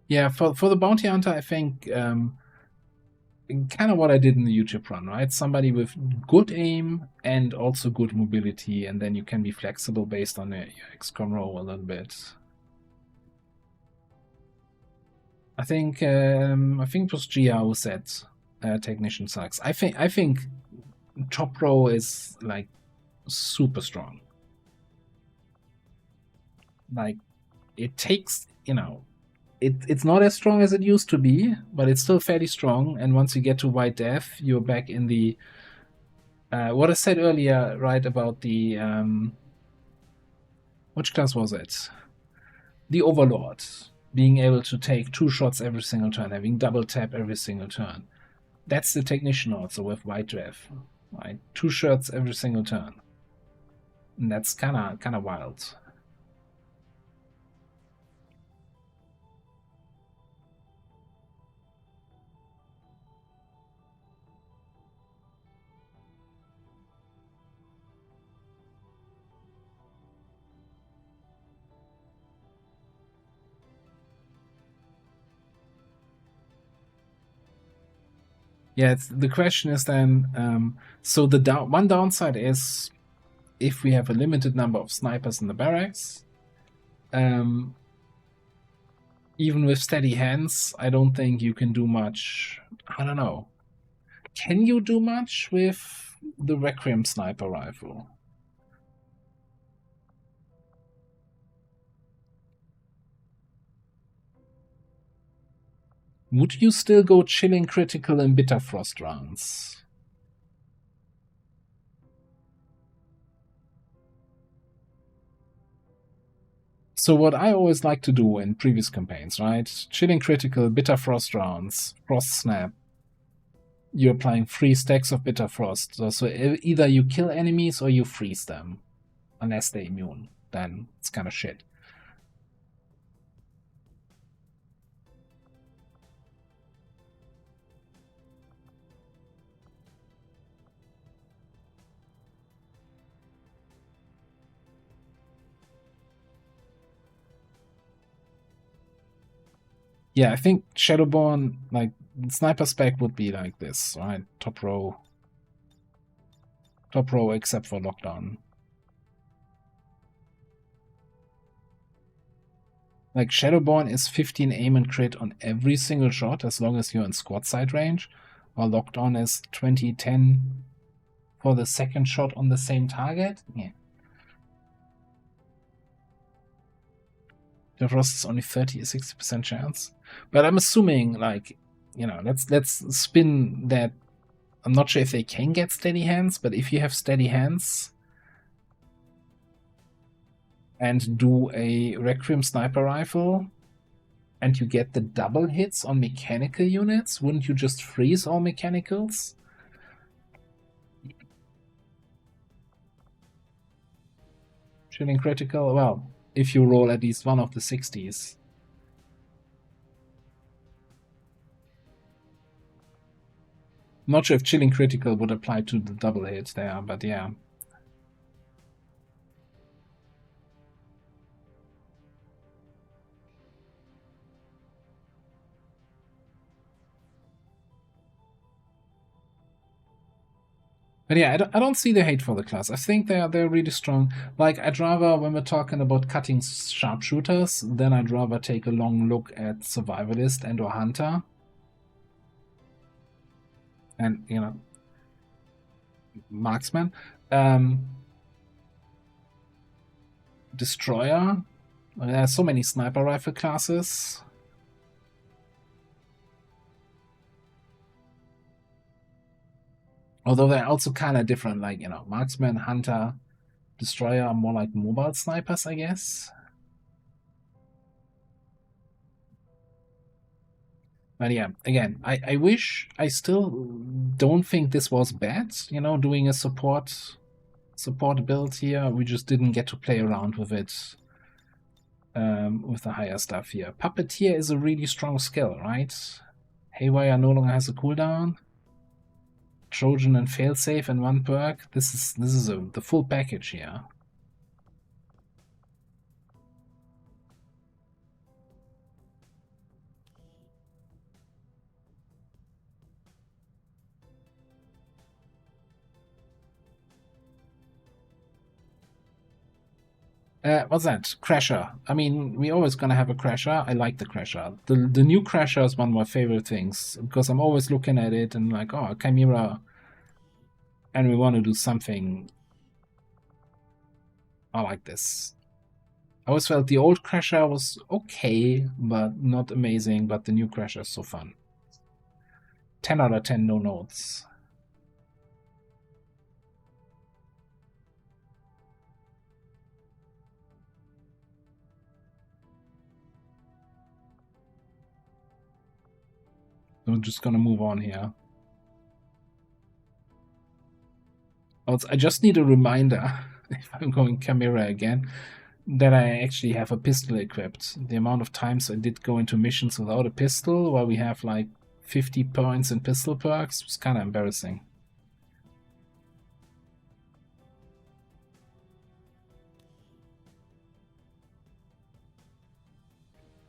Yeah, for the bounty hunter, I think kind of what I did in the YouTube run, right? Somebody with good aim and also good mobility, and then you can be flexible based on your XCOM roll a little bit. I think it was Gia who said technician sucks. I think top row is like super strong. Like it takes, you know, it's not as strong as it used to be, but it's still fairly strong. And once you get to White Death, you're back in the what I said earlier, right, about the which class was it? The Overlord, being able to take 2 shots every single turn, having double tap every single turn. That's the technician also with White Death, right? 2 shots every single turn, and that's kind of wild. Yeah, the question is then, so the one downside is if we have a limited number of snipers in the barracks, even with steady hands, I don't think you can do much. I don't know. Can you do much with the Requiem sniper rifle? Would you still go chilling critical in Bitter Frost rounds? So what I always like to do in previous campaigns, right? Chilling critical, Bitter Frost rounds, Frost Snap. You're applying 3 stacks of Bitter Frost. So either you kill enemies or you freeze them. Unless they're immune. Then it's kind of shit. Yeah, I think Shadowborn, like, sniper spec would be like this, right? Top row. Top row except for lockdown. Like, Shadowborn is 15 aim and crit on every single shot as long as you're in squad side range, while lockdown is 20-10 for the second shot on the same target. Yeah. The Frost is only 30-60% chance. But I'm assuming, like, you know, let's spin that. I'm not sure if they can get steady hands, but if you have steady hands and do a Requiem sniper rifle and you get the double hits on mechanical units, wouldn't you just freeze all mechanicals? Chilling critical? Well, if you roll at least one of the 60s. Not sure if chilling critical would apply to the double hit there, but yeah. But yeah, I don't see the hate for the class. I think they're really strong. Like, I'd rather, when we're talking about cutting sharpshooters, then I'd rather take a long look at Survivalist and or Hunter. And, you know, Marksman. Destroyer. There are so many sniper rifle classes. Although they're also kind of different, like, you know, Marksman, Hunter, Destroyer are more like mobile snipers, I guess. But yeah, again, I wish, I still don't think this was bad, you know, doing a support build here. We just didn't get to play around with it with the higher stuff here. Puppeteer is a really strong skill, right? Haywire no longer has a cooldown. Trojan and failsafe and one perk. This is the full package here. What's that? Crasher. I mean, we're always gonna have a Crasher. I like the Crasher. The new Crasher is one of my favorite things, because I'm always looking at it and like, oh, Chimera. And we want to do something. I like this. I always felt the old Crasher was okay, but not amazing, but the new Crasher is so fun. 10 out of 10 no notes. I'm just gonna move on here. Also, I just need a reminder, if I'm going Chimera again, that I actually have a pistol equipped. The amount of times I did go into missions without a pistol, while we have like 50 points in pistol perks, was kind of embarrassing.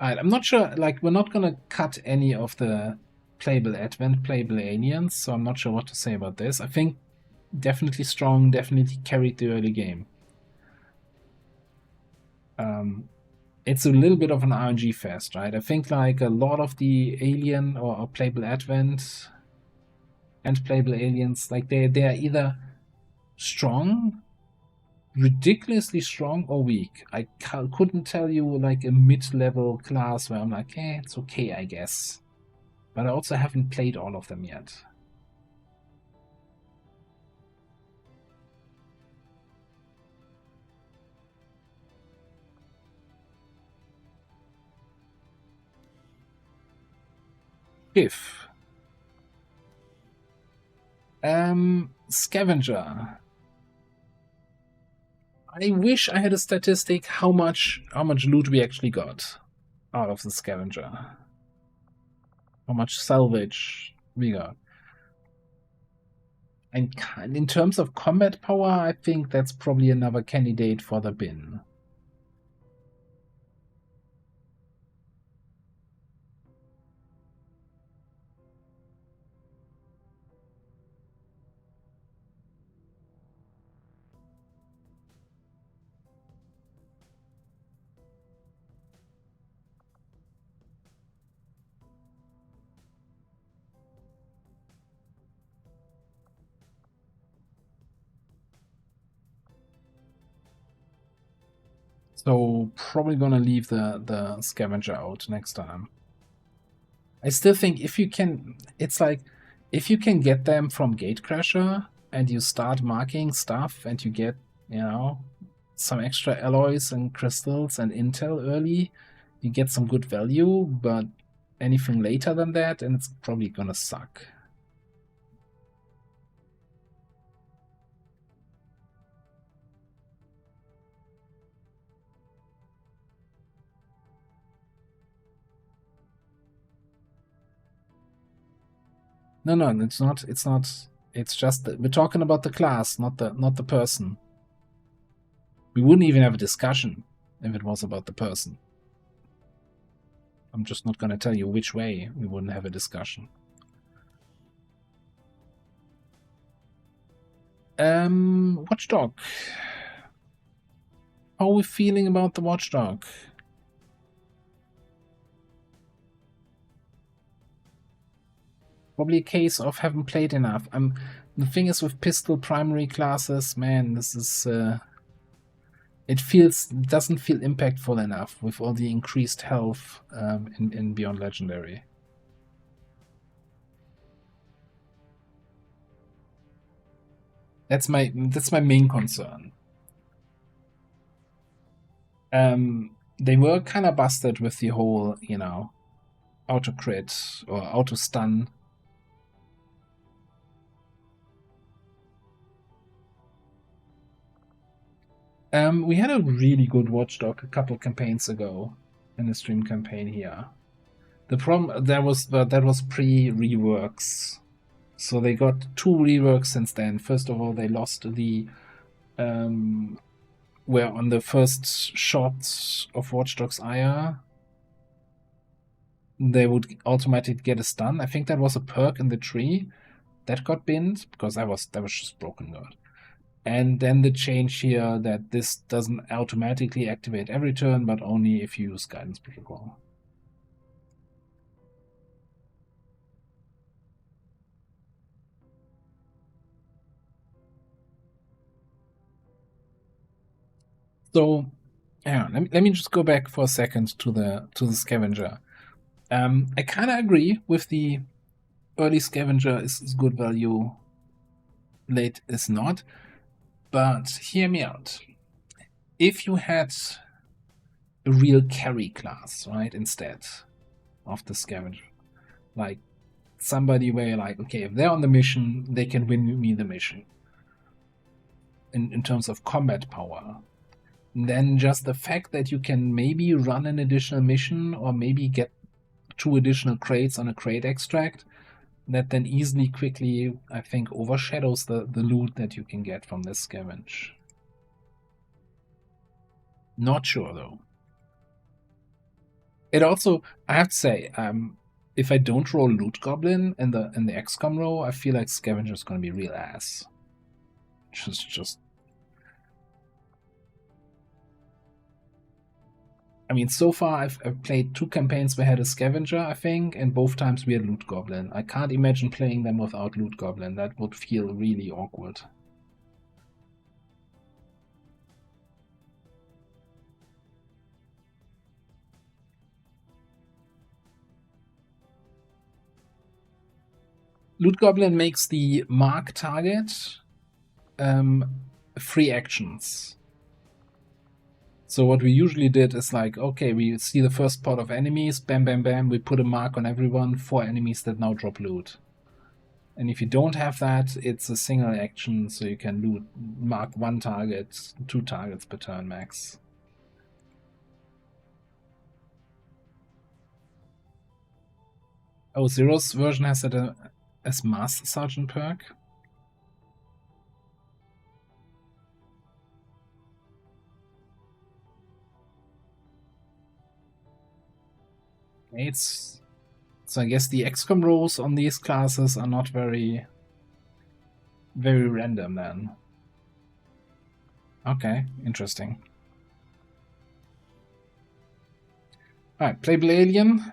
Alright, I'm not sure, like, we're not gonna cut any of the playable Advent, playable aliens, so I'm not sure what to say about this. I think definitely strong, definitely carried the early game. It's a little bit of an RNG fest, right? I think like a lot of the alien or playable Advent and playable aliens, like they are either strong, ridiculously strong, or weak. I couldn't tell you like a mid-level class where I'm like, it's okay, I guess. But I also haven't played all of them yet. If Scavenger. I wish I had a statistic how much loot we actually got out of the Scavenger. How much salvage we got. And in terms of combat power, I think that's probably another candidate for the bin. So probably gonna leave the Scavenger out next time. I still think if you can, it's like, if you can get them from Gatecrasher and you start marking stuff and you get, you know, some extra alloys and crystals and intel early, you get some good value, but anything later than that, and it's probably gonna suck. No, it's not. It's not. It's just that we're talking about the class, not the person. We wouldn't even have a discussion if it was about the person. I'm just not gonna tell you which way we wouldn't have a discussion. Watchdog. How are we feeling about the Watchdog? Probably a case of haven't played enough. The thing is with pistol primary classes, man, this is it doesn't feel impactful enough with all the increased health in Beyond Legendary. That's my main concern. They were kind of busted with the whole, you know, auto crit or auto stun. We had a really good Watchdog a couple campaigns ago in the stream campaign here. The problem that was pre-reworks, so they got 2 reworks since then. First of all, they lost the where on the first shot of Watch Dogs Ire, they would automatically get a stun. I think that was a perk in the tree that got binned because that was just broken good. And then the change here that this doesn't automatically activate every turn, but only if you use Guidance Protocol. So, yeah, let me just go back for a second to the Scavenger. I kind of agree with the early Scavenger is good value, late is not. But hear me out. If you had a real carry class, right, instead of the Scavenger, like somebody where you're like, okay, if they're on the mission, they can win me the mission in terms of combat power, then just the fact that you can maybe run an additional mission or maybe get 2 additional crates on a crate extract, that then easily, quickly, I think, overshadows the loot that you can get from this scavenge. Not sure, though. It also, I have to say, if I don't roll Loot Goblin in the XCOM row, I feel like Scavenger's gonna be real ass. Just... I mean, so far I've played 2 campaigns where I had a Scavenger, I think, and both times we had Loot Goblin. I can't imagine playing them without Loot Goblin. That would feel really awkward. Loot Goblin makes the mark target 3 actions. So what we usually did is like, okay, we see the first pot of enemies, bam, bam, bam, we put a mark on everyone, 4 enemies that now drop loot. And if you don't have that, it's a single action, so you can mark 1 target, 2 targets per turn max. Oh, Zero's version has it as Master Sergeant perk. So I guess the XCOM rows on these classes are not very random then. Okay, interesting. Alright, Playable Alien.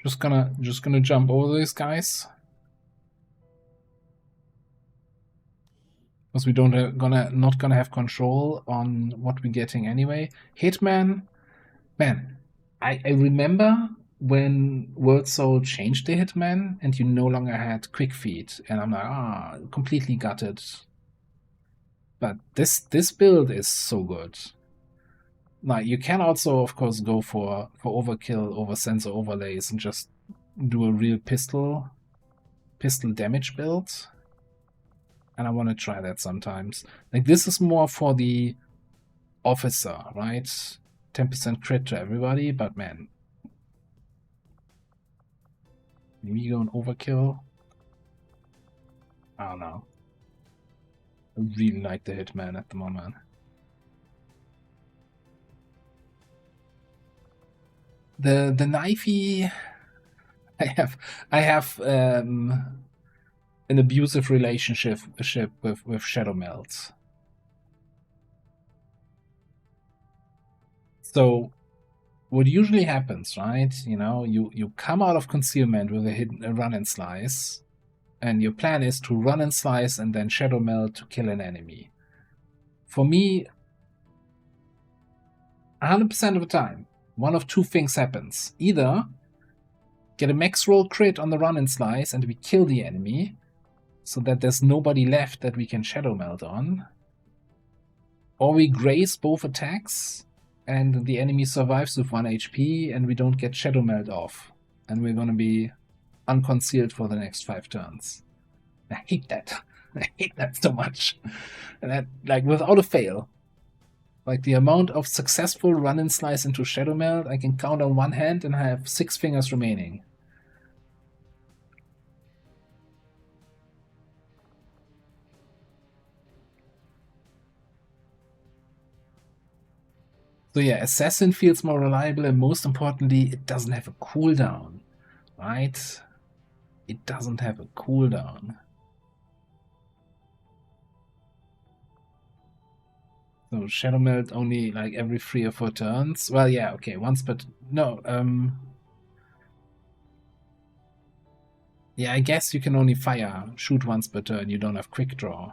Just gonna jump over these guys. Because we not gonna have control on what we're getting anyway. Hitman, man. I remember when World Soul changed the Hitman and you no longer had quick feed, and I'm like, completely gutted. But this build is so good. Now you can also, of course, go for overkill over sensor overlays and just do a real pistol damage build. And I want to try that sometimes. Like, this is more for the officer, right? 10% crit to everybody, but man. Maybe you go an overkill? I don't know. I really like the Hitman at the moment. The knifey, I have an abusive relationship with Shadow Melt. So what usually happens, right? You know, you come out of concealment with a run and slice, and your plan is to run and slice and then Shadow Melt to kill an enemy. For me, 100% of the time, one of two things happens. Either get a max roll crit on the run and slice and we kill the enemy, so that there's nobody left that we can Shadow Melt on, or we graze both attacks and the enemy survives with 1 HP and we don't get Shadow Melt off, and we're gonna be unconcealed for the next 5 turns. I hate that. I hate that so much. And that, like, without a fail, like the amount of successful run and slice into Shadow Melt, I can count on one hand and I have 6 fingers remaining. So yeah, Assassin feels more reliable, and most importantly, it doesn't have a cooldown, right? It doesn't have a cooldown. So Shadow Melt only like every 3 or 4 turns. Well, yeah, okay, once, but no. Yeah, I guess you can only shoot once per turn. You don't have quick draw.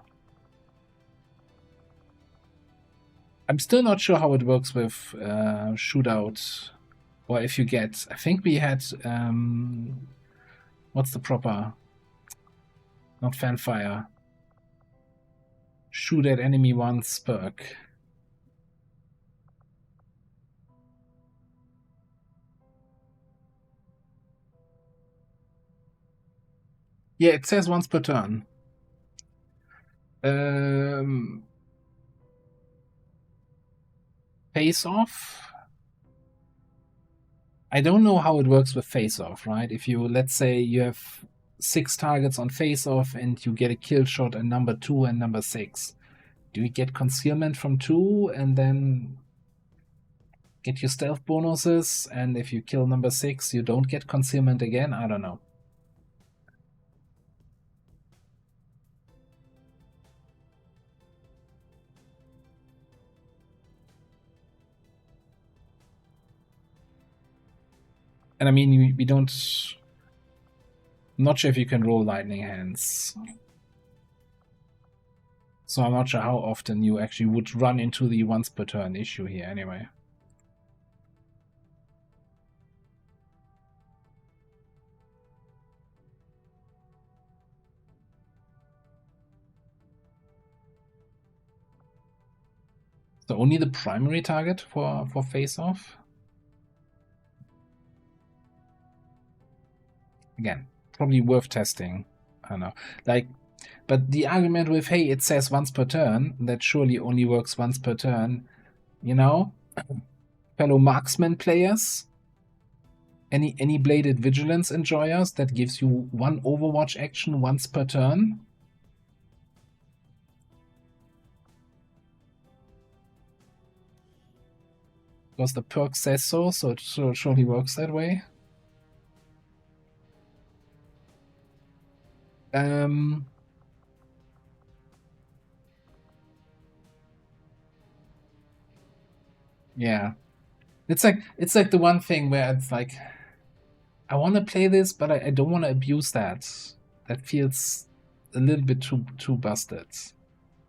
I'm still not sure how it works with shootout, or if you get. I think we had what's the proper? Not fanfire. Shoot at enemy once perk. Yeah, it says once per turn. Face off. I don't know how it works with face off, right? If you, let's say you have 6 targets on face off and you get a kill shot at number 2 and number 6, do you get concealment from 2 and then get your stealth bonuses? And if you kill number 6, you don't get concealment again? I don't know. And I mean, we don't. I'm not sure if you can roll lightning hands. So I'm not sure how often you actually would run into the once per turn issue here anyway. So only the primary target for face off? Again, probably worth testing. I don't know. Like, but the argument with, hey, it says once per turn, that surely only works once per turn, you know? Fellow marksman players? Any bladed vigilance enjoyers? That gives you 1 Overwatch action once per turn? Because the perk says so it surely works that way. Yeah. It's like the one thing where it's like, I want to play this, but I don't want to abuse that. That feels a little bit too busted.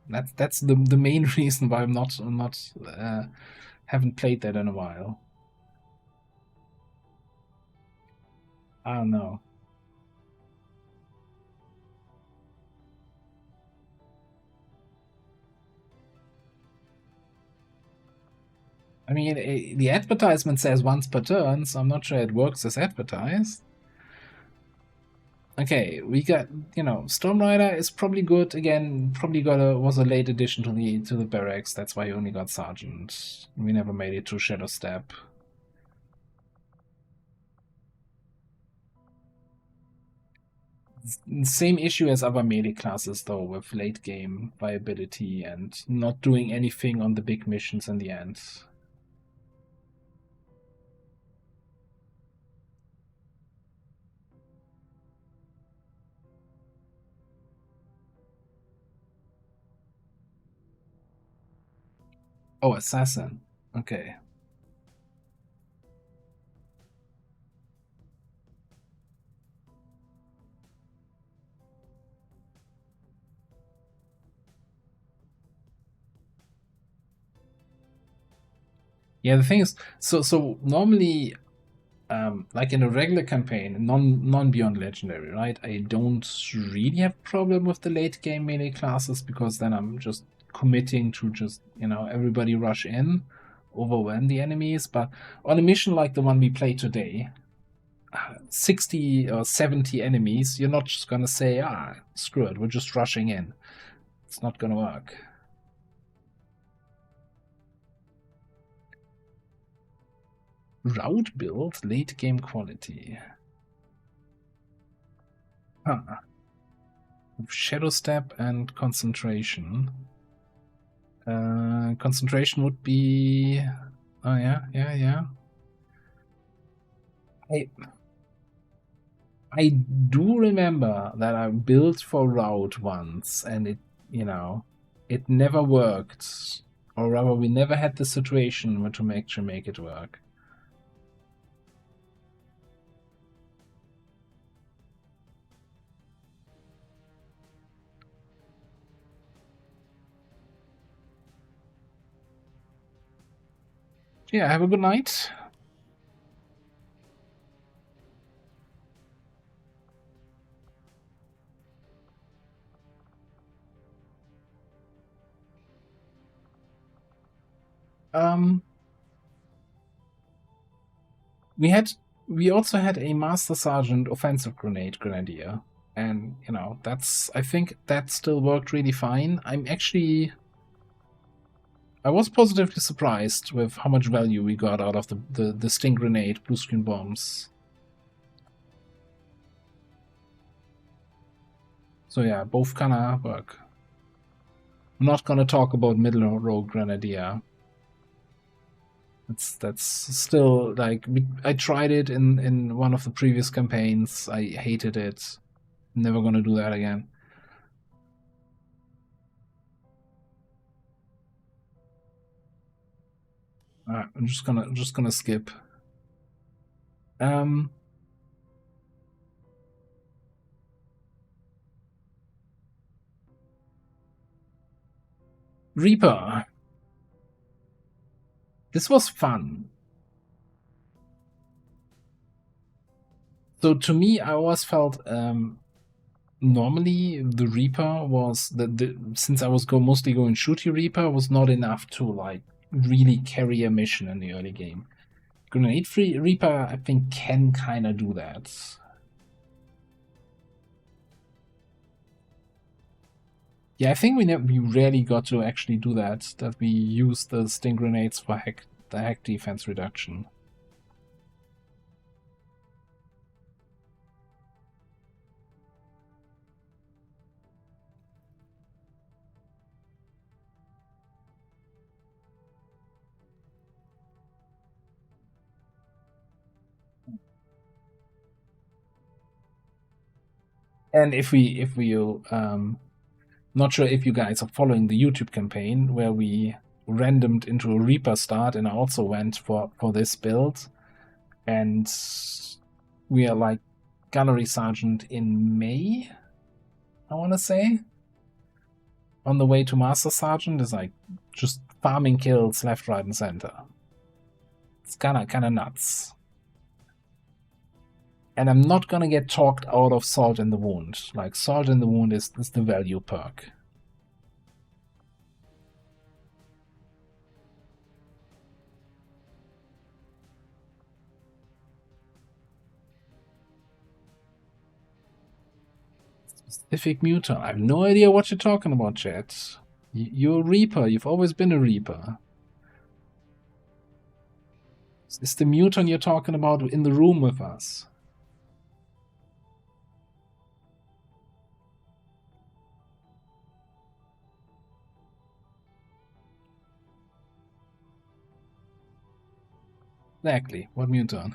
That's the main reason why I'm not haven't played that in a while. I don't know. I mean, the advertisement says once per turn, so I'm not sure it works as advertised. Okay, we got, you know, Storm Rider is probably good. Again, probably was a late addition to the barracks. That's why you only got Sergeant. We never made it to Shadow Step. Same issue as other melee classes, though, with late game viability and not doing anything on the big missions in the end. Oh, Assassin. Okay. Yeah, the thing is, so normally, like in a regular campaign, non beyond legendary, right? I don't really have a problem with the late game melee classes because then I'm just committing to just, you know, everybody rush in, overwhelm the enemies. But on a mission like the one we played today, 60 or 70 enemies, you're not just gonna say, screw it, we're just rushing in. It's not gonna work. Route build, late game quality. Shadow Step and Concentration. Concentration would be... Oh, yeah. I do remember that I built for Route once, and it, you know, it never worked. Or rather, we never had the situation where to make it work. Yeah, have a good night. We also had a Master Sergeant offensive grenadier, and you know, I think that still worked really fine. I was positively surprised with how much value we got out of the Sting Grenade blue screen bombs. So yeah, both kinda work. I'm not gonna talk about middle row grenadier. That's still like, I tried it in one of the previous campaigns. I hated it. Never gonna do that again. Alright, I'm just gonna skip. Reaper. This was fun. So to me, I always felt normally the Reaper was since I was mostly going shooty Reaper was not enough to like really carry a mission in the early game. Grenade free Reaper, I think, can kind of do that. Yeah, I think we rarely got to actually do that. That we use the Sting Grenades for the hack defense reduction. And if we not sure if you guys are following the YouTube campaign where we randomed into a Reaper start, and I also went for this build, and we are like Gallery Sergeant in May, I want to say. On the way to Master Sergeant is like just farming kills left, right, and center. It's kind of nuts. And I'm not gonna get talked out of Salt in the Wound. Like, Salt in the Wound is the value perk. Specific mutant. I have no idea what you're talking about, chat. You're a Reaper. You've always been a Reaper. Is the mutant you're talking about in the room with us? Exactly. What mutant?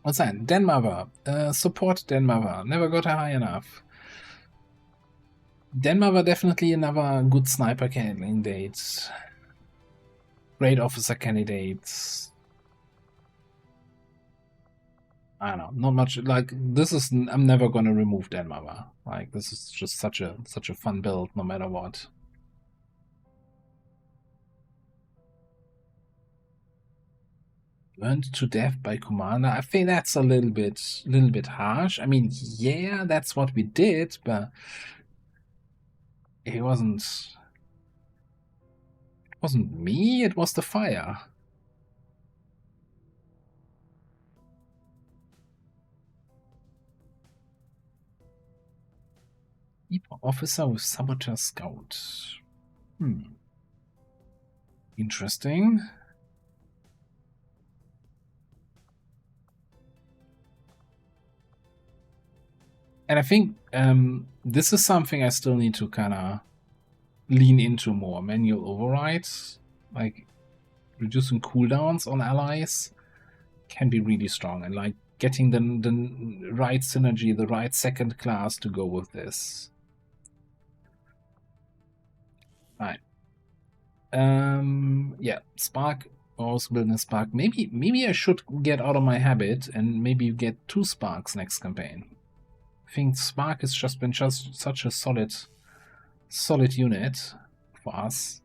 What's that? Denmother. Support Denmother. Never got her high enough. Denmother definitely another good sniper candidate. Great officer candidates. I don't know, not much. Like, this is, I'm never gonna remove Denmother. Like, this is just such a fun build, no matter what. Burned to death by commander. I think that's a little bit harsh. I mean, yeah, that's what we did, but it wasn't me. It was the fire. Officer with Saboteur Scout. Interesting. And I think this is something I still need to kind of lean into more. Manual overrides, like reducing cooldowns on allies, can be really strong. And like getting the right synergy, the right second class to go with this. Right. Yeah, Spark. Also building a Spark. Maybe I should get out of my habit and maybe get 2 Sparks next campaign. I think Spark has just been such a solid unit for us.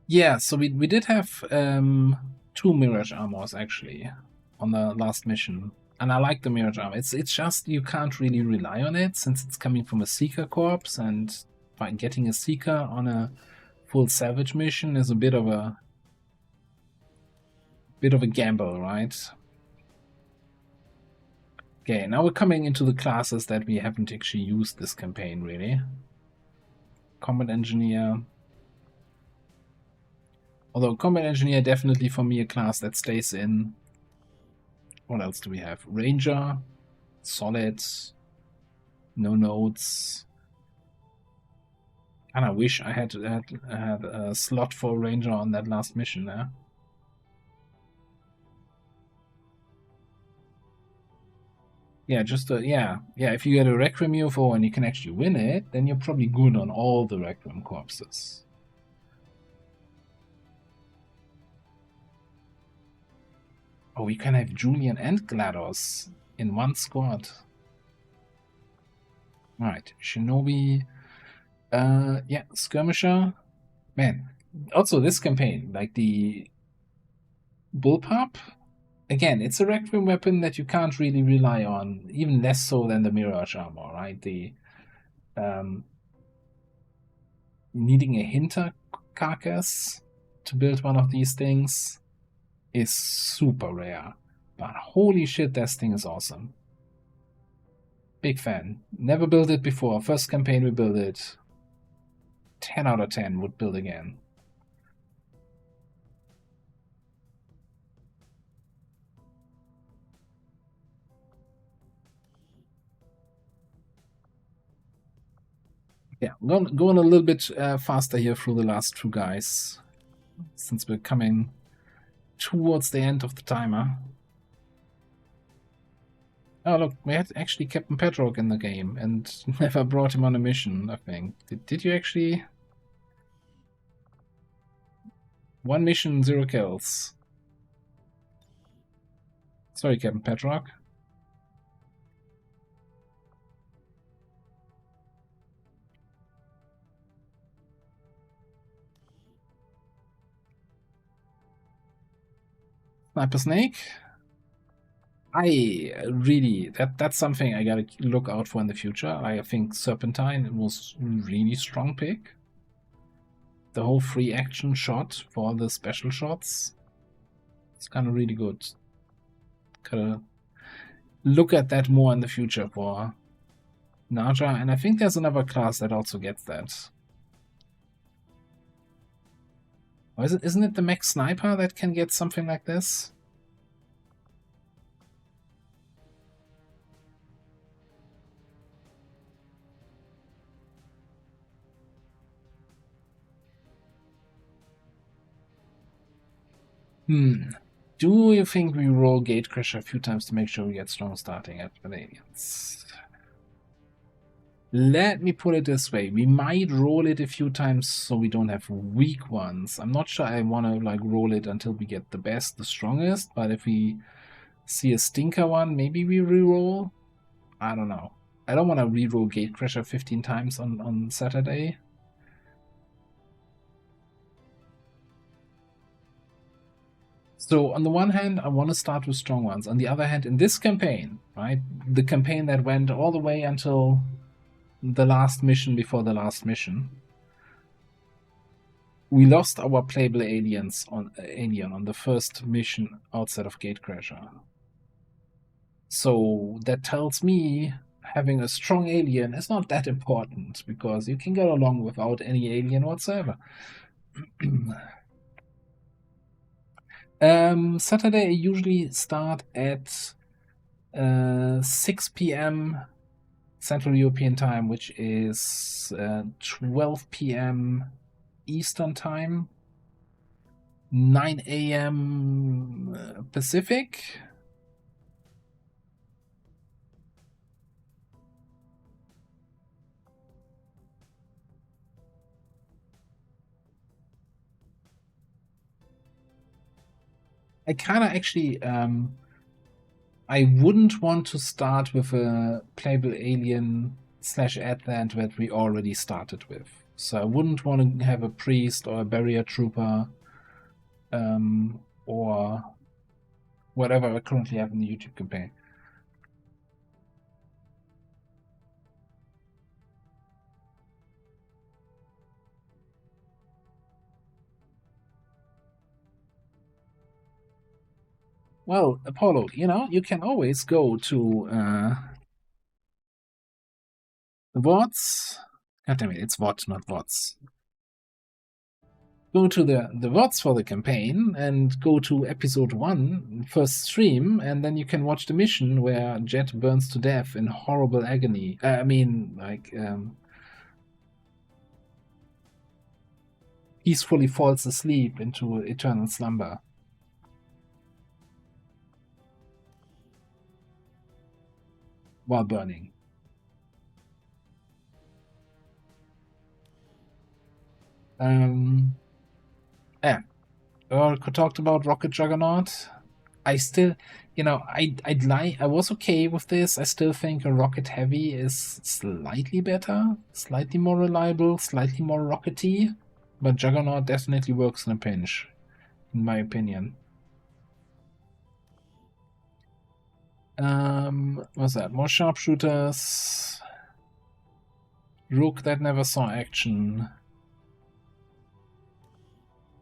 Yeah, so we did have 2 Mirage Armors actually on the last mission. And I like the Mirage Armor. It's just you can't really rely on it since it's coming from a Seeker Corps, and by getting a Seeker on a full Savage mission is a bit of a gamble, right? Okay, now we're coming into the classes that we haven't actually used this campaign, really. Combat Engineer. Although Combat Engineer definitely for me a class that stays in. What else do we have? Ranger, Solid, no notes. And I wish I had a slot for Ranger on that last mission there. Yeah, just yeah. If you get a Requiem UFO and you can actually win it, then you're probably good on all the Requiem corpses. Oh, we can have Julian and GLaDOS in one squad. Alright, Shinobi. Yeah, Skirmisher. Man, also this campaign, like the Bullpup. Again, it's a Requiem weapon that you can't really rely on, even less so than the Mirage Armor, right? The needing a Hinter carcass to build one of these things is super rare. But holy shit, this thing is awesome. Big fan. Never built it before. First campaign we built it. 10 out of 10 would build again. Yeah, going a little bit faster here through the last 2 guys, since we're coming towards the end of the timer. Oh look, we had actually Captain Pedrock in the game and never brought him on a mission, I think. Did you actually? 1 mission, 0 kills. Sorry, Captain Pedrock. Sniper Snake. I really that's something I gotta look out for in the future. I think Serpentine was a really strong pick. The whole free action shot for all the special shots, it's kind of really good. Gotta look at that more in the future for Naja, and I think there's another class that also gets that. Or isn't it the mech sniper that can get something like this? Do you think we roll Gatecrasher a few times to make sure we get strong starting at Vanadians? Let me put it this way. We might roll it a few times so we don't have weak ones. I'm not sure I want to like roll it until we get the best, the strongest, but if we see a stinker one, maybe we reroll. I don't know. I don't want to reroll Gatecrasher 15 times on Saturday. So on the one hand, I want to start with strong ones. On the other hand, in this campaign, right, the campaign that went all the way until the last mission before the last mission, we lost our playable alien on the first mission outside of Gatecrasher. So that tells me having a strong alien is not that important because you can get along without any alien whatsoever. Saturday I usually start at 6 p.m. Central European Time, which is 12 p.m. Eastern Time, 9 a.m. Pacific. I kind of actually, I wouldn't want to start with a playable alien / Advent that we already started with. So I wouldn't want to have a priest or a barrier trooper, or whatever I currently have in the YouTube campaign. Well, Apollo, you can always go to the VODs. God damn it, it's VOD, not VODs. Go to the VODs for the campaign and go to episode 1, first stream, and then you can watch the mission where Jet burns to death in horrible agony. Peacefully falls asleep into eternal slumber. While burning. Earl talked about Rocket Juggernaut. I still, I'd lie. I was okay with this. I still think a Rocket Heavy is slightly better, slightly more reliable, slightly more rockety, but Juggernaut definitely works in a pinch, in my opinion. What's that? More sharpshooters. Rook that never saw action.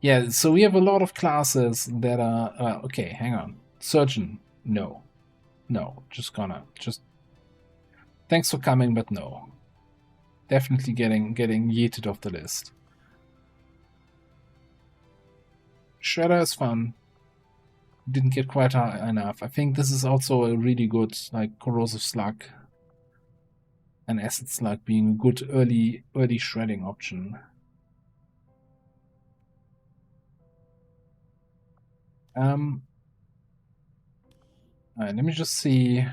Yeah, so we have a lot of classes that are... okay, hang on. Surgeon, no. No, just... Thanks for coming, but no. Definitely getting yeeted off the list. Shredder is fun. Didn't get quite high enough. I think this is also a really good, corrosive slug. And acid slug being a good early shredding option. Alright, let me just see.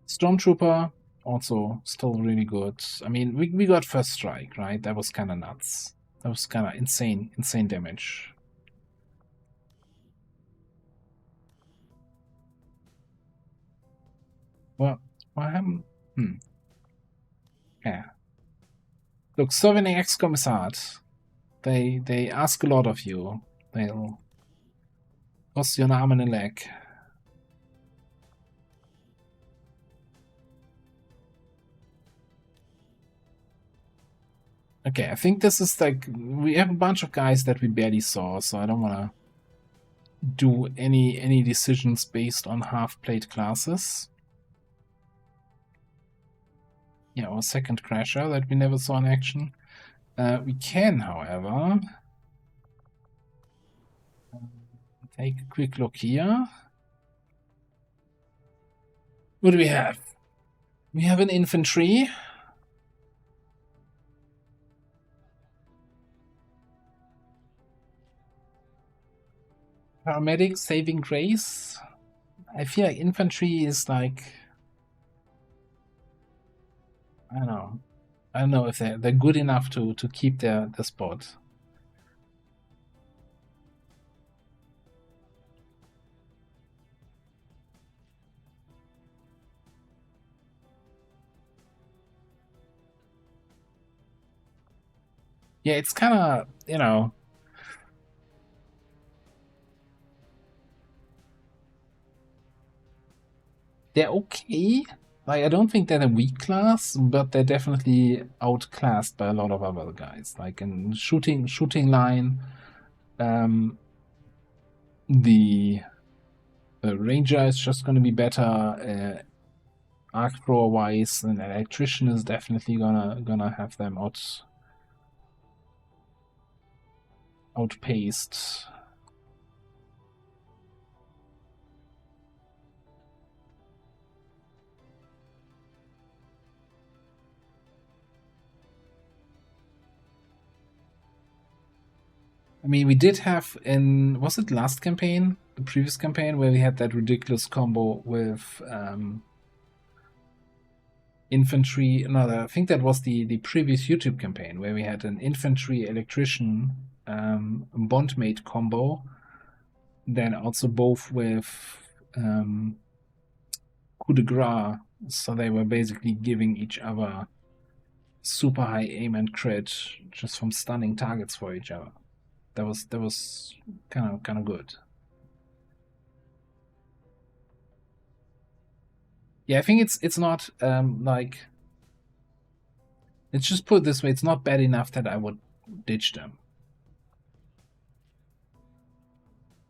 Stormtrooper, also still really good. I mean, we got first strike, right? That was kind of nuts. That was kind of insane damage. Well, what happened? Yeah. Look, serving ex-commissar. They ask a lot of you. They'll Costs you an arm and a leg. Okay, I think this is like, we have a bunch of guys that we barely saw, so I don't want to do any decisions based on half-plate classes. Yeah, or second crasher that we never saw in action. We can, however, take a quick look here. What do we have? We have an infantry. Paramedic, saving grace. I feel like infantry is like, I don't know. I don't know if they're good enough to keep their spot. Yeah, it's kind of, you know, they're okay. Like, I don't think they're a weak class, but they're definitely outclassed by a lot of other guys. Like in shooting line, the ranger is just going to be better. Arc thrower wise, an electrician is definitely gonna have them outpaced. I mean, we did have in, was it last campaign, the previous campaign, where we had that ridiculous combo with infantry. No, I think that was the previous YouTube campaign where we had an infantry electrician bondmate combo. Then also both with coup de grace, so they were basically giving each other super high aim and crit just from stunning targets for each other. That was kind of good. Yeah, I think it's not like, let's just put it this way, it's not bad enough that I would ditch them.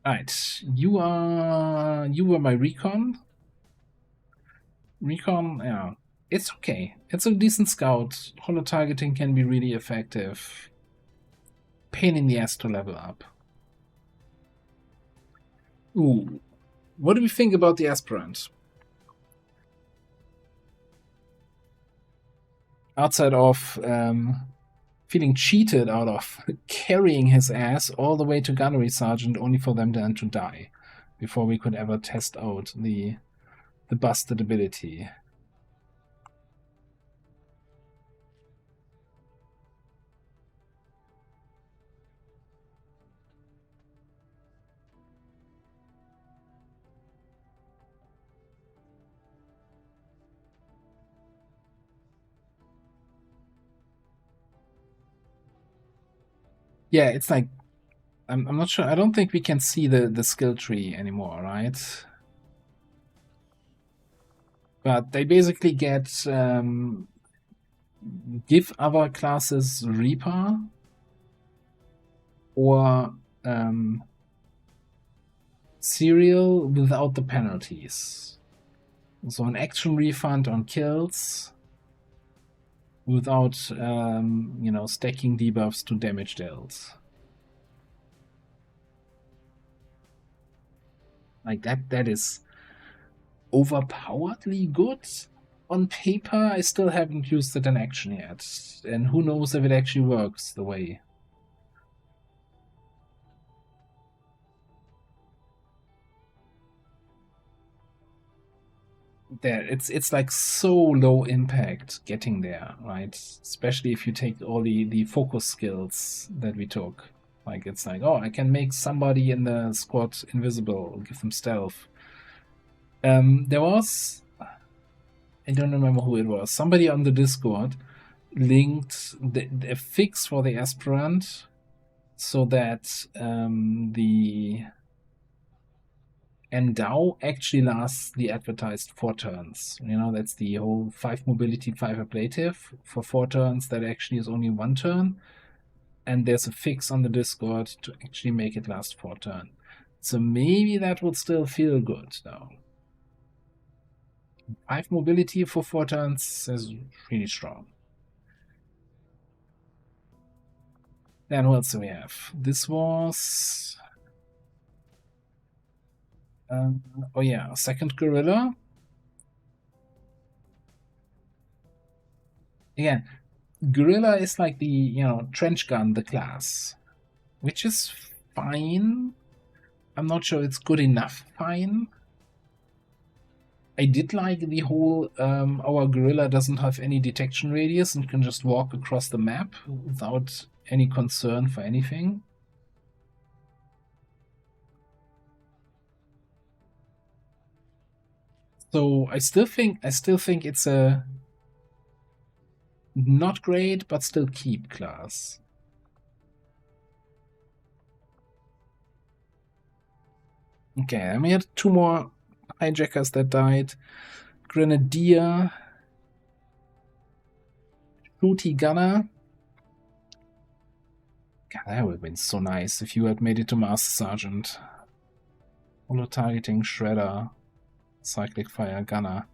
Alright, you were my recon. Recon, yeah, it's okay. It's a decent scout. Holo targeting can be really effective. Pain in the ass to level up. Ooh, what do we think about the aspirant? Outside of feeling cheated out of carrying his ass all the way to gunnery sergeant only for them then to die before we could ever test out the busted ability. Yeah, it's like, I'm not sure. I don't think we can see the skill tree anymore, right? But they basically get give other classes Reaper or Serial without the penalties. So an action refund on kills without stacking debuffs to damage dealt. Like that is overpoweredly good. On paper, I still haven't used it in action yet, and who knows if it actually works the way. There, it's like so low impact getting there, right? Especially if you take all the focus skills that we took. Like, it's like, oh, I can make somebody in the squad invisible, give them stealth. There was, I don't remember who it was, somebody on the Discord linked a fix for the aspirant so that the And Dow actually lasts the advertised 4 turns. You know, that's the whole 5 mobility, 5 ablative. For 4 turns, that actually is only 1 turn. And there's a fix on the Discord to actually make it last 4 turns. So maybe that would still feel good, though. 5 mobility for 4 turns is really strong. Then what else do we have? This was... oh yeah, second gorilla. Again, gorilla is like the, you know, trench gun, the class, which is fine. I'm not sure it's good enough fine. I did like the whole our gorilla doesn't have any detection radius and can just walk across the map without any concern for anything. So I still think it's a not great but still keep class. Okay, and we had 2 more hijackers that died. Grenadier, Shooty Gunner. God, that would have been so nice if you had made it to Master Sergeant. Holo targeting, Shredder, Cyclic Fire, Gunner.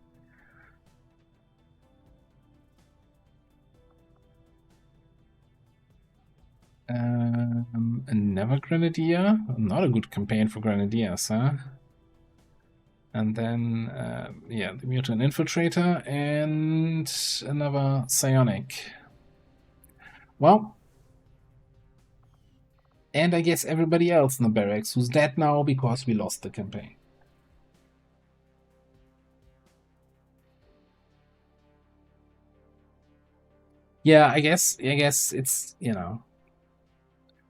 Never Grenadier? Not a good campaign for Grenadiers, huh? And then, yeah, the Mutant Infiltrator and another Psionic. Well, and I guess everybody else in the barracks who's dead now because we lost the campaign. Yeah, I guess it's, you know,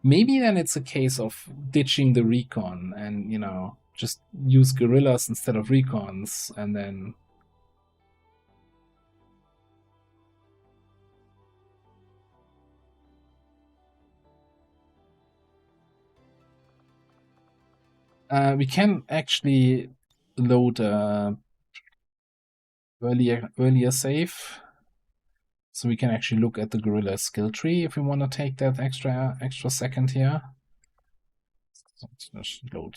maybe then it's a case of ditching the recon and, you know, just use guerrillas instead of recons, and then we can actually load earlier save, so we can actually look at the gorilla skill tree if we want to take that extra second here. So let's load.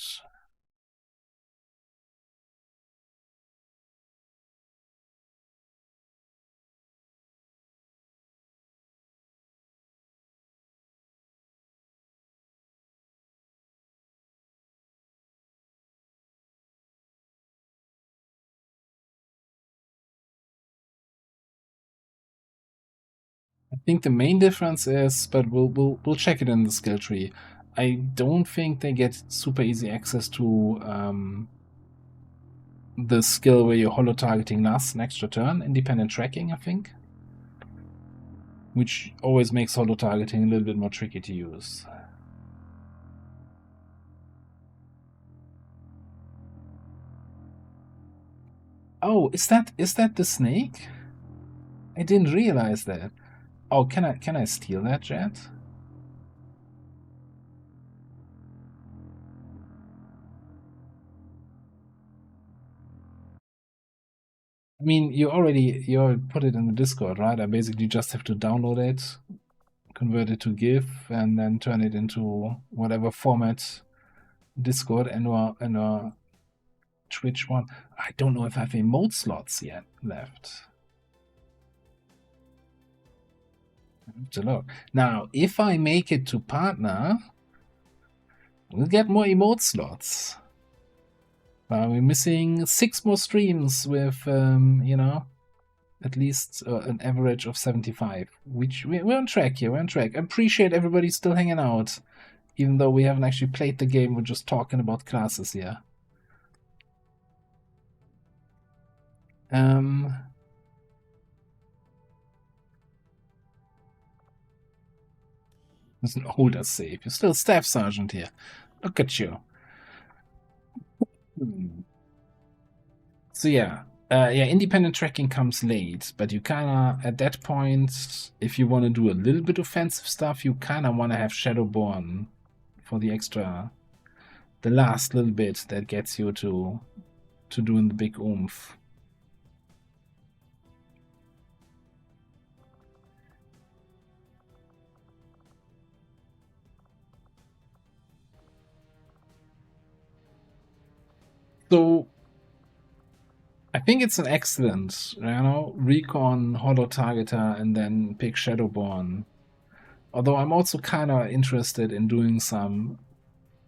I think the main difference is, but we'll check it in the skill tree. I don't think they get super easy access to the skill where you're holo targeting lasts an extra turn, independent tracking, I think, which always makes holo targeting a little bit more tricky to use. Oh, is that the snake? I didn't realize that. Oh, can I steal that jet? I mean, you already put it in the Discord, right? I basically just have to download it, convert it to GIF, and then turn it into whatever format Discord and Twitch one. I don't know if I have emote slots yet left. I have to look. Now, if I make it to partner, we'll get more emote slots. We're missing 6 more streams with, you know, at least an average of 75, which we're on track here. We're on track. I appreciate everybody still hanging out, even though we haven't actually played the game. We're just talking about classes here. There's an older save. You're still Staff Sergeant here. Look at you. So yeah, independent tracking comes late, but you kinda, at that point, if you want to do a little bit offensive stuff, you kinda want to have Shadowborn for the extra the last little bit that gets you to doing the big oomph. So I think it's an excellent, recon, holo targeter, and then pick Shadowborn. Although I'm also kind of interested in doing some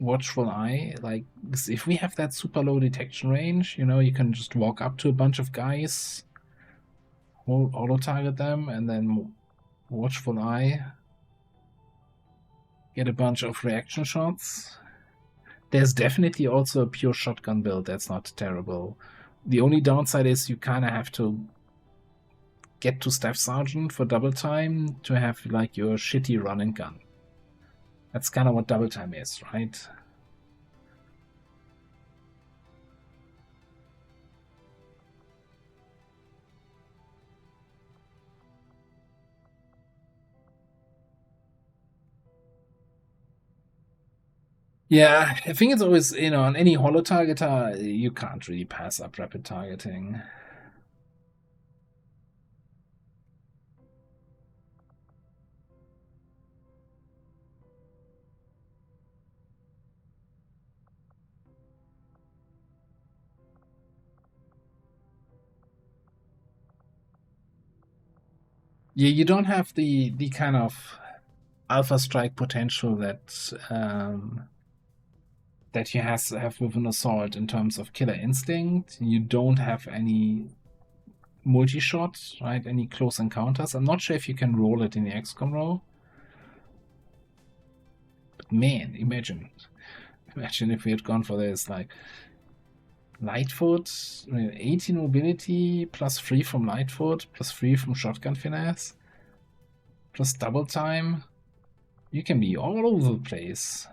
watchful eye. Like, if we have that super low detection range, you can just walk up to a bunch of guys, auto target them, and then watchful eye, get a bunch of reaction shots. There's definitely also a pure shotgun build that's not terrible. The only downside is you kind of have to get to Staff Sergeant for double time to have like your shitty run and gun. That's kind of what double time is, right? Yeah, I think it's always, on any holo targeter, you can't really pass up rapid targeting. Yeah, you don't have the kind of alpha strike potential that that you have with an assault in terms of killer instinct. You don't have any multi-shot, right? Any close encounters. I'm not sure if you can roll it in the XCOM role. But man, imagine if we had gone for this, like Lightfoot, 18 mobility, plus 3 from Lightfoot, plus 3 from shotgun finesse, plus double time. You can be all over the place.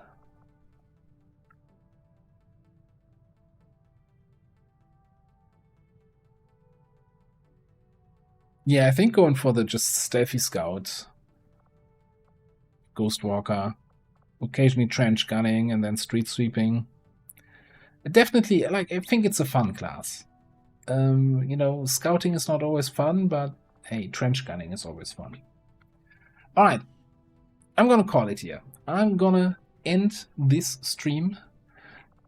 Yeah, I think going for the just stealthy scout, ghost walker, occasionally trench gunning, and then street sweeping. Definitely, I think it's a fun class. Scouting is not always fun, but hey, trench gunning is always fun. Alright, I'm gonna call it here. I'm gonna end this stream.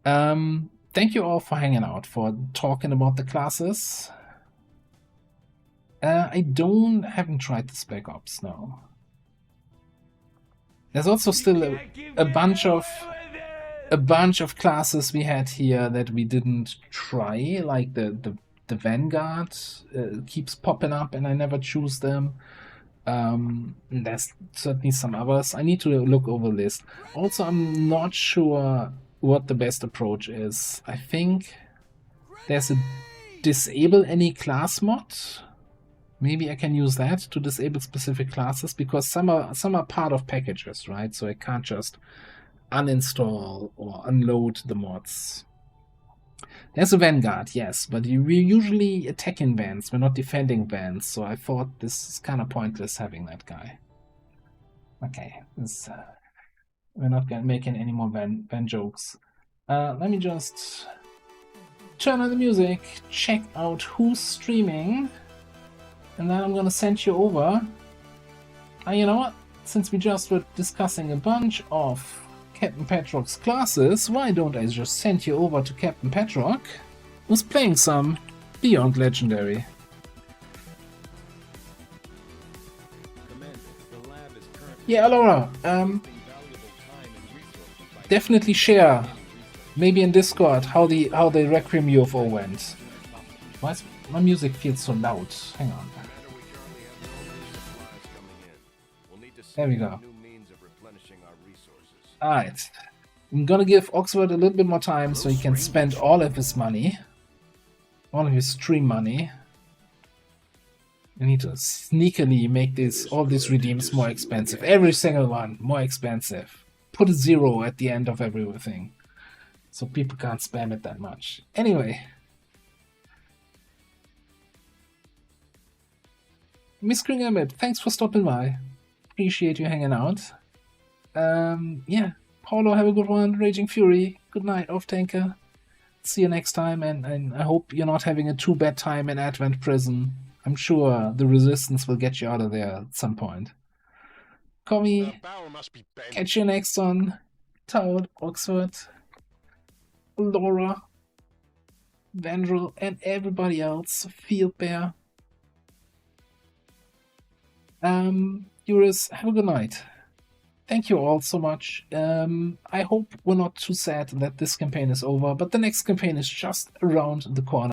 Thank you all for hanging out, for talking about the classes. I haven't tried the Spec Ops, no. There's also still a bunch of classes we had here that we didn't try, like the Vanguard keeps popping up and I never choose them. There's certainly some others. I need to look over the list. Also, I'm not sure what the best approach is. I think there's a disable any class mod. Maybe I can use that to disable specific classes, because some are part of packages, right? So I can't just uninstall or unload the mods. There's a Vanguard, yes, but we're usually attacking vans, we're not defending vans, so I thought this is kind of pointless having that guy. Okay, we're not making any more van jokes. Let me just turn on the music, check out who's streaming, and then I'm gonna send you over. You know what? Since we just were discussing a bunch of Captain Petrock's classes, why don't I just send you over to Captain Petrock, who's playing some Beyond Legendary. Yeah, Laura, definitely share, maybe in Discord, how the Requiem UFO went. Why is my music feels so loud? Hang on. There we go. Alright. I'm gonna give Oxford a little bit more time so he can spend all of his money. All of his stream money. I need to sneakily make all these redeems more expensive. Every single one more expensive. Put a 0 at the end of everything, so people can't spam it that much. Anyway. Miss Kringamit, thanks for stopping by. Appreciate you hanging out. Yeah, Paulo, have a good one. Raging Fury, good night, Off Tanker. See you next time, and I hope you're not having a too bad time in Advent Prison. I'm sure the Resistance will get you out of there at some point. Commie, catch you next on Toad, Oxford, Laura, Vandrel, and everybody else. Field Bear. Eurus, have a good night. Thank you all so much. I hope we're not too sad that this campaign is over, but the next campaign is just around the corner.